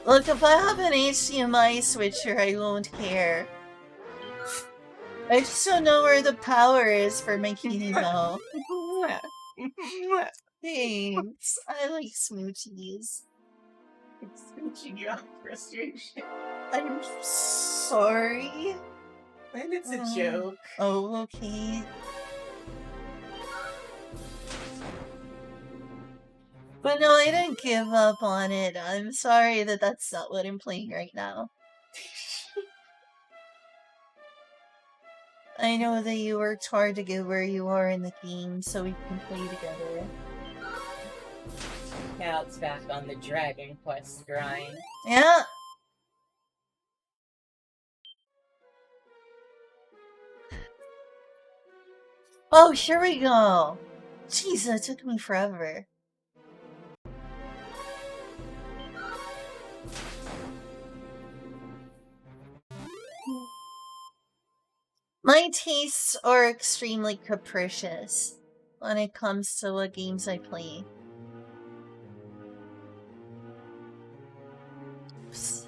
Look, if I have an HDMI switcher, I won't care. I just don't know where the power is for making it go. Thanks. I like smoochies. It's smooching you out of frustration. I'm sorry. And it's a joke. Oh, okay. But no, I didn't give up on it. I'm sorry that that's not what I'm playing right now. I know that you worked hard to get where you are in the game, so we can play together. Now it's back on the Dragon Quest grind. Yeah. Oh, here we go. Jeez, that took me forever. My tastes are extremely capricious when it comes to what games I play. Oops.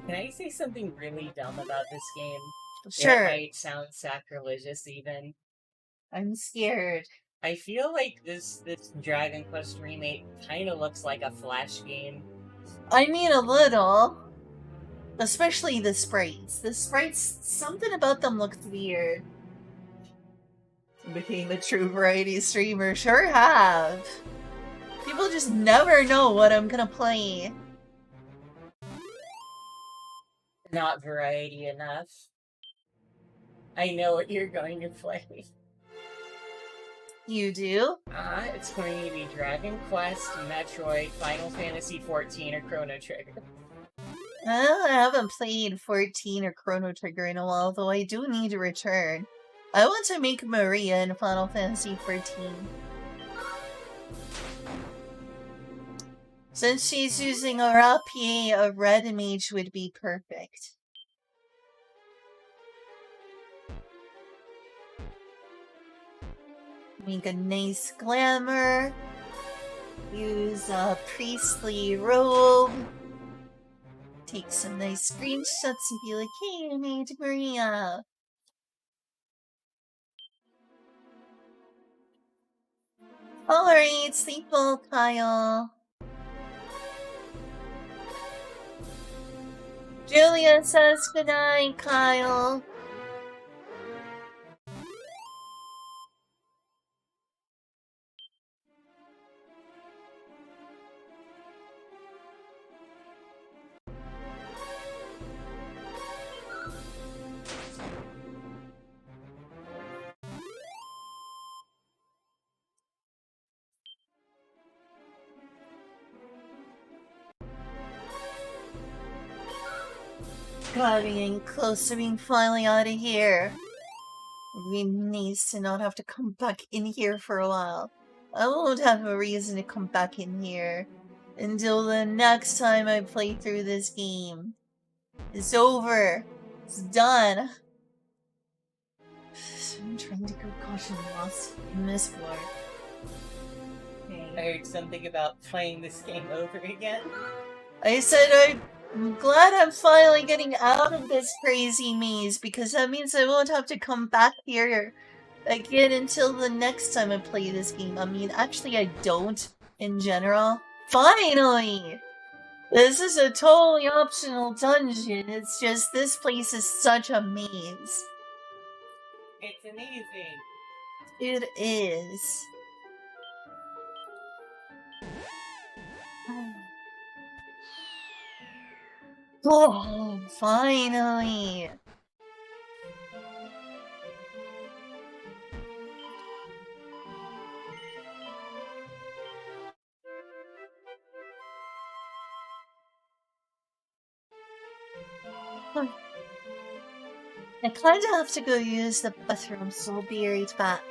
Can I say something really dumb about this game? Sure. It might sound sacrilegious even. I'm scared. I feel like this Dragon Quest remake kind of looks like a Flash game. I mean, a little. Especially the sprites. The sprites, something about them looked weird. Became a true variety streamer. Sure have. People just never know what I'm gonna play. Not variety enough. I know what you're going to play. You do? It's going to be Dragon Quest, Metroid, Final Fantasy 14, or Chrono Trigger. I haven't played 14 or Chrono Trigger in a while, though I do need to return. I want to make Maria in Final Fantasy 14. Since she's using a rapier, a red mage would be perfect. Make a nice glamour. Use a priestly robe. Take some nice screenshots and be like, hey, I made Maria. Alright, sleep well, Kyle. Julia says goodnight, Kyle. God, we're getting close to being finally out of here. We need to not have to come back in here for a while. I won't have a reason to come back in here until the next time I play through this game. It's over. It's done. I'm trying to go caution lost in this floor. Okay. I heard something about playing this game over again. I said I'm glad I'm finally getting out of this crazy maze, because that means I won't have to come back here again until the next time I play this game. I mean, actually I don't, in general. Finally! This is a totally optional dungeon, it's just this place is such a maze. It's amazing. It is. Oh, finally! I kind of have to go use the bathroom, so I'll be right back.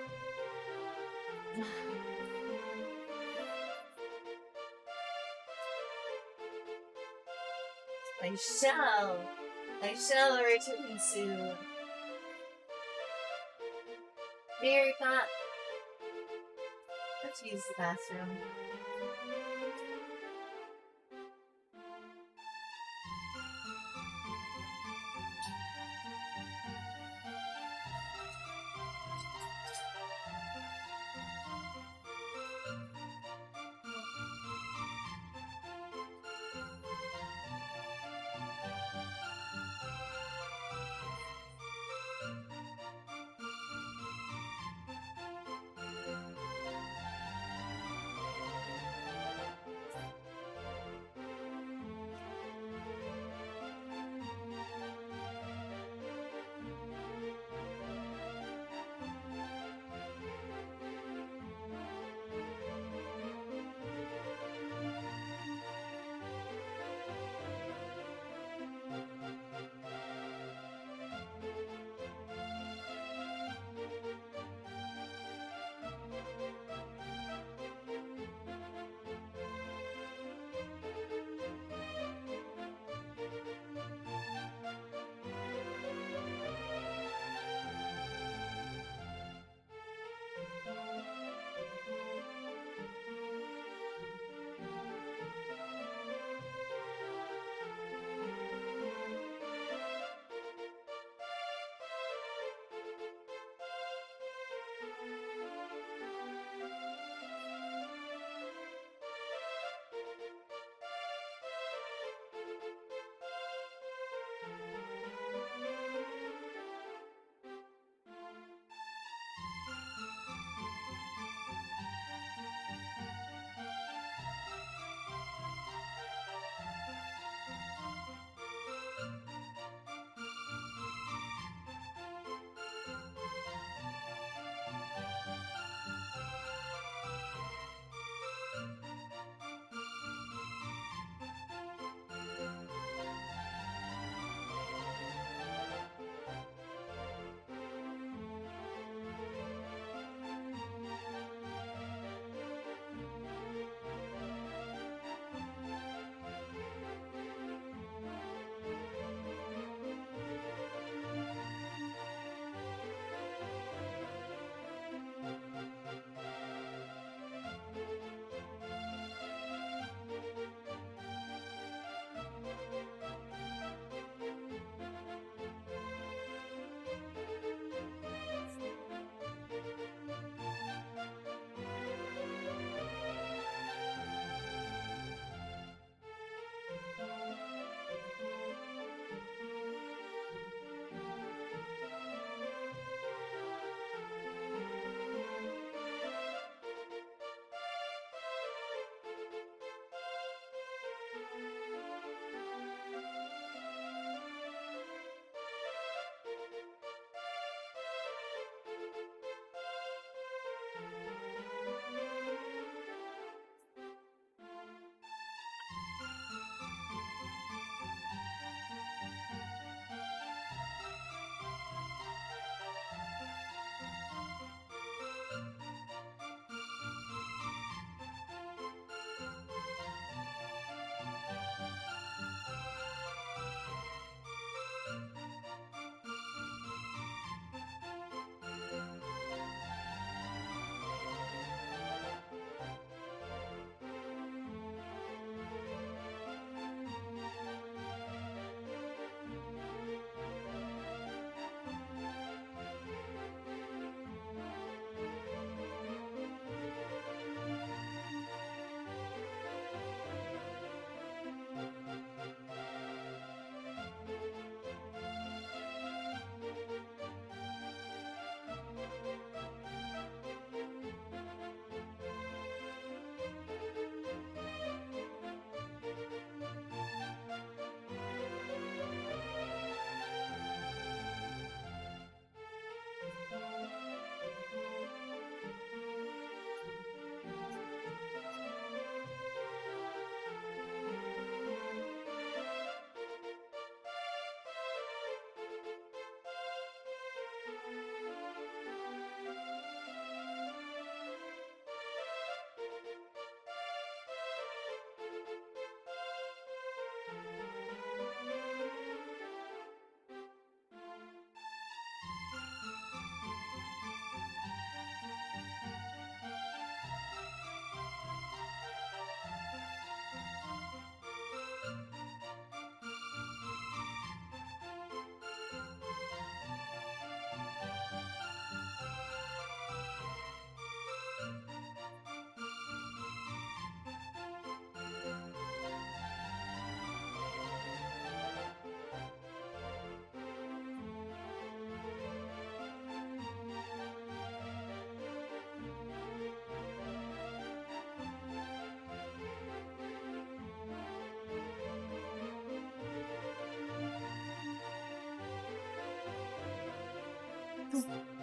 I shall. I shall return soon. Be right back. Let's use the bathroom.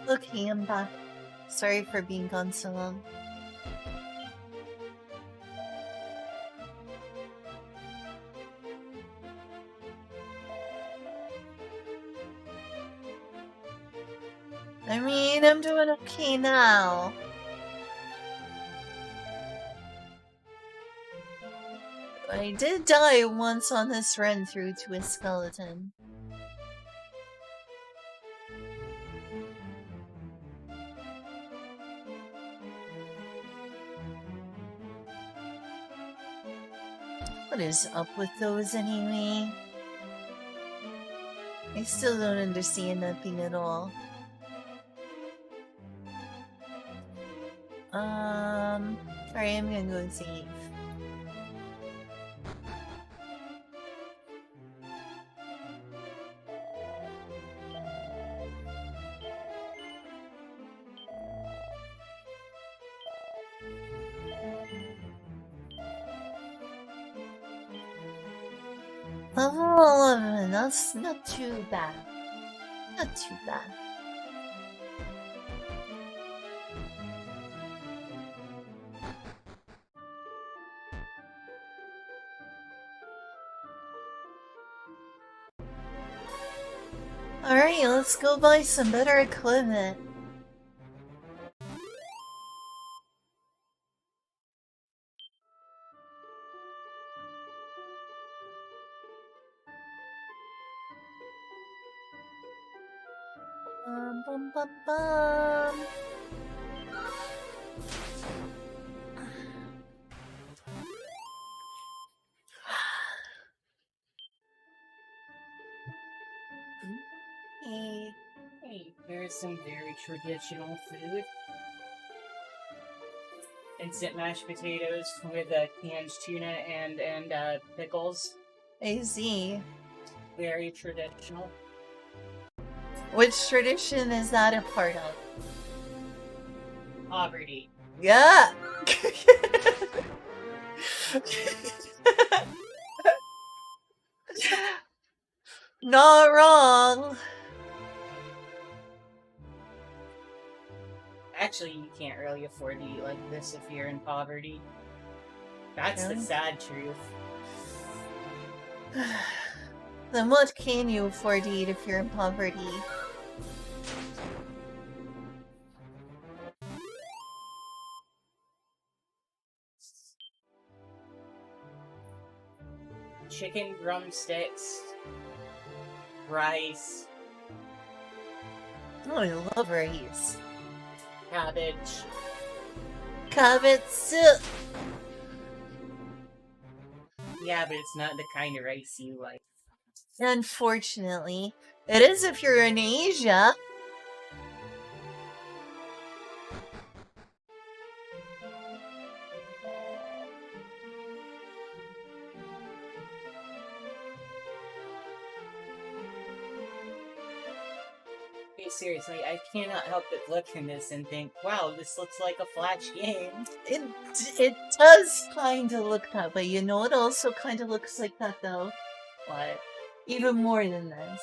Okay, I'm back. Sorry for being gone so long. I mean, I'm doing okay now. I did die once on this run through to a skeleton. What is up with those anyway? I still don't understand that thing at all. Sorry, I'm gonna go save. Level 11, that's not too bad. Not too bad. Alright, let's go buy some better equipment. Bum, bum, bum. Hey. Hey, there's some very traditional food. Instant mashed potatoes with canned tuna and pickles. I see. Very traditional. Which tradition is that a part of? Poverty. Yeah! Not wrong! Actually, you can't really afford to eat like this if you're in poverty. That's the Really? sad truth. Then what can you afford to eat if you're in poverty? Chicken drumsticks, rice, Oh, I love rice. cabbage. Cabbage soup! Yeah, but it's not the kind of rice you like. Unfortunately. It is if you're in Asia. Hey, seriously, I cannot help but look in this and think, wow, this looks like a Flash game. It does kind of look that way. You know, it also kind of looks like that though. What? Even more than this.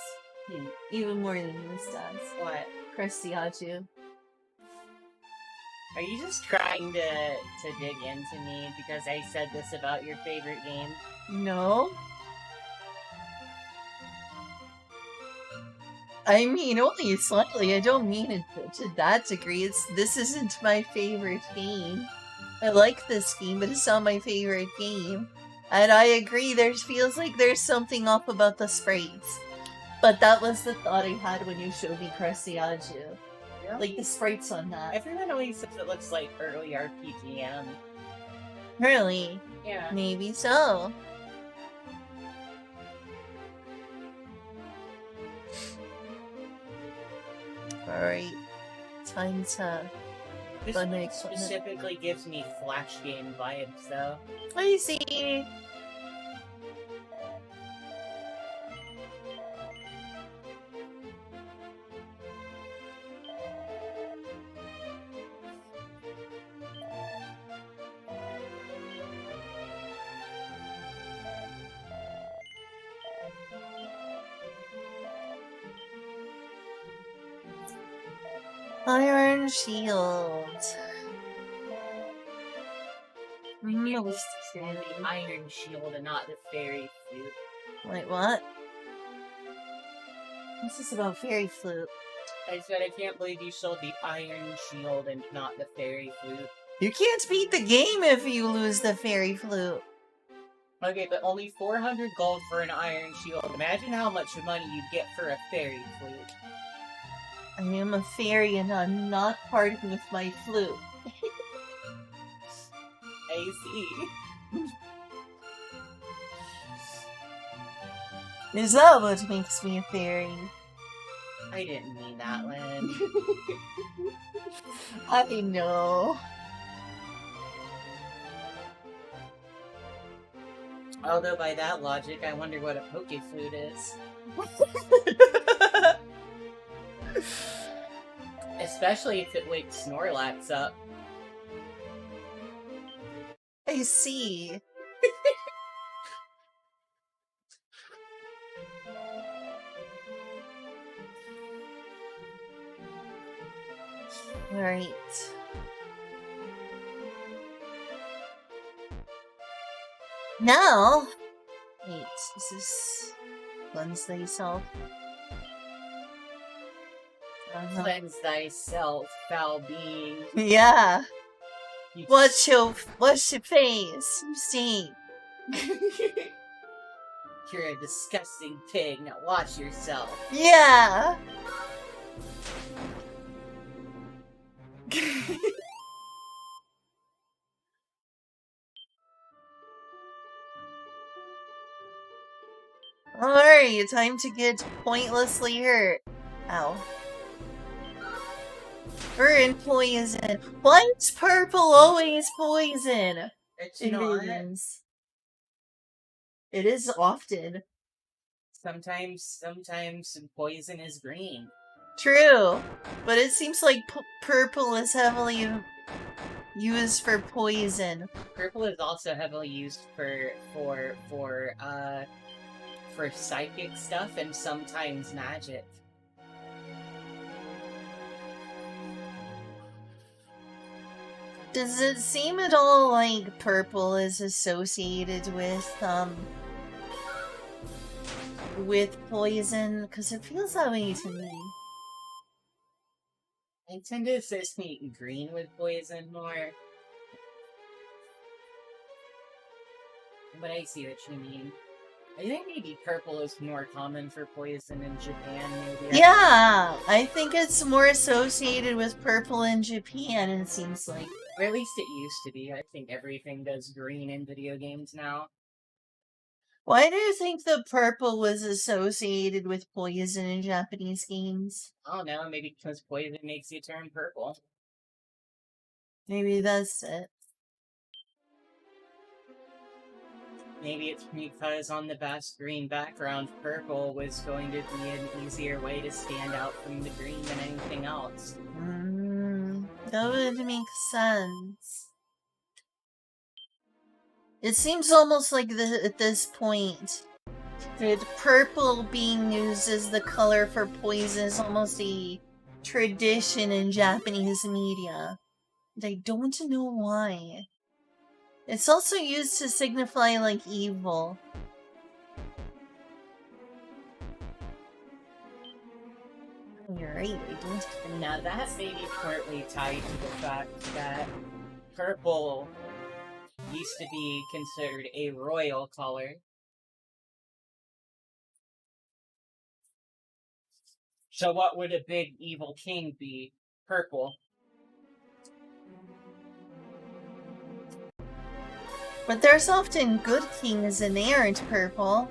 Even more than this does. What? Christiaju. Are you just trying to dig into me because I said this about your favorite game? No. I mean, only slightly. I don't mean it to that degree. This isn't my favorite game. I like this game, but it's not my favorite game. And I agree, there feels like there's something off about the sprites. But that was the thought I had when you showed me Christiaju. Like the sprites on that. Everyone always says it looks like early RPGM. Really? Yeah. Maybe so. Alright. Time to... This one specifically gives me Flash game vibes, though. I see. Iron Shield. Most and the Iron Shield and not the Fairy Flute. Wait, what? What's this about Fairy Flute? I said I can't believe you sold the Iron Shield and not the Fairy Flute. You can't beat the game if you lose the Fairy Flute. Okay, but only 400 gold for an Iron Shield. Imagine how much money you'd get for a Fairy Flute. I am a fairy and I'm not parting with my flute. I see. Is that what makes me a fairy? I didn't mean that, Lynn. I know. Although by that logic, I wonder what a Poke Flute is. Especially if it wakes Snorlax up. I see. Alright. Now, wait, is this cleanse thyself? Cleanse thyself, foul being. Yeah. You What's your face? You stink. You're a disgusting pig. Now watch yourself. Yeah. Alright, time to get pointlessly hurt. Ow. Burn poison. Why is purple always poison? It's In not. games. It is often. Sometimes poison is green. True. But it seems like purple is heavily used for poison. Purple is also heavily used for psychic stuff and sometimes magic. Does it seem at all like purple is associated with poison? Because it feels that way to me. I tend to associate green with poison more. But I see what you mean. I think maybe purple is more common for poison in Japan, maybe. Yeah, I think it's more associated with purple in Japan, it seems like. Or at least it used to be. I think everything does green in video games now. Why do you think the purple was associated with poison in Japanese games? I don't know, maybe because poison makes you turn purple. Maybe that's it. Maybe it's because on the best green background, purple was going to be an easier way to stand out from the green than anything else. That would make sense. It seems almost like at this point, that purple being used as the color for poison is almost a tradition in Japanese media. And I don't know why. It's also used to signify, like, evil. You're right, I don't. Now that may be partly tied to the fact that purple used to be considered a royal color. So what would a big evil king be? Purple. But there's often good kings and they aren't purple.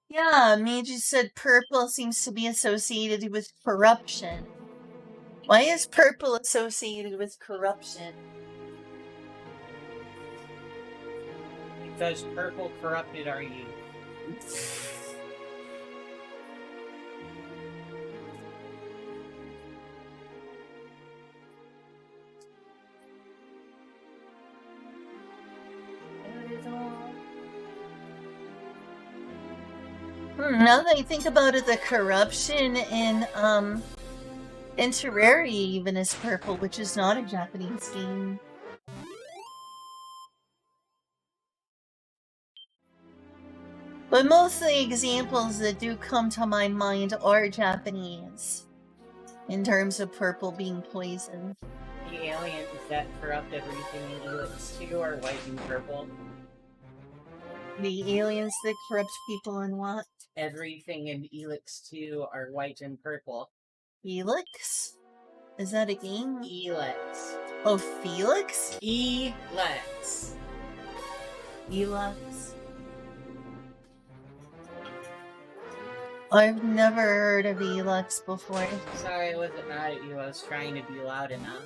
Yeah, Meiji said purple seems to be associated with corruption. Why is purple associated with corruption? Because purple corrupted our youth. Now that I think about it, the corruption in Terraria even is purple, which is not a Japanese game. But most of the examples that do come to my mind are Japanese, in terms of purple being poison. The aliens that corrupt everything in Elix 2 are white and purple. The aliens that corrupt people and what? Everything in Elix 2 are white and purple. Felix? Is that a game? Elix. Oh, Felix? Elix. Felix. I've never heard of Elix before. Sorry, I wasn't mad at you. I was trying to be loud enough.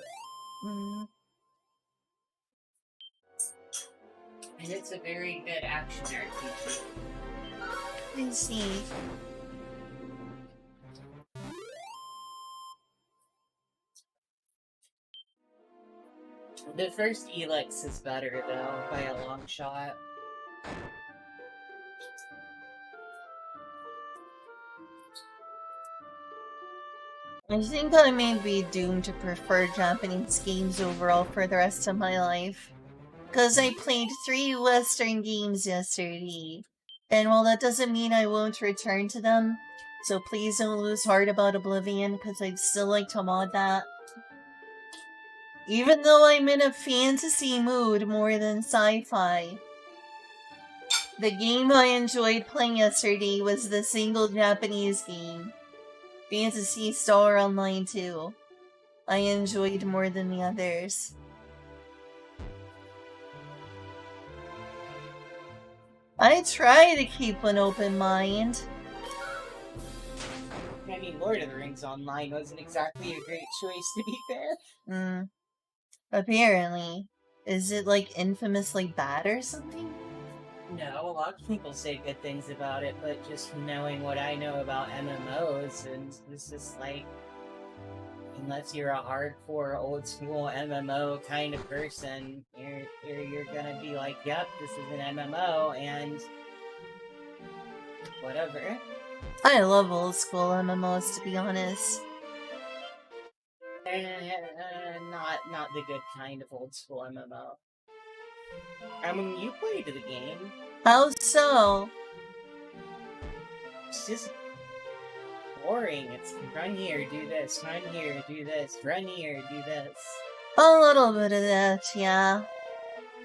And it's a very good action RPG. I see. The first Elix is better, though, by a long shot. I think I may be doomed to prefer Japanese games overall for the rest of my life. Because I played 3 Western games yesterday. And while that doesn't mean I won't return to them, so please don't lose heart about Oblivion, because I'd still like to mod that. Even though I'm in a fantasy mood more than sci-fi. The game I enjoyed playing yesterday was the single Japanese game. Phantasy Star Online 2. I enjoyed more than the others. I try to keep an open mind. I mean, Lord of the Rings Online wasn't exactly a great choice, to be fair. Apparently. Is it, like, infamously bad or something? No, a lot of people say good things about it, but just knowing what I know about MMOs, and it's just like, unless you're a hardcore old school MMO kind of person, you're gonna be like, yep, this is an MMO, and whatever. I love old school MMOs, to be honest. Not the good kind of old school MMO. I mean, you played the game. How so? It's just boring. It's run here, do this, run here, do this, run here, do this. A little bit of that, yeah.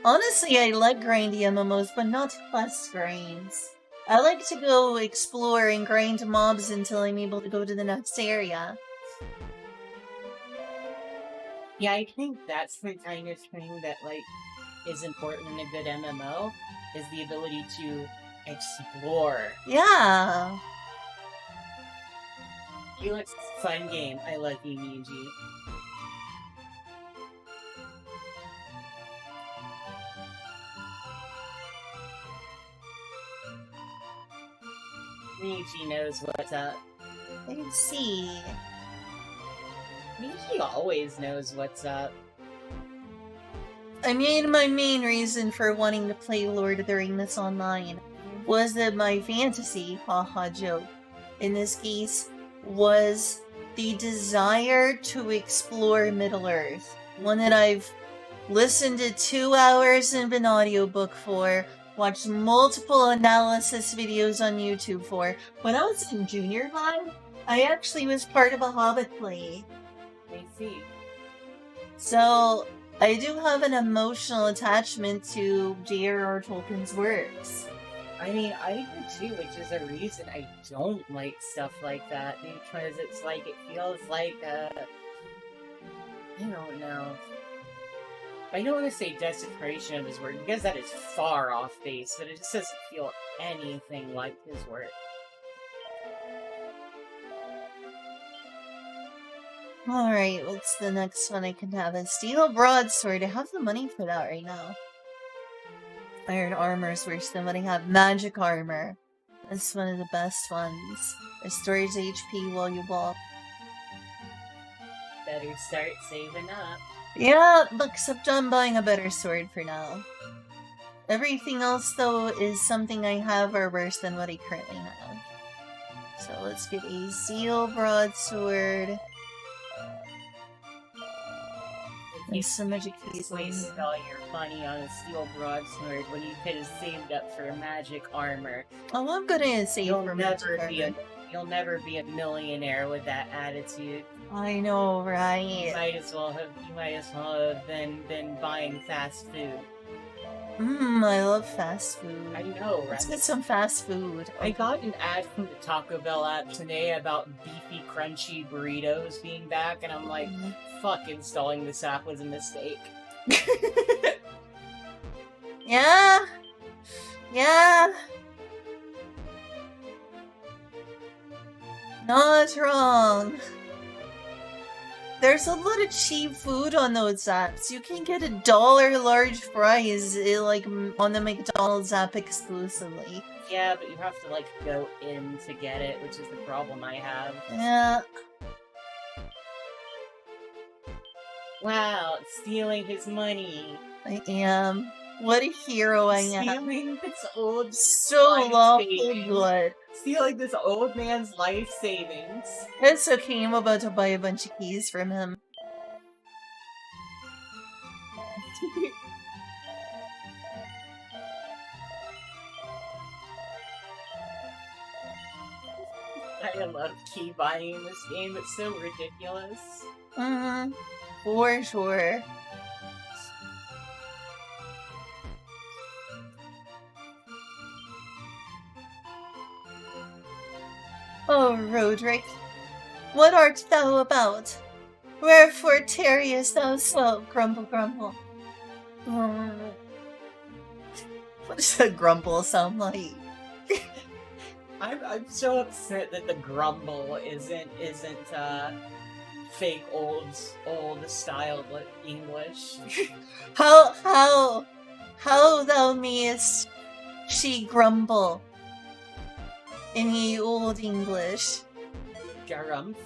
Honestly, I like grindy MMOs, but not quest grinds. I like to go explore and grind mobs until I'm able to go to the next area. Yeah, I think that's the kind of thing that, like, is important in a good MMO, is the ability to explore. Yeah. Helix, fun game. I love EMG. Michi knows what's up. I see. Michi always knows what's up. I mean, my main reason for wanting to play Lord of the Rings Online was that my fantasy, haha joke, in this case, was the desire to explore Middle-earth. One that I've listened to 2 hours of an audiobook for, watched multiple analysis videos on YouTube for. When I was in junior high, I actually was part of a Hobbit play. I see. So, I do have an emotional attachment to J.R.R. Tolkien's works. I mean, I do too, which is a reason I don't like stuff like that, because it's like, it feels like, I don't know. I don't want to say desecration of his work, because that is far off base, but it just doesn't feel anything like his work. Alright, what's the next one I can have? A steel broadsword. I have the money for that right now. Iron armor's worse than what I have. Magic armor. That's one of the best ones. Restores HP while you walk. Better start saving up. Yeah, but except I'm buying a better sword for now. Everything else, though, is something I have or worse than what I currently have. So let's get a seal broadsword. And some magic keys. Waste all your money on a steel broadsword when you could have saved up for magic armor. Oh, I'm gonna save for magic armor. You'll never be a millionaire with that attitude. I know, right? You might as well have been buying fast food. I love fast food. I know, right? Let's get some fast food. I got an ad from the Taco Bell app today about beefy, crunchy burritos being back, and I'm like, fuck, installing this app was a mistake. Yeah. Not wrong. There's a lot of cheap food on those apps. You can get $1 large fries, like, on the McDonald's app exclusively. Yeah, but you have to, like, go in to get it, which is the problem I have. Yeah. Wow, stealing his money. I am. What a hero I am. Stealing this old... So lawful good. Stealing this old man's life savings. It's okay, I'm about to buy a bunch of keys from him. I love key buying in this game, it's so ridiculous. For sure. Oh, Roderick, what art thou about? Wherefore tarriest thou so? Grumble, grumble. What does a grumble sound like? I'm so upset that the grumble isn't fake old style English. How thou mayest she grumble in the old English? Garumph?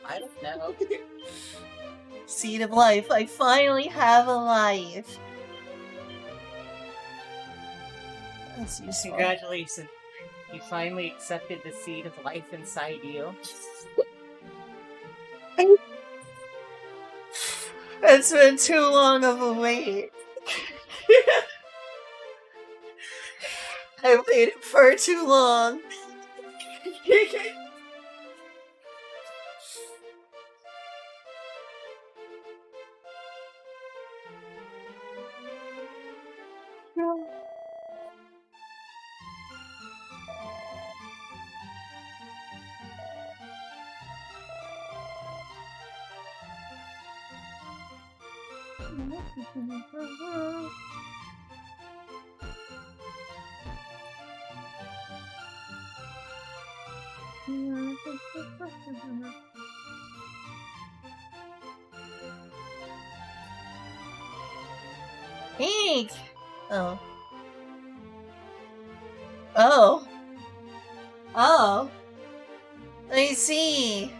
I don't know. Seed of life. I finally have a life. That's useful. Congratulations. You finally accepted the seed of life inside you. It's been too long of a wait. I waited for too long. Eek! Oh. Oh. Oh. I see.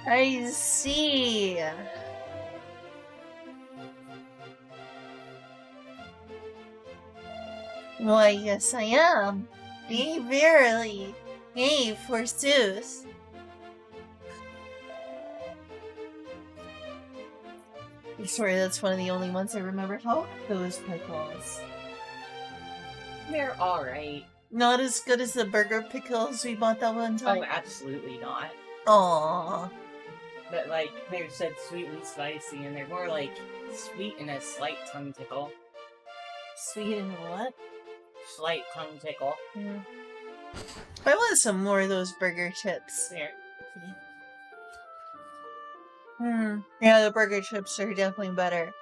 I see. Why, yes I am. Yea, verily. Yea, forsooth. I swear that's one of the only ones I remember. How are those pickles? They're alright. Not as good as the burger pickles we bought that one time? Oh, absolutely not. Aww. But, like, they're said sweet and spicy, and they're more like sweet and a slight tongue tickle. Sweet and what? Slight tongue tickle. Yeah. I want some more of those burger chips. There. Yeah, the burger chips are definitely better.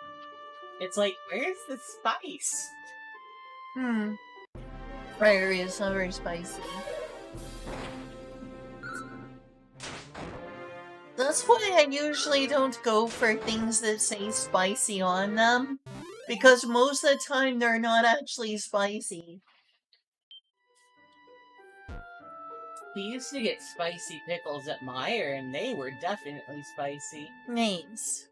It's like, where's the spice? Right, it's not very spicy. That's why I usually don't go for things that say spicy on them. Because most of the time they're not actually spicy. We used to get spicy pickles at Meijer, and they were definitely spicy. Nice.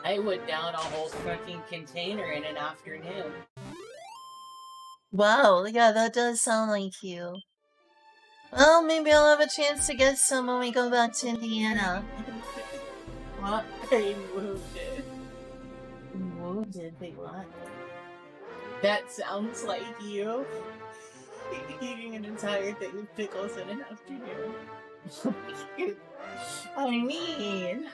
I would down a whole fucking container in an afternoon. Wow, yeah, that does sound like you. Well, maybe I'll have a chance to get some when we go back to Indiana. What? I moved it. Wounded, big what? That sounds like you. Eating an entire thing of pickles in an afternoon. I mean,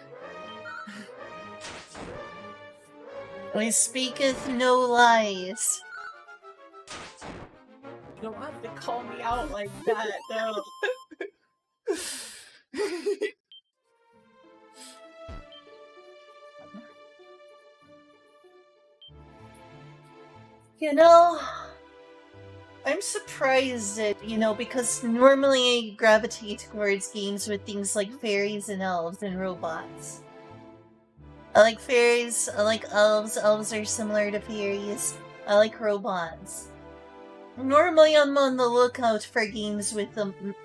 we speaketh no lies. You don't have to call me out like that, though. You know, I'm surprised that, because normally I gravitate towards games with things like fairies and elves and robots. I like fairies, I like elves. Elves are similar to fairies. I like robots. Normally I'm on the lookout for games with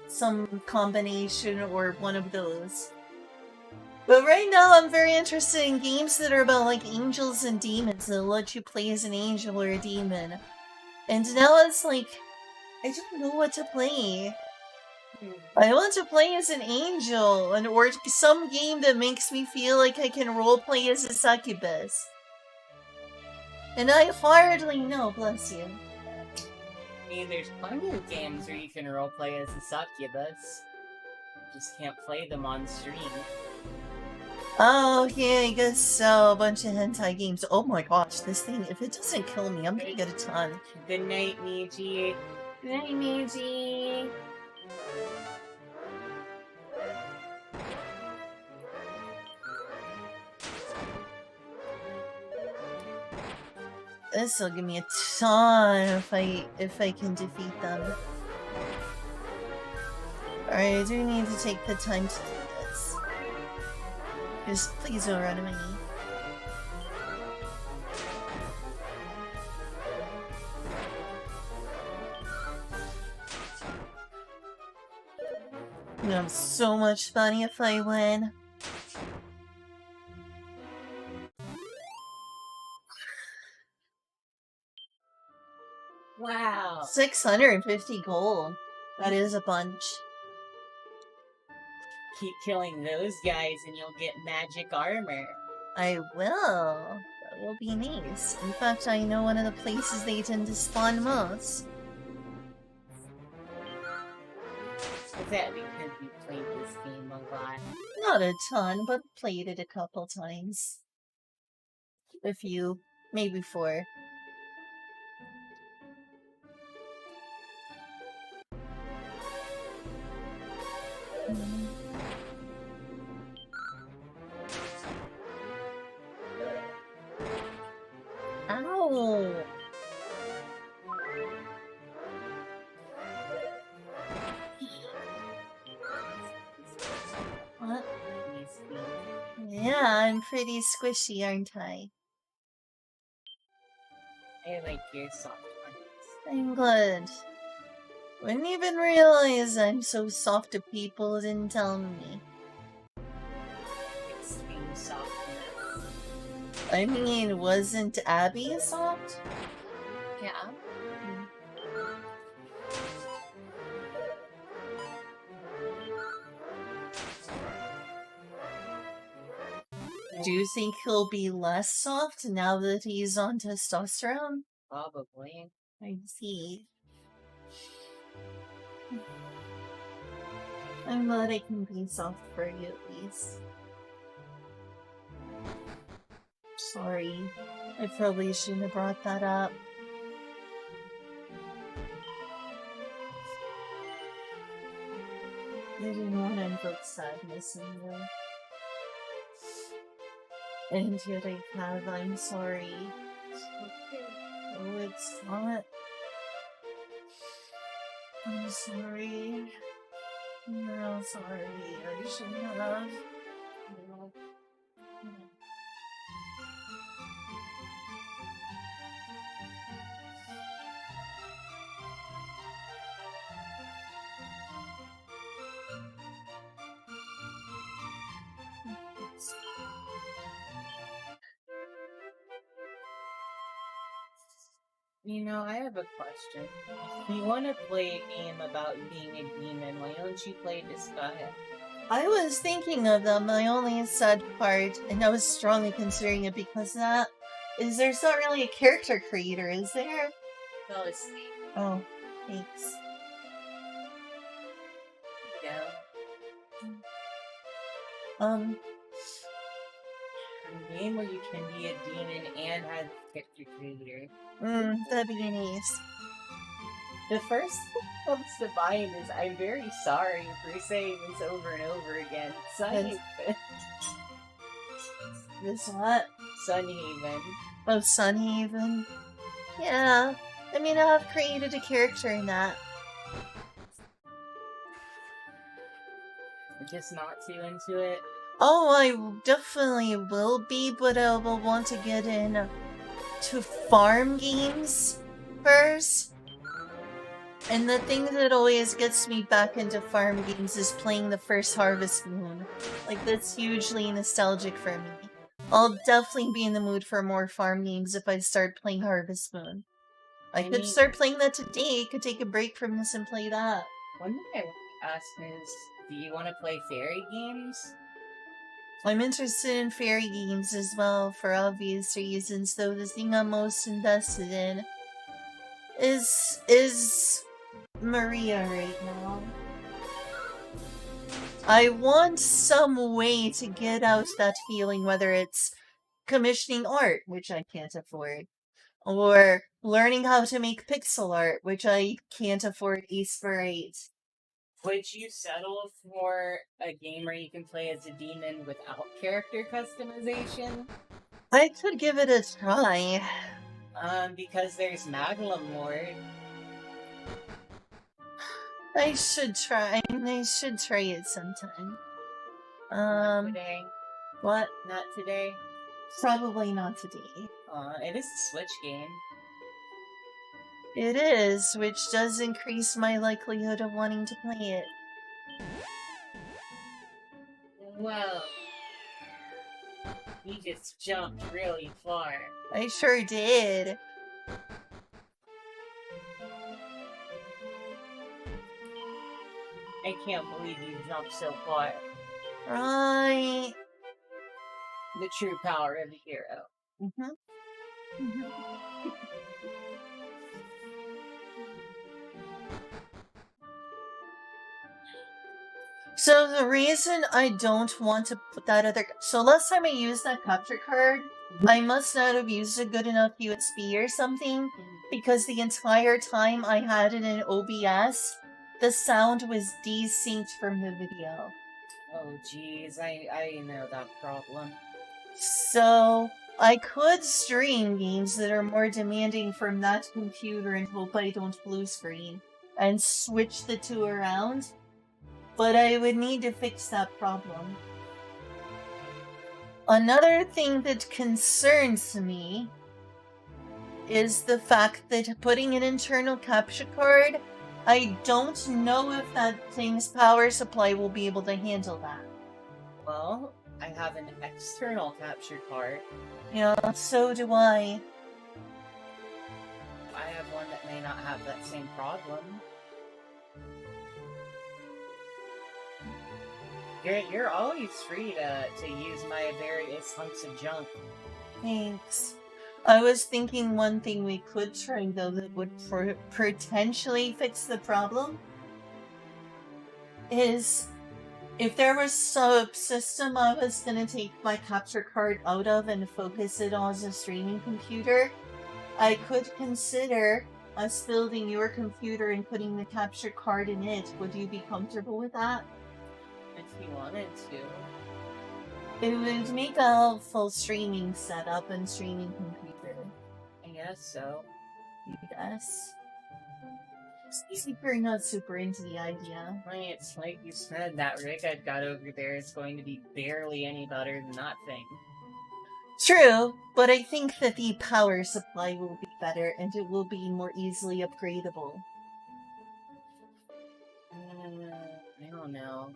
some combination or one of those. But right now I'm very interested in games that are about like angels and demons that let you play as an angel or a demon. And now it's like, I don't know what to play. I want to play as an angel, or some game that makes me feel like I can roleplay as a succubus. And I hardly know, bless you. I mean, there's plenty of games where you can roleplay as a succubus. Just can't play them on stream. Oh, yeah, I guess so. A bunch of hentai games. Oh my gosh, this thing, if it doesn't kill me, I'm gonna get a ton. Good night, Miji. Good night, Miji. This'll give me a ton if I can defeat them. Alright, I do need to take the time to do this. Just please don't run away. I'm gonna have so much fun if I win. Wow. 650 gold. That is a bunch. Keep killing those guys and you'll get magic armor. I will. That will be nice. In fact, I know one of the places they tend to spawn most. Is that because you played this game a lot? Not a ton, but played it a couple times. A few. Maybe 4. Ow! What? Yeah, I'm pretty squishy, aren't I? I like your soft ones. I'm glad. Wouldn't even realize I'm so soft to people who didn't tell me. Extreme softness. I mean, wasn't Abby soft? Yeah. Do you think he'll be less soft now that he's on testosterone? Probably. I see. I'm glad I can be soft for you at least. Sorry. I probably shouldn't have brought that up. I didn't want to invoke sadness in you. And yet I have, I'm sorry. Oh, it's not. I'm sorry. I'm real sorry. I shouldn't have. No. I have a question. If you want to play a game about being a demon, why don't you play Disgaea? I was thinking of them. My only sad part, and I was strongly considering it because of that, is there's not really a character creator, is there? Fell asleep. Oh, thanks. Yeah. Um, A game where you can be a demon and have a character creator. that'd be nice. The first thing that comes to mind is I'm very sorry for saying this over and over again. Sunhaven. This what? Sunhaven. Oh, Sunhaven. Yeah. I mean, I've created a character in that. I'm just not too into it. Oh, I definitely will be, but I will want to get in to farm games first. And the thing that always gets me back into farm games is playing the first Harvest Moon. Like, that's hugely nostalgic for me. I'll definitely be in the mood for more farm games if I start playing Harvest Moon. I could start playing that today, could take a break from this and play that. One thing I want to ask is, do you want to play fairy games? I'm interested in fairy games as well, for obvious reasons, though the thing I'm most invested in is Maria right now. I want some way to get out that feeling, whether it's commissioning art, which I can't afford, or learning how to make pixel art, which I can't afford Ace for 8. Would you settle for a game where you can play as a demon without character customization? I could give it a try. Because there's Maglam Lord. I should try. I should try it sometime. Not today. What? Not today. Probably not today. It is a Switch game. It is, which does increase my likelihood of wanting to play it. Well, you just jumped really far. I sure did. I can't believe you jumped so far. Right. The true power of the hero. So the reason I don't want to put that other... So last time I used that capture card, I must not have used a good enough USB or something, because the entire time I had it in OBS, the sound was desynced from the video. Oh jeez, I know that problem. So I could stream games that are more demanding from that computer and hope I don't blue screen, and switch the two around, but I would need to fix that problem. Another thing that concerns me is the fact that putting an internal capture card, I don't know if that thing's power supply will be able to handle that. Well, I have an external capture card. Yeah, so do I. I have one that may not have that same problem. You're always free to use my various hunks of junk. Thanks. I was thinking one thing we could try, though, that would potentially fix the problem is if there was some system I was going to take my capture card out of and focus it on as a streaming computer, I could consider us building your computer and putting the capture card in it. Would you be comfortable with that? If you wanted to. It would make a full streaming setup and streaming computer. I guess so. Yes. Not super into the idea. I mean, it's like you said, that rig I've got over there is going to be barely any better than that thing. True, but I think that the power supply will be better and it will be more easily upgradable. I don't know.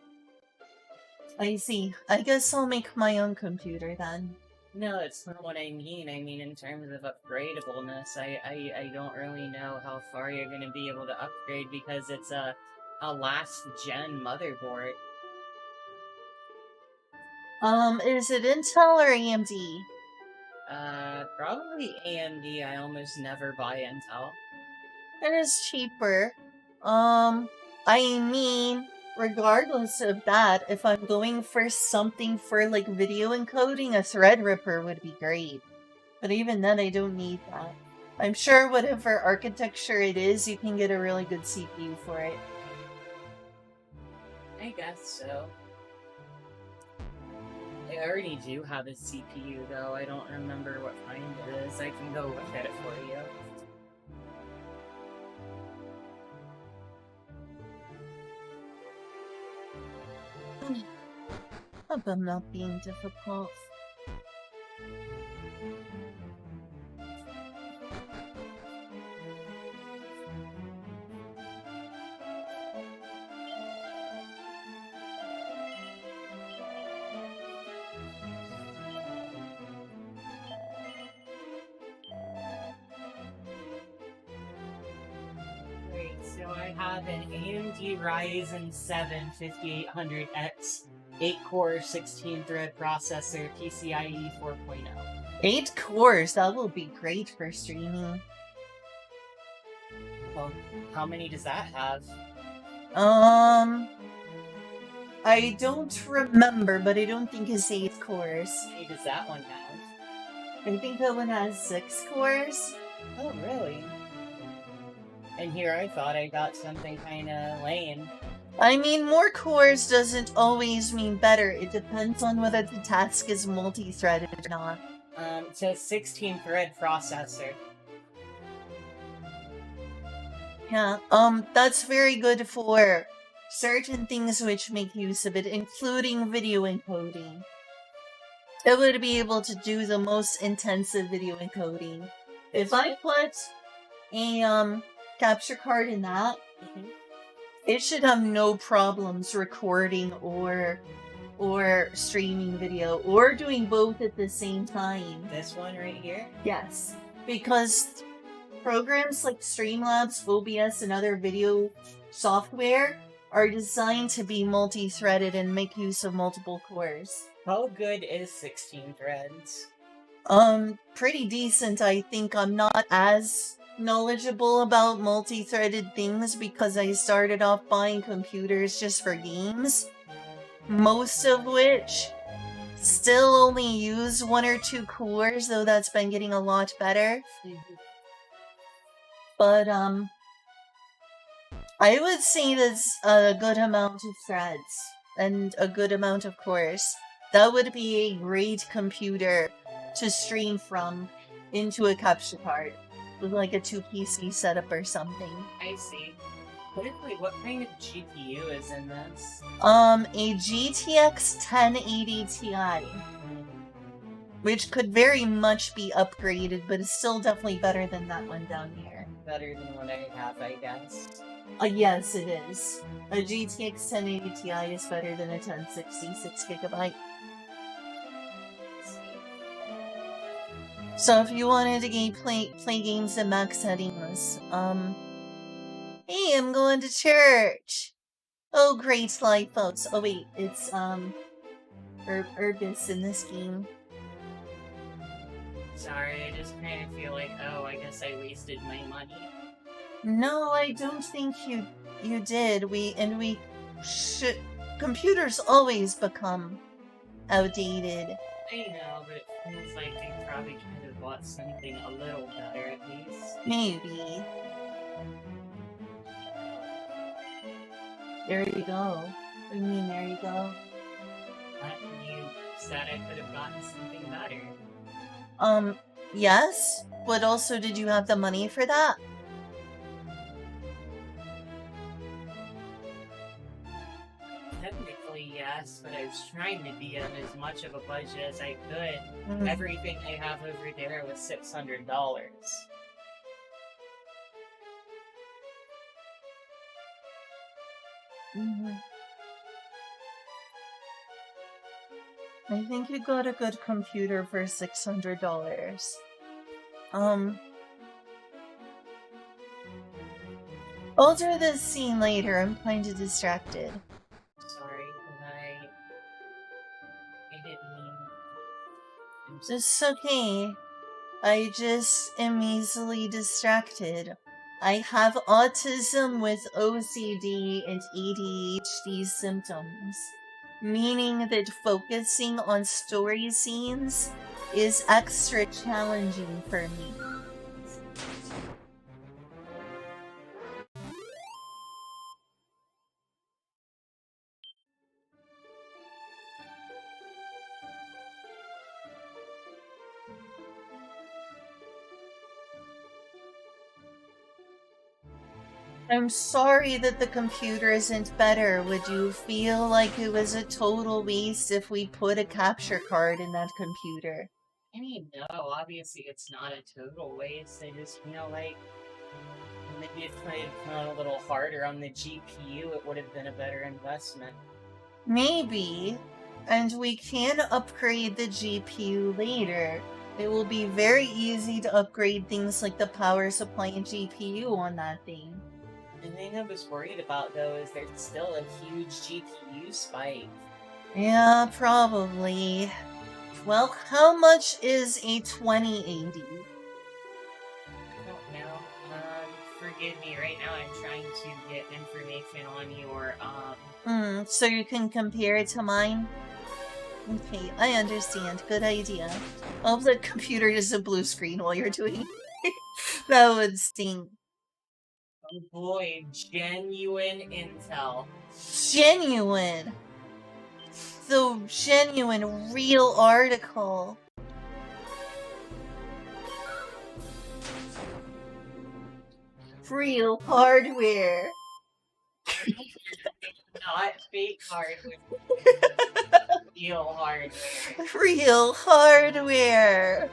I see. I guess I'll make my own computer then. No, it's not what I mean. I mean, in terms of upgradableness, I don't really know how far you're going to be able to upgrade because it's a last gen motherboard. Is it Intel or AMD? Probably AMD. I almost never buy Intel. It is cheaper. I mean, regardless of that, if I'm going for something for like video encoding, a Threadripper would be great. But even then, I don't need that. I'm sure whatever architecture it is, you can get a really good CPU for it. I guess so. I already do have a CPU though. I don't remember what kind it is. I can go look at it for you. Hope I'm not being difficult. Great, so I have an AMD Ryzen 7 5800X 8-core 16-thread processor PCIe 4.0. 8 cores, that will be great for streaming. Well, how many does that have? I don't remember, but I don't think it's 8 cores. How many does that one have? I think that one has 6 cores. Oh, really? And here I thought I got something kinda lame. I mean, more cores doesn't always mean better. It depends on whether the task is multi-threaded or not. It says 16-thread processor. Yeah, that's very good for certain things which make use of it, including video encoding. It would be able to do the most intensive video encoding. If I put a capture card in that, it should have no problems recording or streaming video or doing both at the same time. This one right here? Yes, because programs like Streamlabs, OBS, and other video software are designed to be multi-threaded and make use of multiple cores. How good is 16 threads? Pretty decent. I think I'm not as knowledgeable about multi-threaded things because I started off buying computers just for games, most of which still only use 1 or 2 cores, though that's been getting a lot better. But I would say that's a good amount of threads and a good amount of cores. That would be a great computer to stream from into a capture card with like a 2 PC setup or something. I see. Wait, what kind of GPU is in this? A GTX 1080 Ti, which could very much be upgraded, but it's still definitely better than that one down here. Better than what I have, I guess. Yes, it is. A GTX 1080 Ti is better than a 1066 gigabyte. So if you wanted to play games at max settings, hey, I'm going to church. Oh, great light folks. Oh wait, it's Urbis in this game. Sorry, I just kind of feel like, oh, I guess I wasted my money. No, I don't think you did. Computers always become outdated. I know, but it feels like I probably could have bought something a little better at least. Maybe. There you go. What do you mean, there you go? You said I could have gotten something better. Yes? But also, did you have the money for that? Technically, yes, but I was trying to be on as much of a budget as I could. Mhm. Everything I have over there was $600. I think you got a good computer for $600. Alter this scene later. I'm kinda distracted. Sorry, I didn't mean. It's okay. I just am easily distracted. I have autism with OCD and ADHD symptoms, meaning that focusing on story scenes is extra challenging for me. I'm sorry that the computer isn't better. Would you feel like it was a total waste if we put a capture card in that computer? I mean, no, obviously it's not a total waste. I just, like, maybe if I had gone a little harder on the GPU, it would have been a better investment. Maybe. And we can upgrade the GPU later. It will be very easy to upgrade things like the power supply and GPU on that thing. The thing I was worried about, though, is there's still a huge GPU spike. Yeah, probably. Well, how much is a 2080? I don't know. Forgive me, right now I'm trying to get information on your, So you can compare it to mine? Okay, I understand. Good idea. I hope the computer is a blue screen while you're doing that would stink. Oh boy, genuine intel. Genuine! The genuine, real article. Real hardware. Not fake hardware. Real hardware. Real hardware.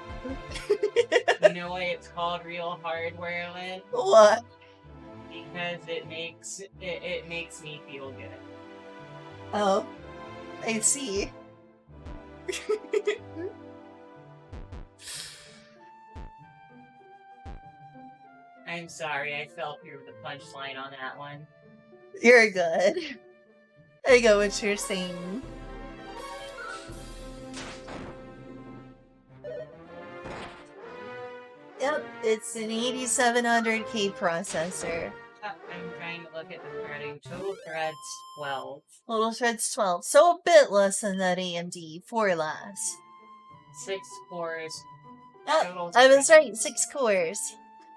You know why it's called real hardware, Lynn? What? Because it makes me feel good. Oh, I see. I'm sorry, I fell through the punchline on that one. You're good. I get what you're saying. Yep, it's an 8700K processor. I'm trying to look at the threading. Total threads 12. Total threads 12, so a bit less than that AMD, 4 less. 6 cores. I was right, 6 cores.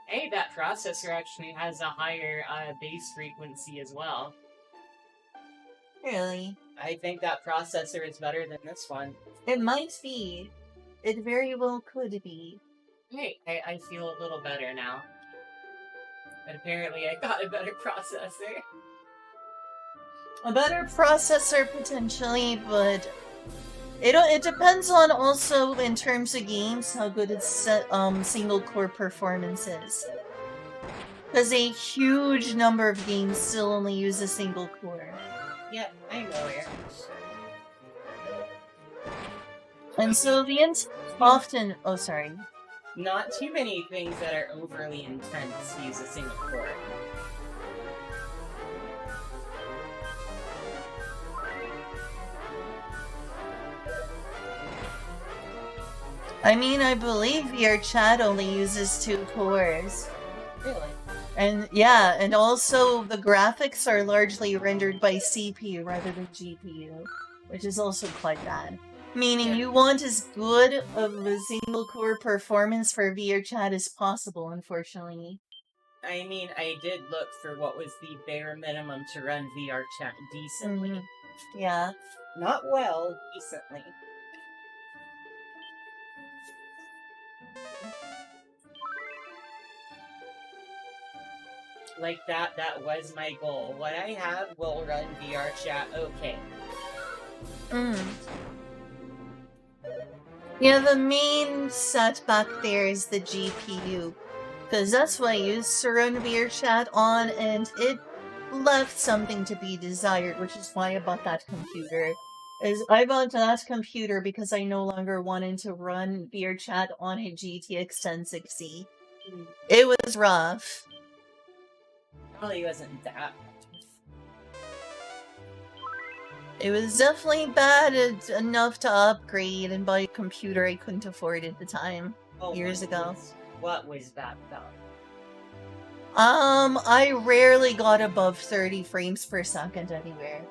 Hey, that processor actually has a higher base frequency as well. Really? I think that processor is better than this one. It might be. It very well could be. Hey, I feel a little better now. But apparently I got a better processor. A better processor potentially, but it depends on also in terms of games how good its single core performance is. Because a huge number of games still only use a single core. Yeah, I know it. And so the often sorry. Not too many things that are overly intense use a single core. I mean, I believe your chat only uses 2 cores. Really? And yeah, and also the graphics are largely rendered by CPU rather than GPU, which is also quite bad. Meaning you want as good of a single core performance for VRChat as possible, unfortunately. I mean, I did look for what was the bare minimum to run VRChat decently. Yeah. Not well, decently. Like that was my goal. What I have will run VRChat okay. Yeah, the main setback there is the GPU. Because that's what I used to run VRChat on, and it left something to be desired, which is why I bought that computer. is I bought that computer because I no longer wanted to run VRChat on a GTX 1060. It was rough. Probably wasn't that. It was definitely bad enough to upgrade and buy a computer I couldn't afford at the time, years ago. What was that though? I rarely got above 30 frames per second anywhere.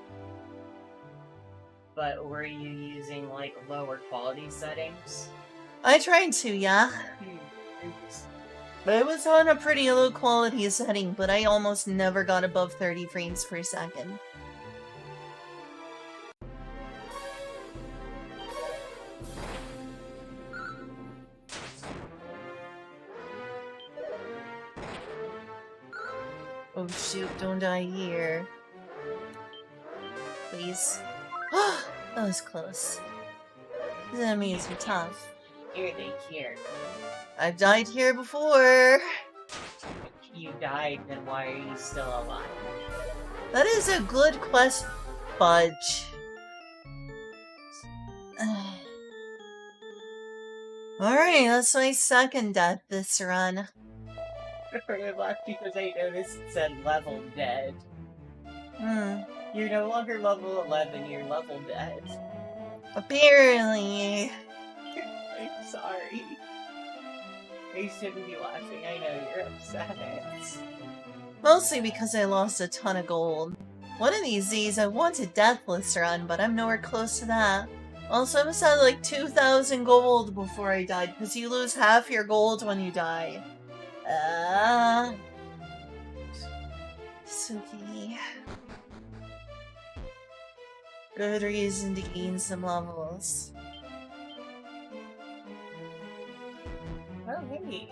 But were you using like lower quality settings? I tried to, yeah. But it was on a pretty low quality setting, but I almost never got above 30 frames per second. Oh shoot, don't die here. Please. That was close. These enemies are tough. Here they here. I've died here before. If you died, then why are you still alive? That is a good quest, Fudge. Alright, that's my second death this run. I left because I noticed it said level dead. You're no longer level 11, you're level dead. Apparently. I'm sorry. I shouldn't be laughing, I know you're upset. Mostly because I lost a ton of gold. One of these days I want a deathless run, but I'm nowhere close to that. Also, I must have like 2,000 gold before I died, because you lose half your gold when you die. Suki. Good reason to gain some levels. Oh, hey.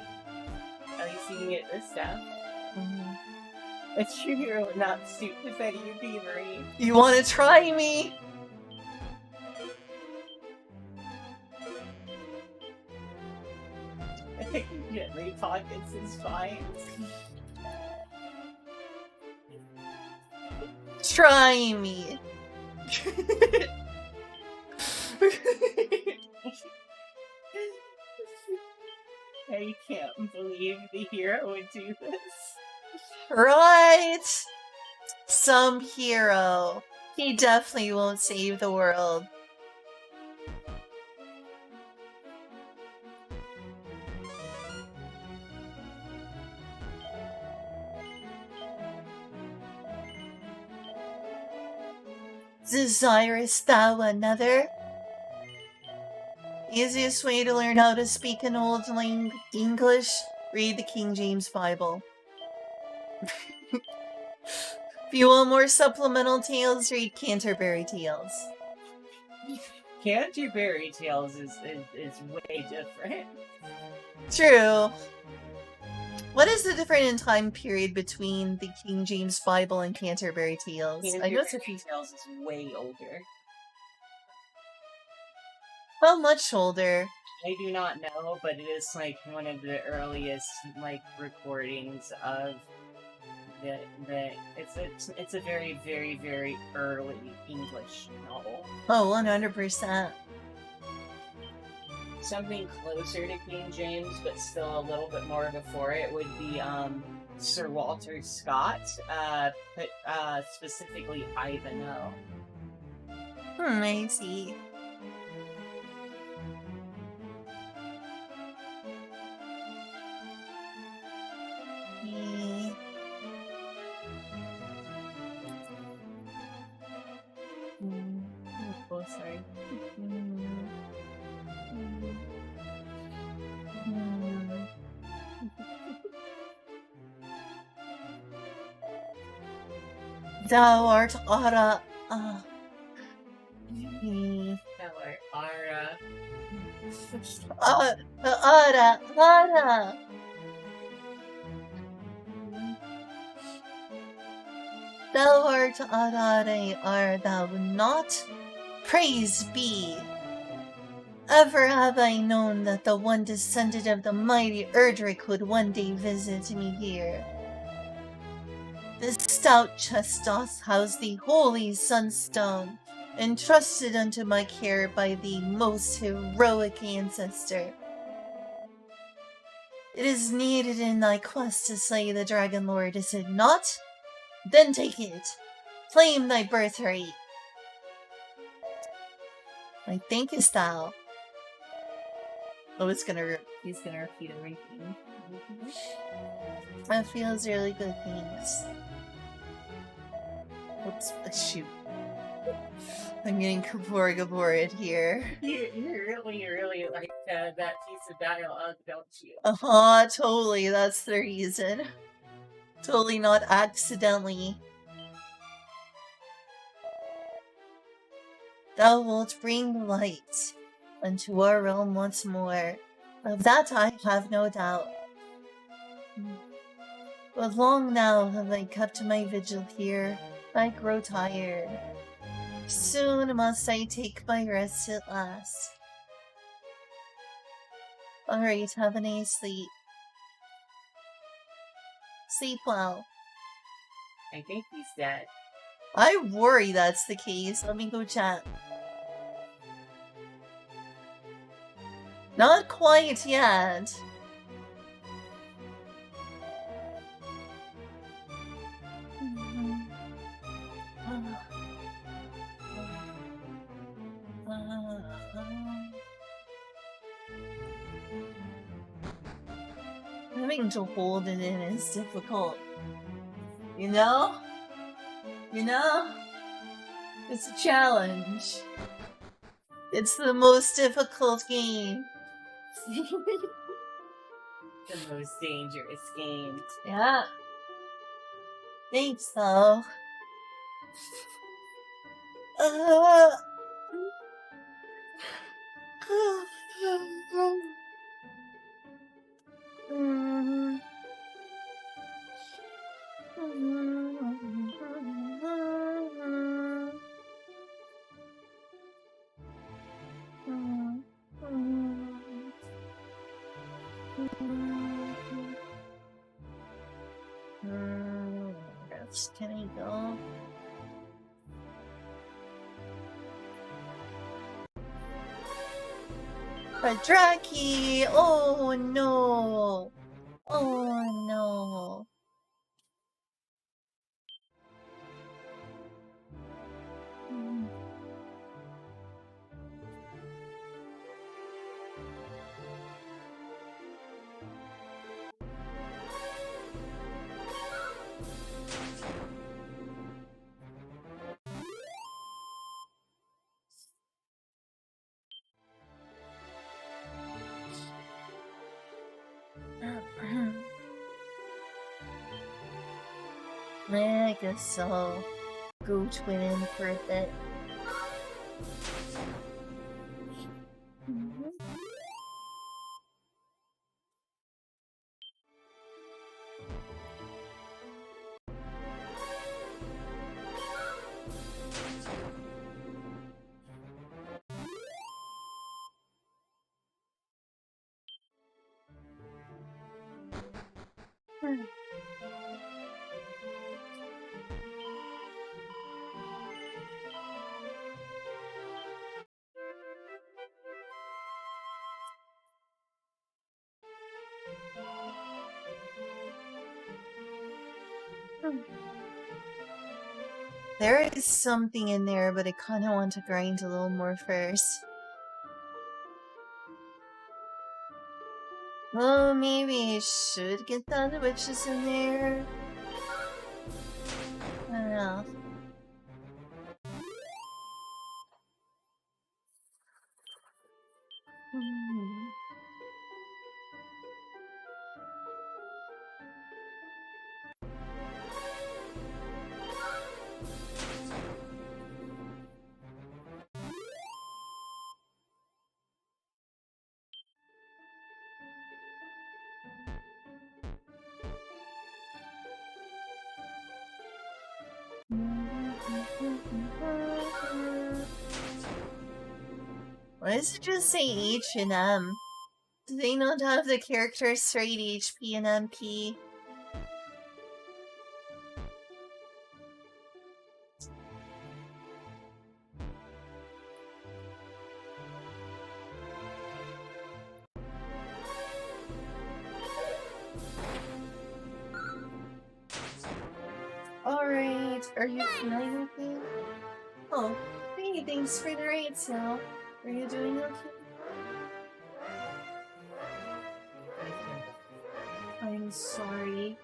At least you can get this stuff. It's true hero would not suit the Betty Beavery. You wanna try me? Gently pockets is fine. Try me. I can't believe the hero would do this. Right? Some hero. He definitely won't save the world. Desirest thou another? Easiest way to learn how to speak an old English? Read the King James Bible. If you want more supplemental tales, read Canterbury Tales. Canterbury Tales is way different. True. What is the different time period between the King James Bible and Canterbury Tales? I know Canterbury Tales is way older. How much older? I do not know, but it is like one of the earliest like recordings of it's a very, very, very early English novel. Oh, 100%. Something closer to King James, but still a little bit more before it would be Sir Walter Scott, specifically Ivanhoe. I see. Oh, sorry. Thou art Ara. Thou art Ara. Ara. Thou art Arare, art thou not? Praise be! Ever have I known that the one descendant of the mighty Erdrick would one day visit me here. This stout chest doth house the holy sunstone, entrusted unto my care by the most heroic ancestor. It is needed in thy quest to slay the Dragon Lord, is it not? Then take it. Claim thy birthright. I thinkest thou. Oh, he's gonna repeat everything. That feels really good, thanks. Oops, shoot. I'm getting Kaborgaborid here. You really like that piece of dialogue, don't you? Totally, that's the reason. Totally not accidentally. Thou wilt bring light unto our realm once more. Of that I have no doubt. But long now have I kept my vigil here. I grow tired. Soon must I take my rest at last. Alright, have a nice sleep. Sleep well. I think he's dead. I worry that's the case. Let me go check. Not quite yet. Having to hold it in is difficult. You know? It's a challenge. It's the most difficult game. The most dangerous game. Yeah. Thanks, though. Can I go? Padraki! Oh no! Oh no! I guess so. Gooch went in for a bit. There is something in there, but I kind of want to grind a little more first. Well, maybe I should get the other witches in there. I don't know. Why does it just say H and M? Do they not have the characters straight HP and MP? Are you feeling okay? Oh, hey, thanks for the raid, Sal. Are you doing okay? I'm sorry.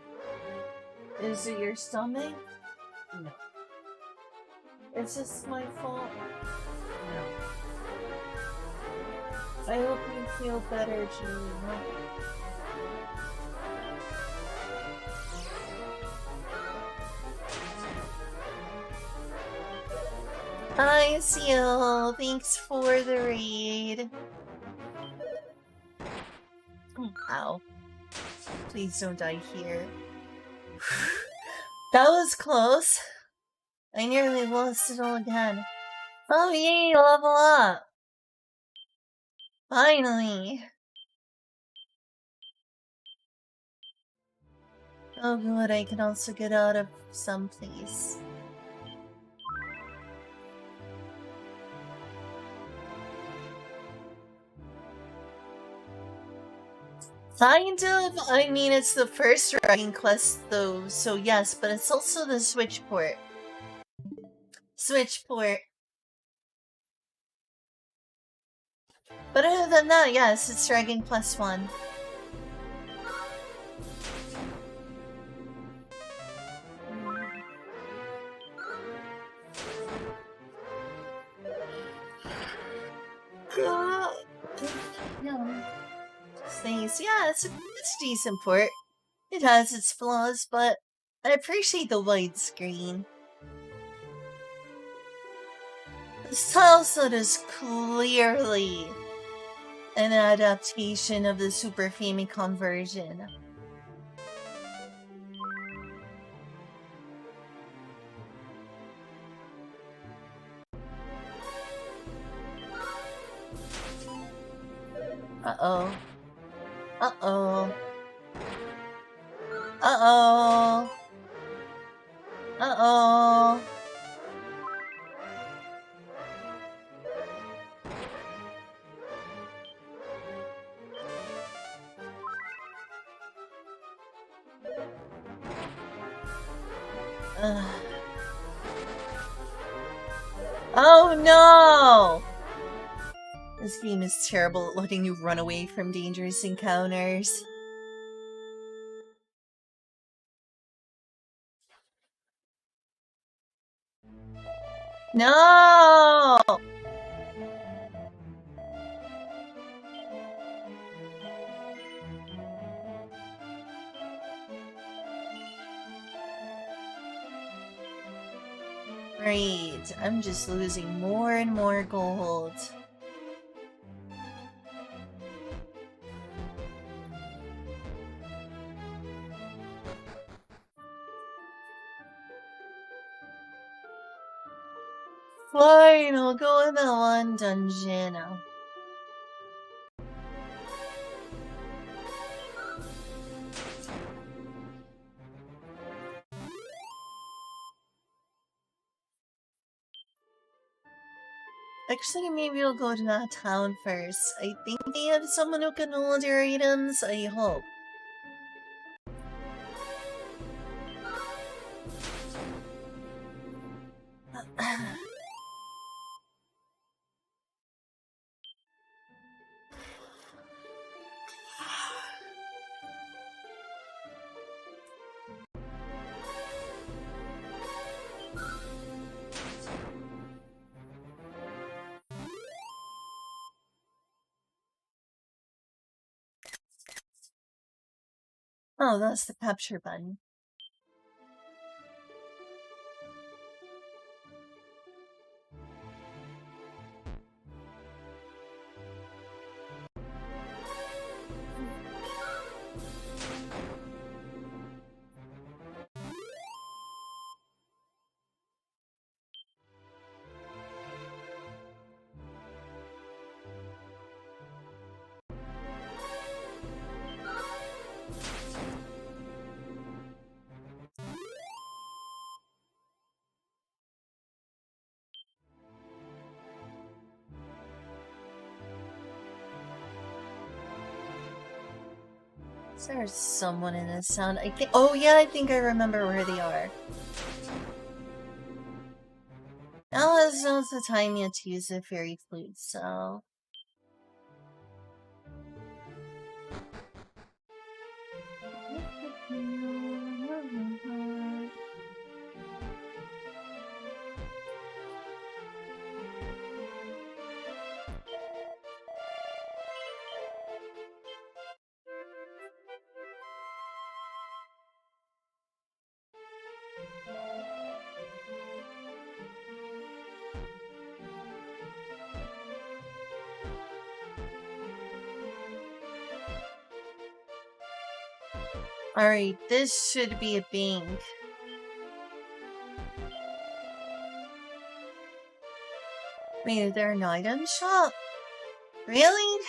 Is it your stomach? No. It's just my fault. No. I hope you feel better, Julie. Hi, Seal. Thanks for the raid. Ow. Please don't die here. That was close. I nearly lost it all again. Oh, yay, level up. Finally. Oh, good, I can also get out of some place. Kind of. I mean, it's the first writing quest, though, so yes, but it's also the Switchport. Switchport. But other than that, yes, it's Dragon +1. Yeah. Things. Yeah, it's a decent port. It has its flaws, but I appreciate the widescreen. The style set is clearly an adaptation of the Super Famicom version. Uh-oh. Uh-oh. Uh-oh. Uh-oh. Oh no! This game is terrible at letting you run away from dangerous encounters. No! Great, I'm just losing more and more gold. Fine, I'll go in the one dungeon. Actually, maybe we'll go to that town first. I think they have someone who can hold your items, I hope. Oh, that's the capture button. There's someone in this sound. I think. Oh yeah, I think I remember where they are. Now is not the time yet to use the fairy flute, so... Alright, this should be a bank. Wait, is there an item shop? Really?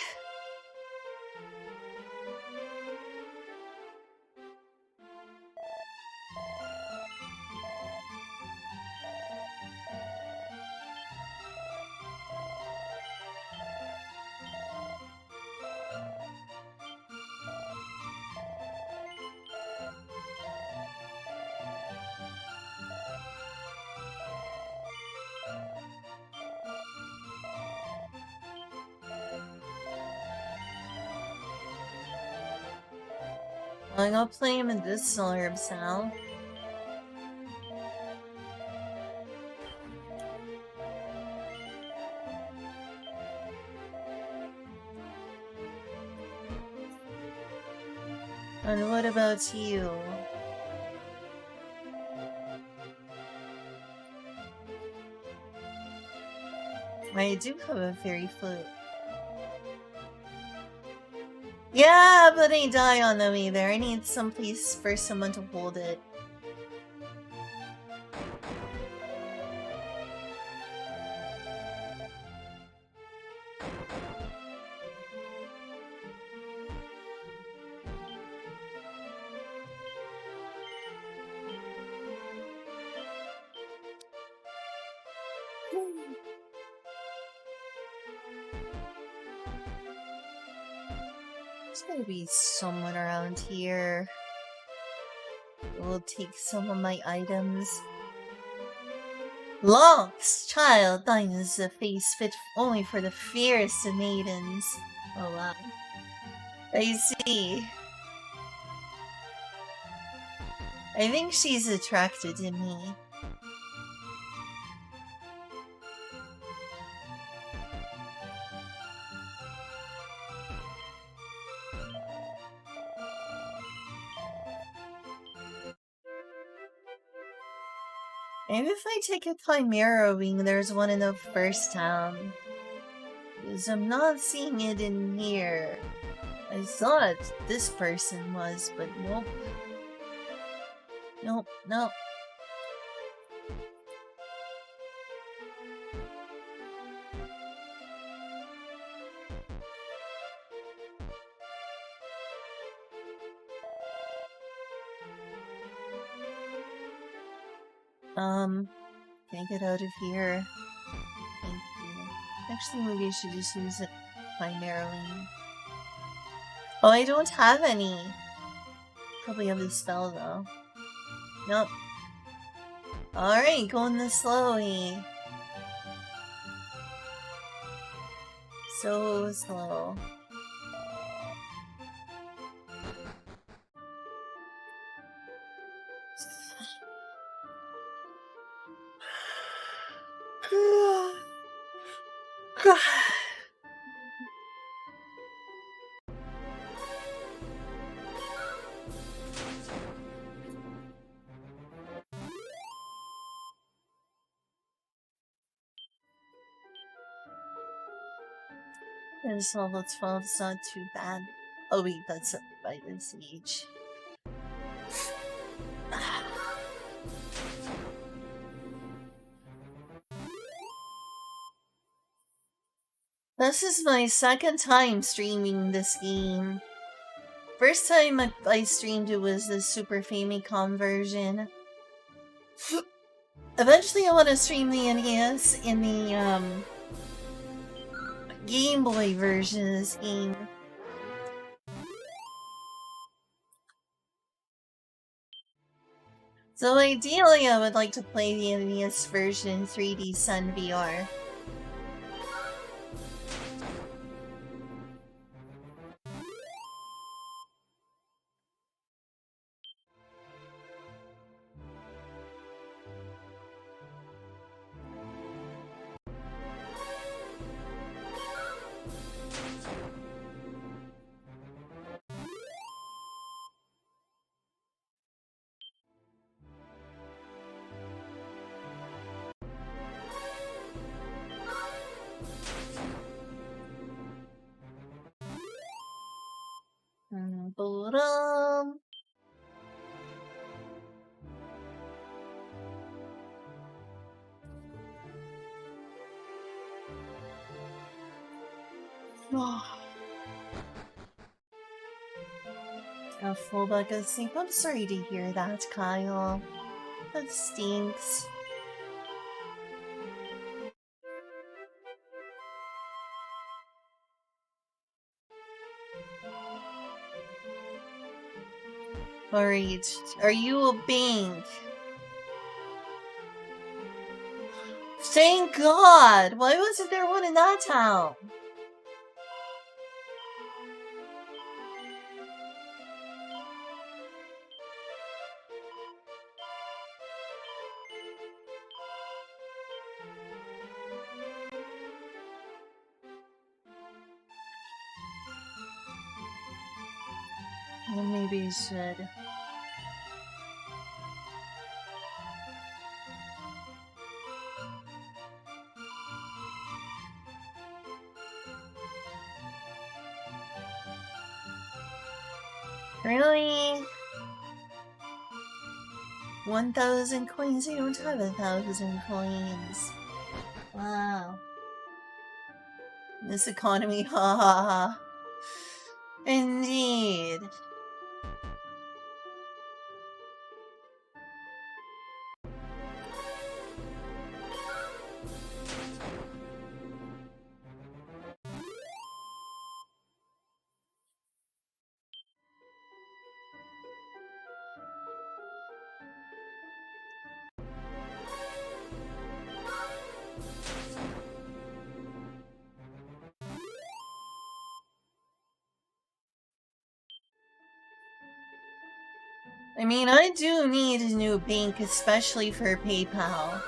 I'm gonna play medicinal herbs now. And what about you? I do have a fairy flute. Yeah, but they die on the way there. I need some place for someone to hold it. There's gotta be someone around here who will take some of my items. Lost child, thine is a face fit only for the fiercest of maidens. Oh wow. I see. I think she's attracted to me. Maybe if I take a Chimera wing, there's one in the first town. Because I'm not seeing it in here. I thought this person was, but nope. Nope, nope. Can't get out of here. Thank you. Actually, maybe I should just use it primarily. Oh, I don't have any. Probably have the spell though. Nope. Alright, going this slowly. So slow. It's level 12, it's not too bad. Oh wait, that's up by this age. This is my second time streaming this game. First time I streamed it was the Super Famicom version. Eventually I want to stream the NES in the Game Boy version of this game. So ideally, I would like to play the NES version 3D Sun VR. Ba-dum. A full bucket of sleep. I'm sorry to hear that, Kyle. That stinks. Alright, are you a bank? Thank God! Why wasn't there one in that town? Well, maybe you should. Really? 1,000 coins? You don't have 1,000 coins. Wow. This economy, ha ha ha. Indeed. I mean, I do need a new bank, especially for PayPal.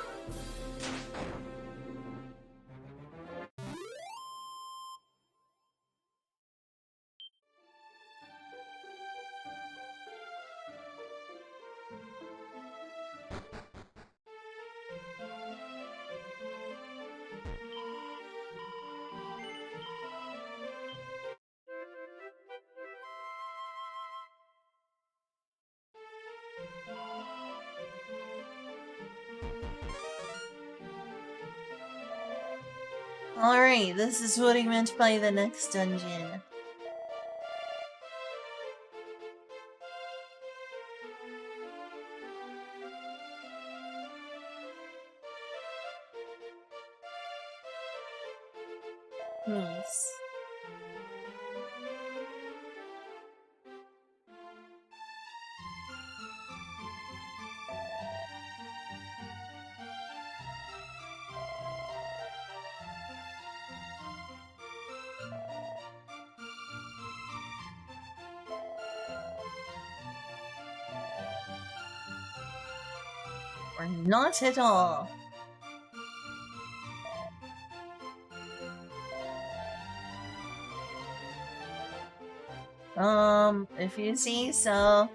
Alright, this is what I meant by the next dungeon. Nice. Or not at all. If you see so.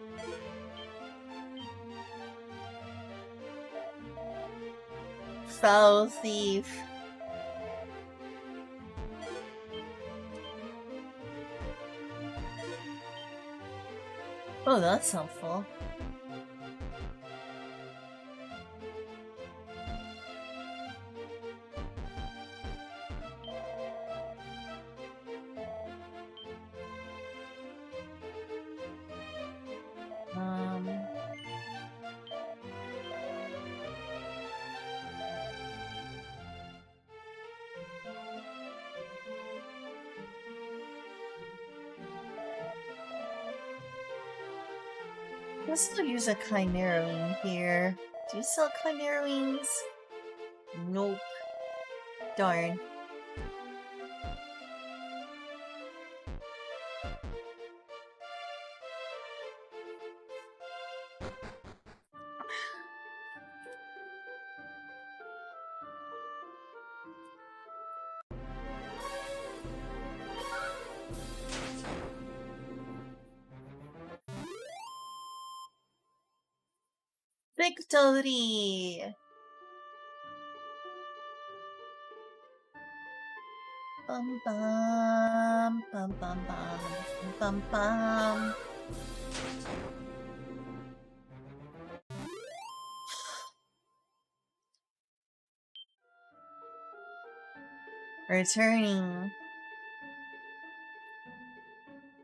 Foul thief. Oh, that's helpful. Um... Let's still use a chimera wing here. Do you sell chimera wings? Nope. Darn. Victory! Bum bum bum bum bum bum bum. Returning.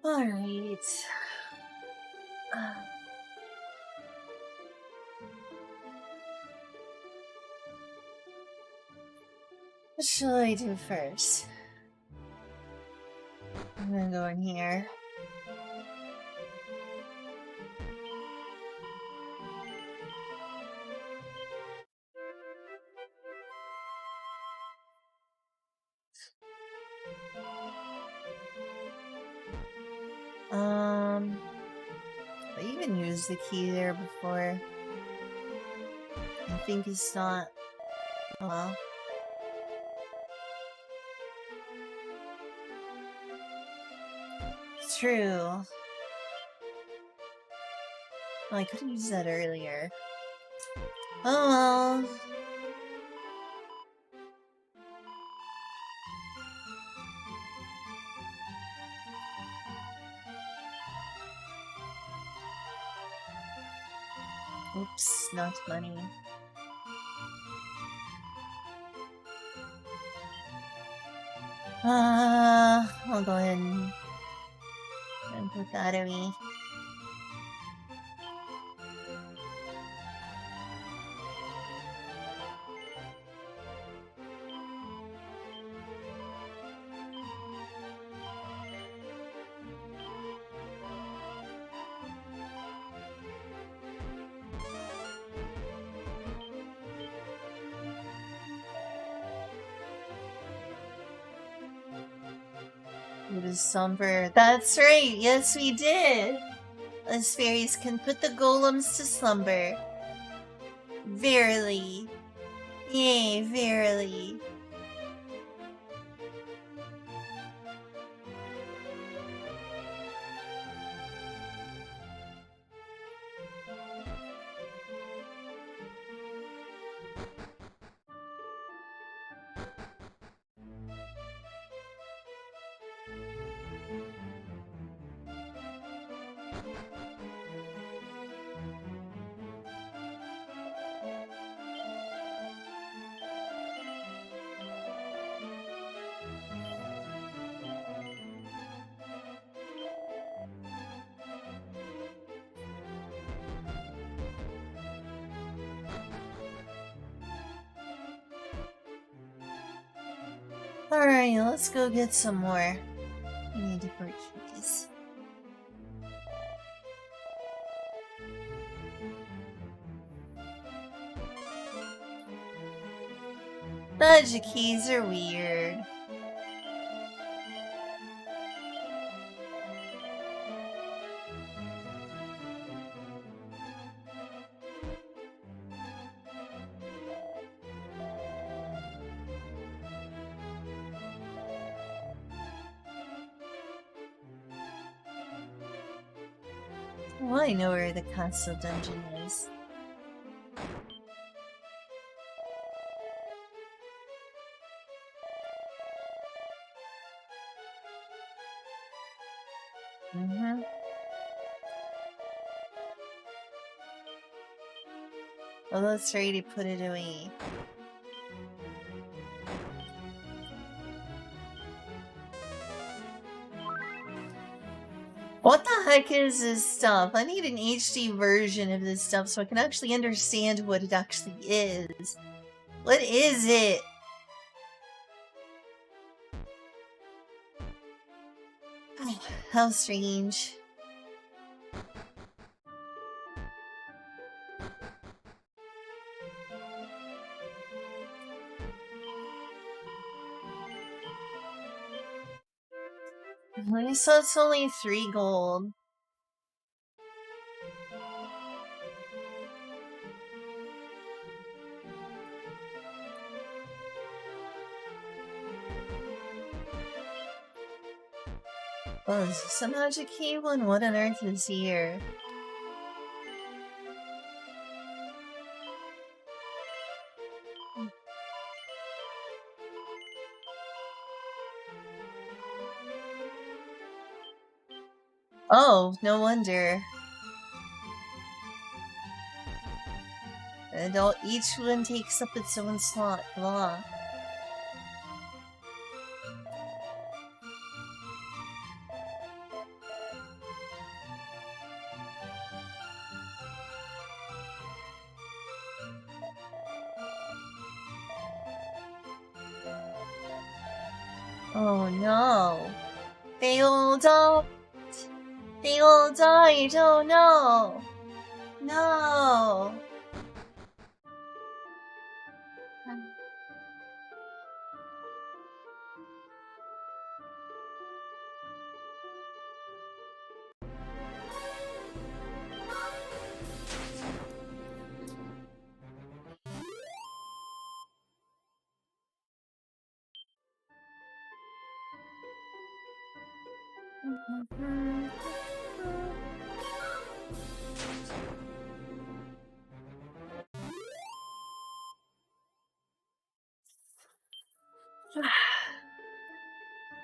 Alright. What shall I do first? I'm gonna go in here. I even used the key there before. I think it's not. Oh well. It's true. Oh, I could have used that earlier. Oh well. Oops, not money. I'll go ahead and put that away. It is somber. That's right, yes we did! Us fairies can put the golems to slumber. Verily. Yea, verily. Alright, let's go get some more. I need to purchase. Magic keys are weird. Well, I know where the castle dungeon is. Well, let's try to put it away. What the heck is this stuff? I need an HD version of this stuff so I can actually understand what it actually is. What is it? How strange. I saw it's only 3 gold. Oh, is this a magic cable? And what on earth is here? Oh, no wonder. And each one takes up its own slot. Blah. Oh no. They all died. They all died. Oh no. No.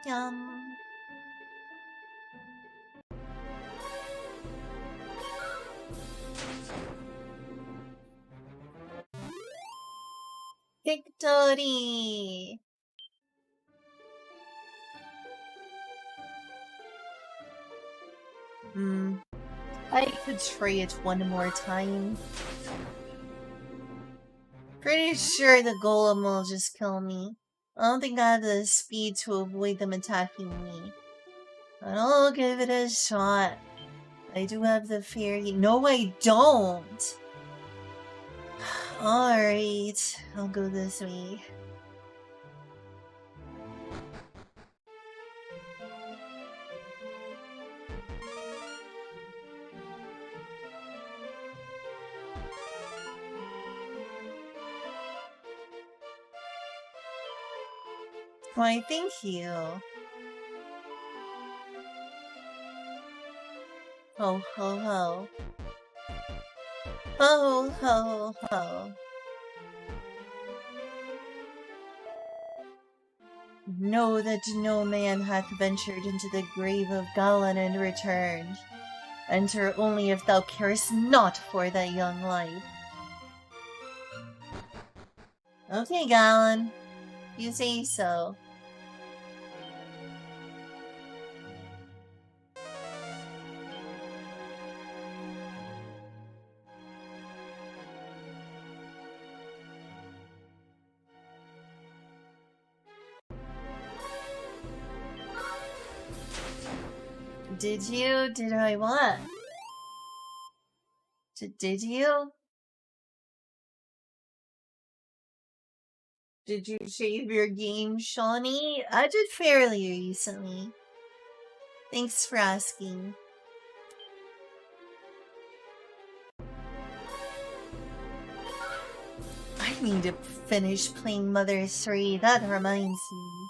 Yum. Victory! I could try it one more time. Pretty sure the golem will just kill me. I don't think I have the speed to avoid them attacking me. But I'll give it a shot. I do have the fairy. No, I don't! Alright, I'll go this way. Why, thank you. Ho ho ho. Ho ho ho. Know that no man hath ventured into the grave of Galan and returned. Enter only if thou carest not for thy young life. Okay, Galan. You say so. Did you? Did I what? Did you? Did you shave your game, Shawnee? I did fairly recently. Thanks for asking. I need to finish playing Mother 3. That reminds me.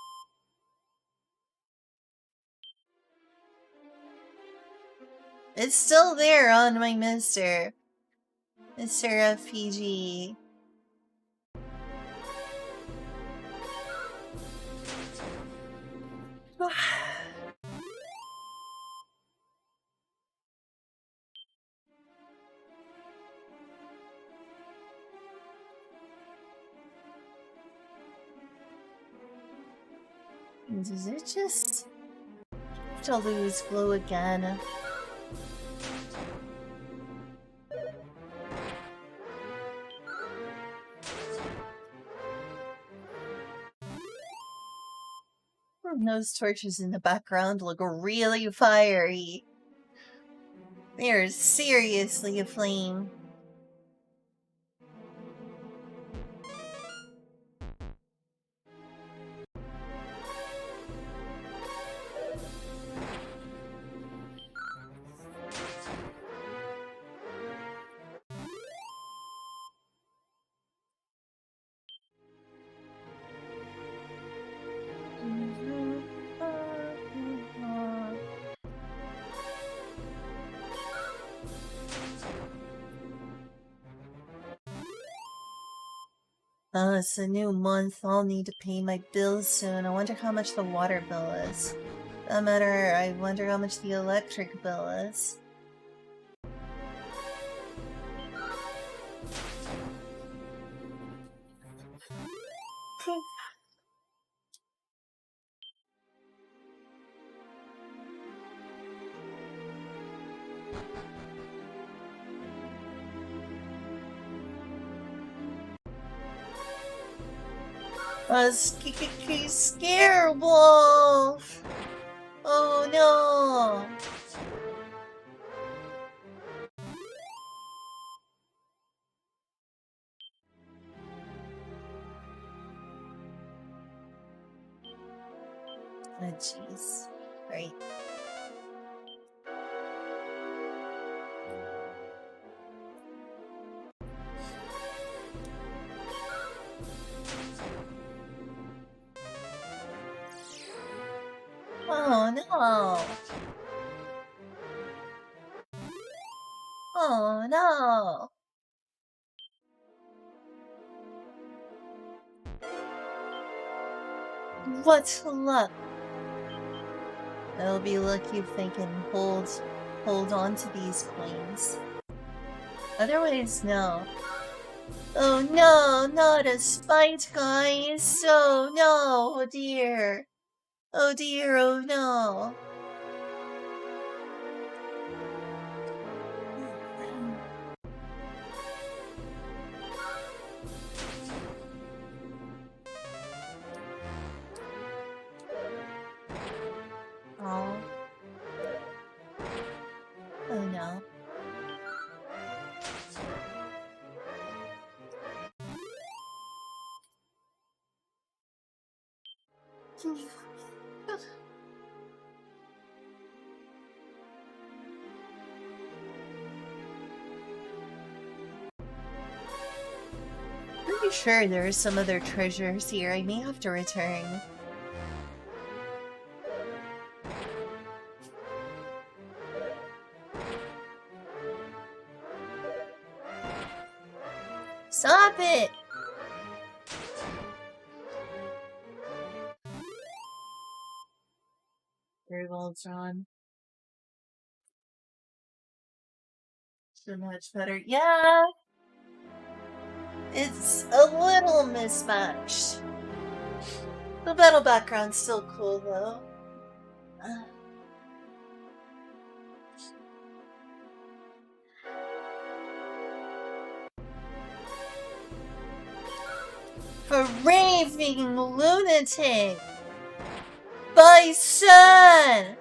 It's still there on my Mr. FPG. Does it just to lose glow again? Those torches in the background look really fiery. They are seriously aflame. It's a new month. I'll need to pay my bills soon. I wonder how much the water bill is. No matter, I wonder how much the electric bill is. A scare wolf! Oh no! Oh jeez. Right. Oh no! Oh no! What luck! It'll be lucky if they can hold on to these coins. Otherwise, no. Oh no, not a spite, guys! Oh no, oh dear. Oh dear, oh no. Oh. Oh no. Pretty sure there are some other treasures here. I may have to return. Stop it! Very well done. So much better. Yeah! It's a little mismatched. The battle background's still cool though. For raving lunatic! My son!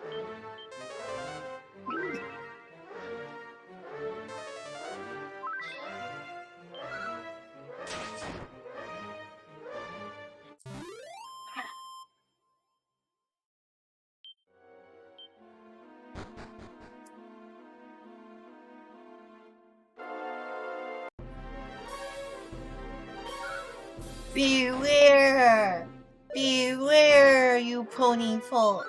Beware! Beware, you pony folk!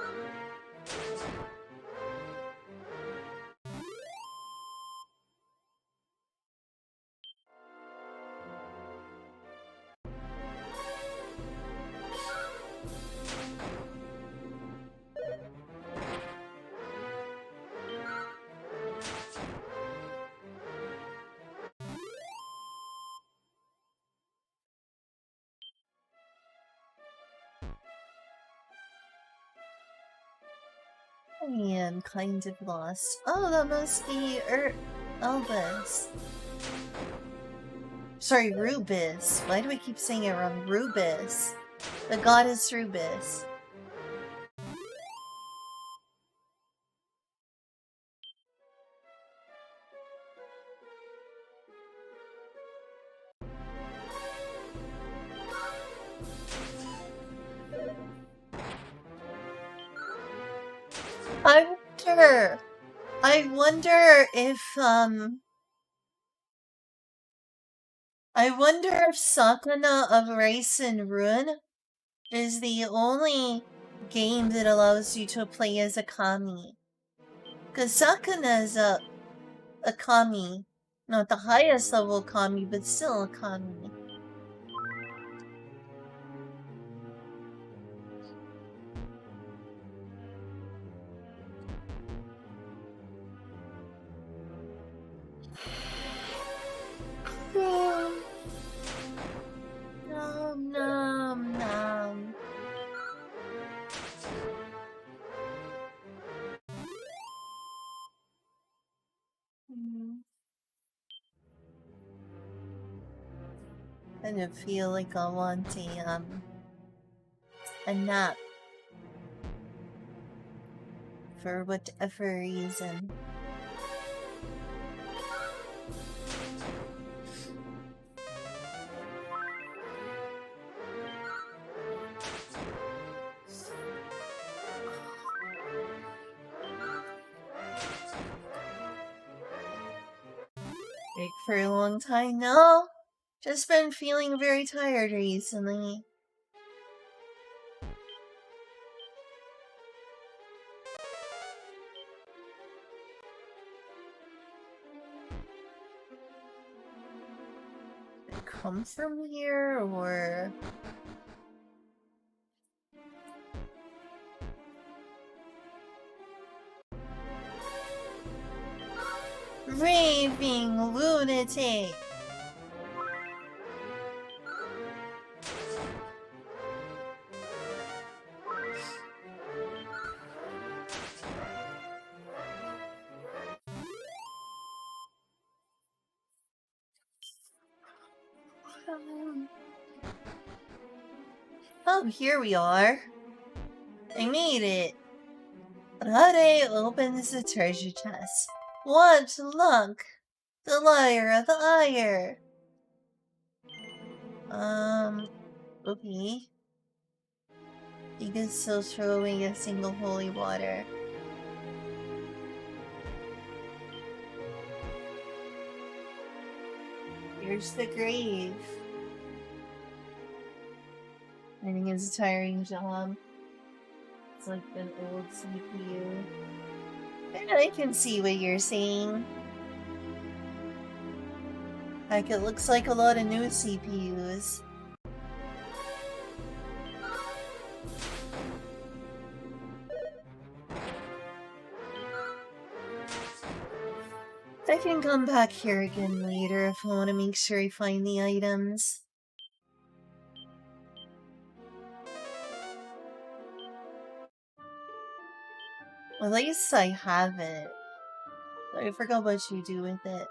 I am kind of lost. Oh, that must be Elbis. Sorry, Rubis. Why do I keep saying it wrong? Rubis. The goddess Rubis. I wonder. I wonder if Sakuna of Race and Ruin is the only game that allows you to play as a kami. Because Sakuna is a kami. Not the highest level kami, but still a kami. I don't feel like I want a nap for whatever reason. Like for a long time now. Just been feeling very tired recently. Did it come from here or raving lunatic? Oh, here we are. I made it. Rade opens the treasure chest. What luck! The liar of the ire. Okay. You can still throw away a single holy water. Here's the grave. I think it's a tiring job. It's like an old CPU. And I can see what you're saying. Like, it looks like a lot of new CPUs. I can come back here again later if I want to make sure I find the items. At least I have it. I forgot what you do with it.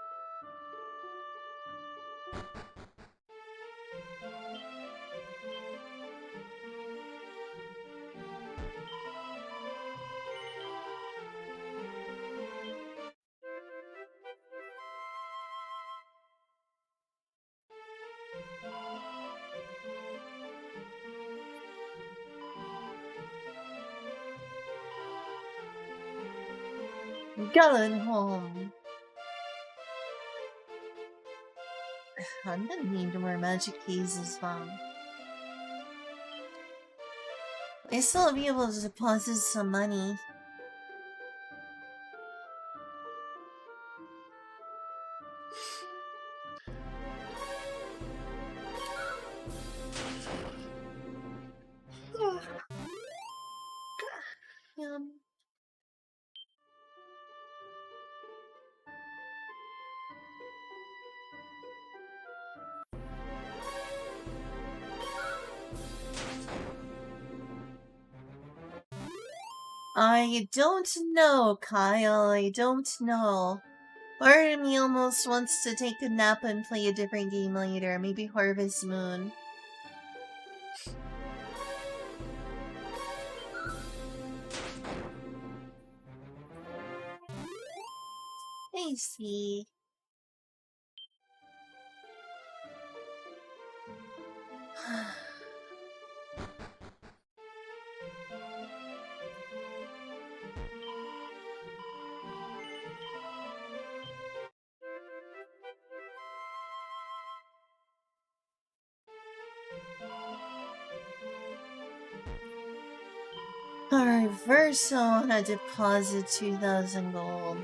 Going home. I'm gonna need more magic keys as well. I still will be able to deposit some money. um, I don't know, Kyle. I don't know. Part of me almost wants to take a nap and play a different game later. Maybe Harvest Moon. I see. Alright, first I wanna deposit 2,000 gold.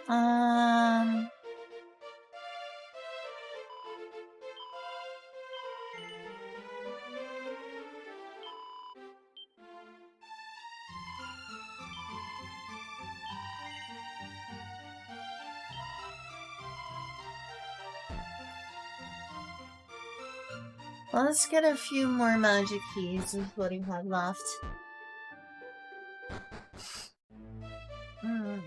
Um... Let's get a few more magic keys with what we have left. Hmm.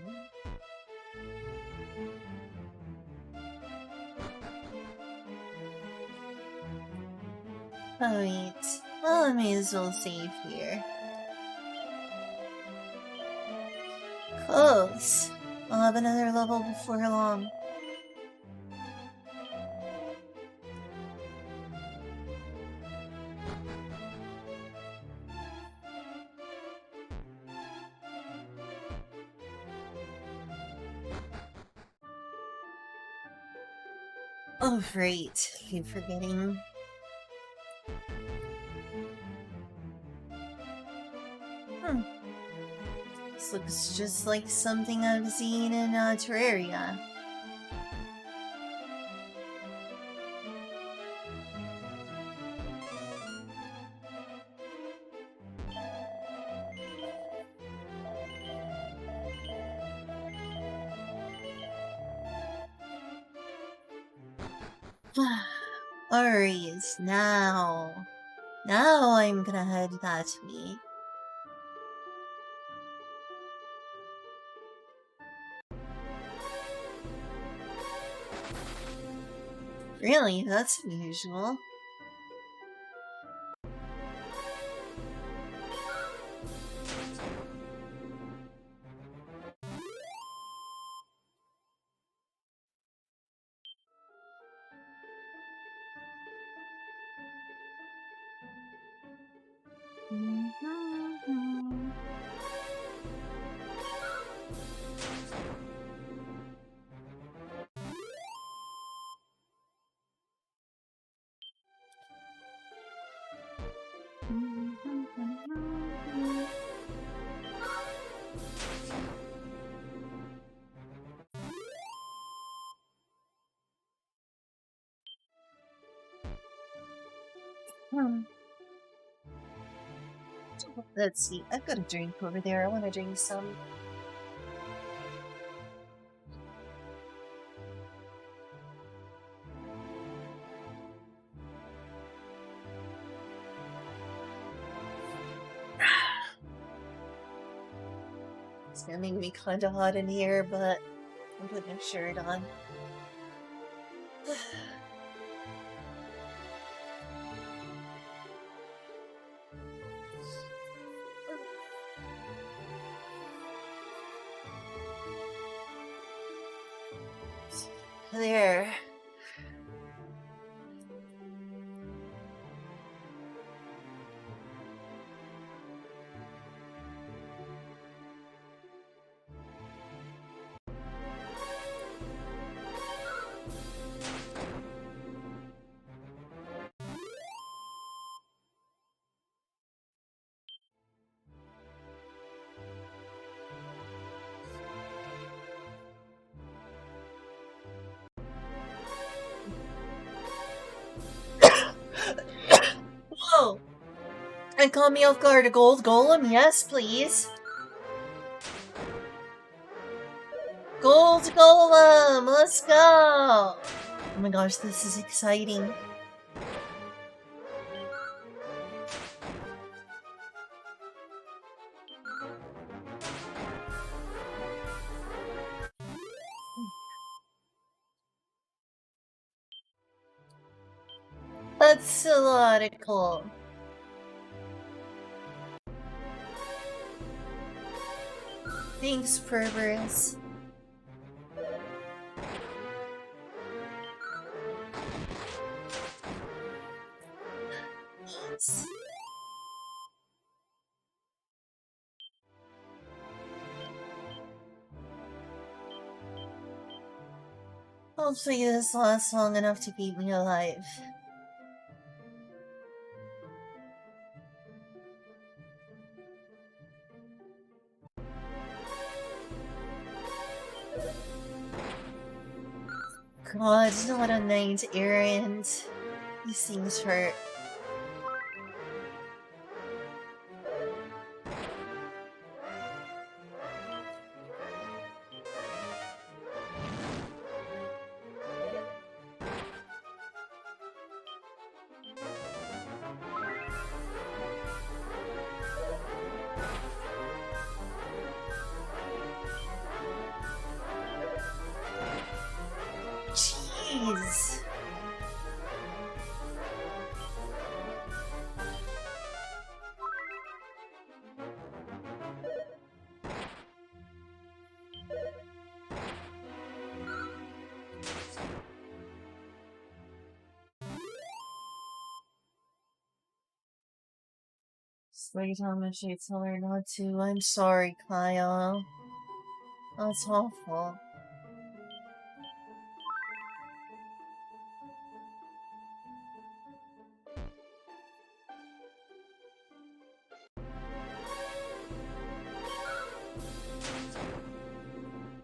Oh wait. Well, I may as well save here. Close. I'll have another level before long. Oh, right. Keep forgetting. This looks just like something I've seen in Terraria. Alright, now. Now I'm gonna head that way. Really? That's unusual. Let's see. I've got a drink over there. I want to drink some. It's gonna make me kinda hot in here, but I'm putting a shirt on. There. Whoa! And call me off guard, a gold golem? Yes, please. Gold golem! Let's go! Oh my gosh, this is exciting. That's a lot of cool. Thanks, Perverse. Thanks. Hopefully this lasts long enough to keep me alive. God, not a night errand. These things hurt. Jeez. Wait, how much I tell her not to. I'm sorry, Kyle. That's awful.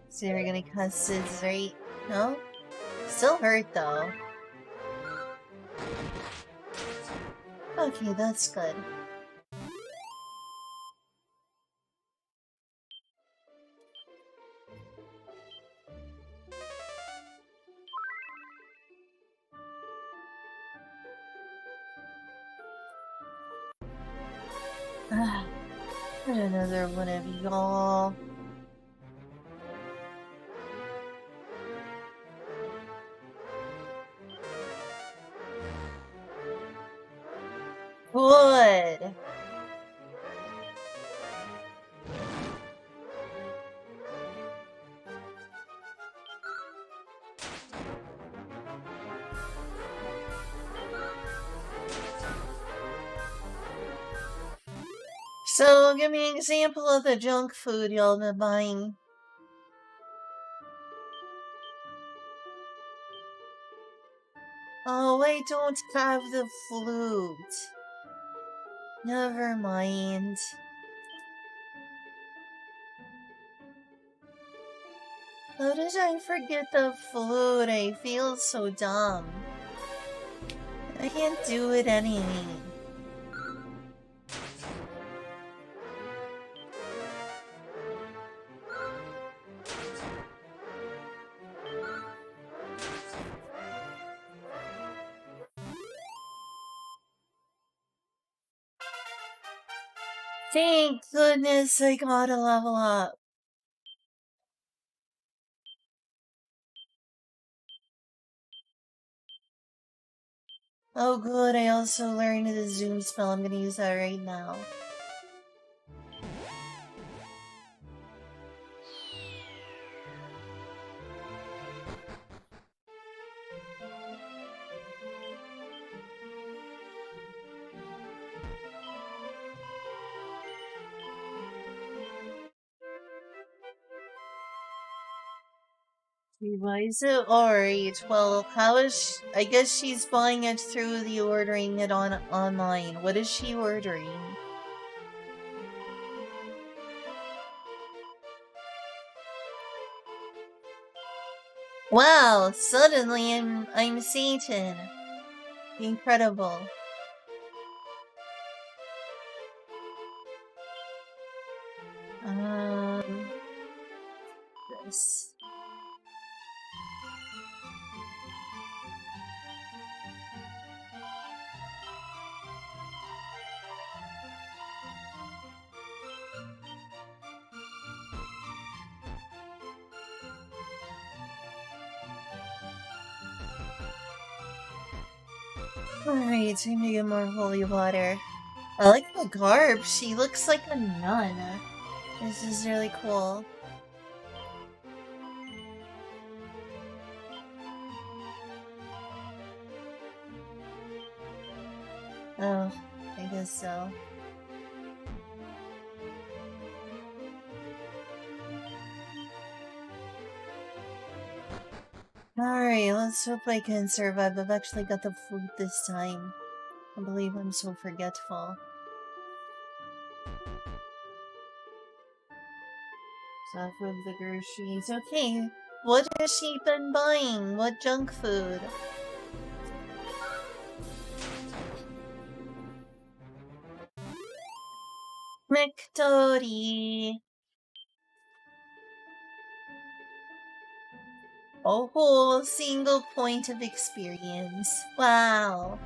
So you're gonna cuss his right? No? Still hurt though. Okay, that's good. Another one of y'all. Good. So, give me an example of the junk food y'all been buying. Oh, I don't have the flute. Never mind. How did I forget the flute? I feel so dumb. I can't do it anyway. Thank goodness I gotta level up. Oh good, I also learned the zoom spell. I'm gonna use that right now. She buys it? Alright, well, how is I guess she's buying it through the ordering it on online. What is she ordering? Wow, suddenly I'm Satan. Incredible. This. Alright, time to get more holy water. I like the garb. She looks like a nun. This is really cool. Oh, I guess so. Alright, let's hope I can survive. I've actually got the food this time. I believe I'm so forgetful. Stuff with the groceries. Okay, what has she been buying? What junk food? McDoty. A whole single point of experience. Wow.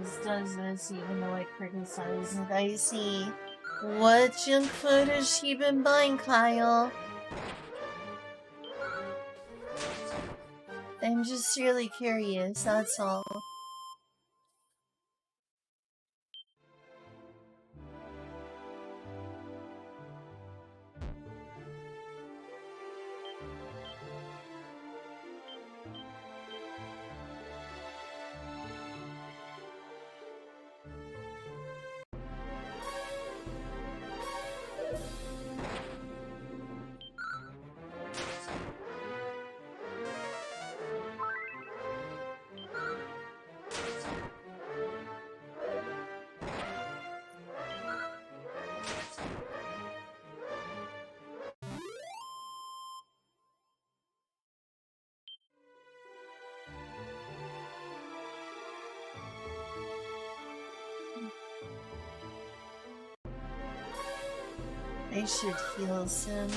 always does this, even though I criticize it. I see. What junk food has she been buying, Kyle? I'm just really curious, that's all. I should heal some.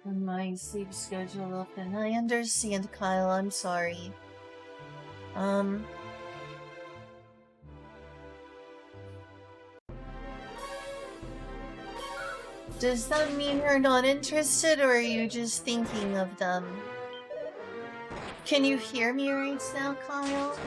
My sleep schedule open. I understand, Kyle. I'm sorry. Does that mean you're not interested, or are you just thinking of them? Can you hear me right now, Kyle?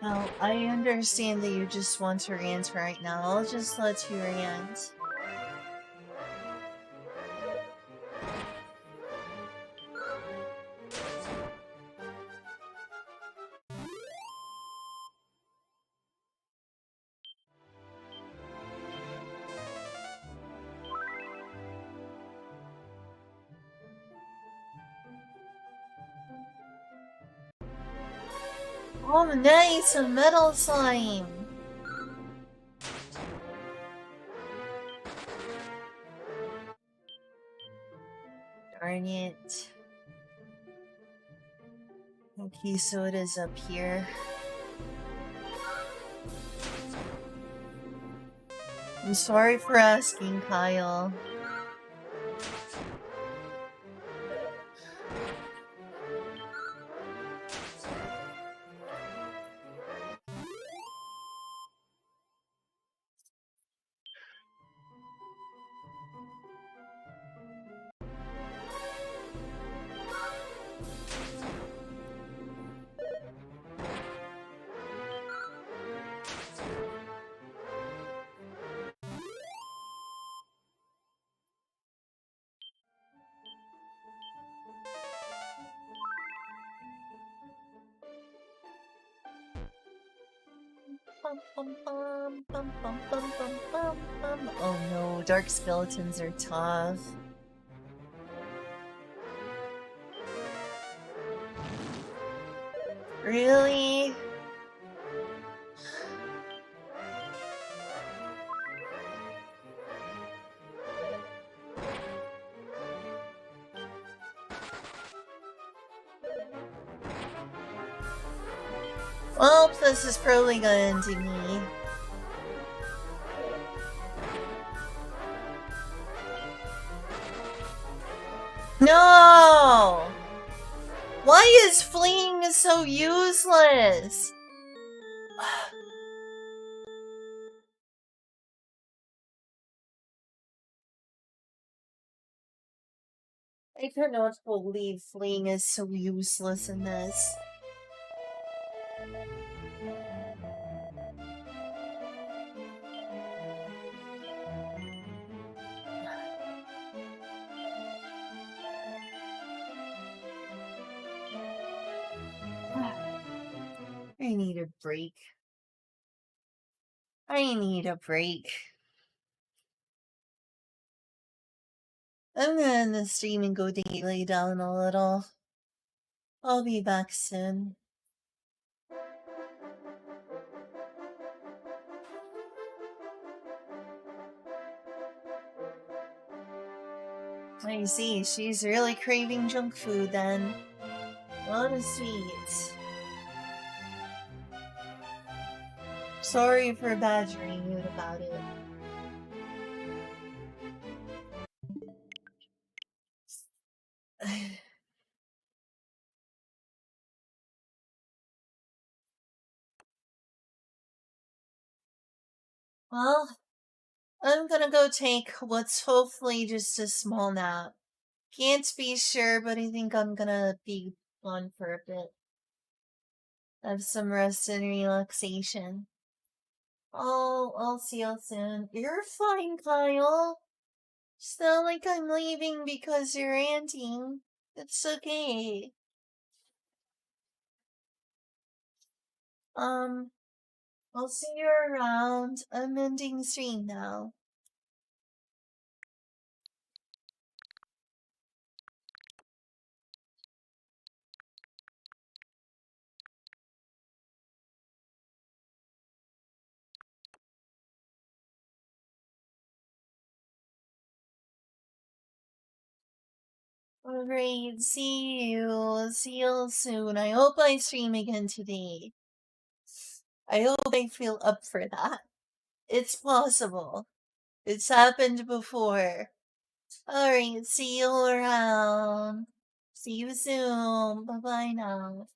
Well, I understand that you just want to rant right now. I'll just let you rant. Oh, nice! A metal slime! Darn it. Okay, so it is up here. I'm sorry for asking, Kyle. Oh no, dark skeletons are tough. Really? Well, this is probably gonna end in me. No! Why is fleeing so useless? I cannot believe fleeing is so useless in this. I need a break. I need a break. I'm gonna end the stream and go lay down a little. I'll be back soon. I see, she's really craving junk food then. What a sweet. Sorry for badgering you about it. Well, I'm gonna go take what's hopefully just a small nap. Can't be sure, but I think I'm gonna be gone for a bit. Have some rest and relaxation. I'll see you soon. You're fine, Kyle. It's not like I'm leaving because you're ranting. It's okay. Um, I'll see you around. I'm ending stream now. Alright, see you. See you soon. I hope I stream again today. I hope I feel up for that. It's possible. It's happened before. Alright, see you around. See you soon. Bye bye now.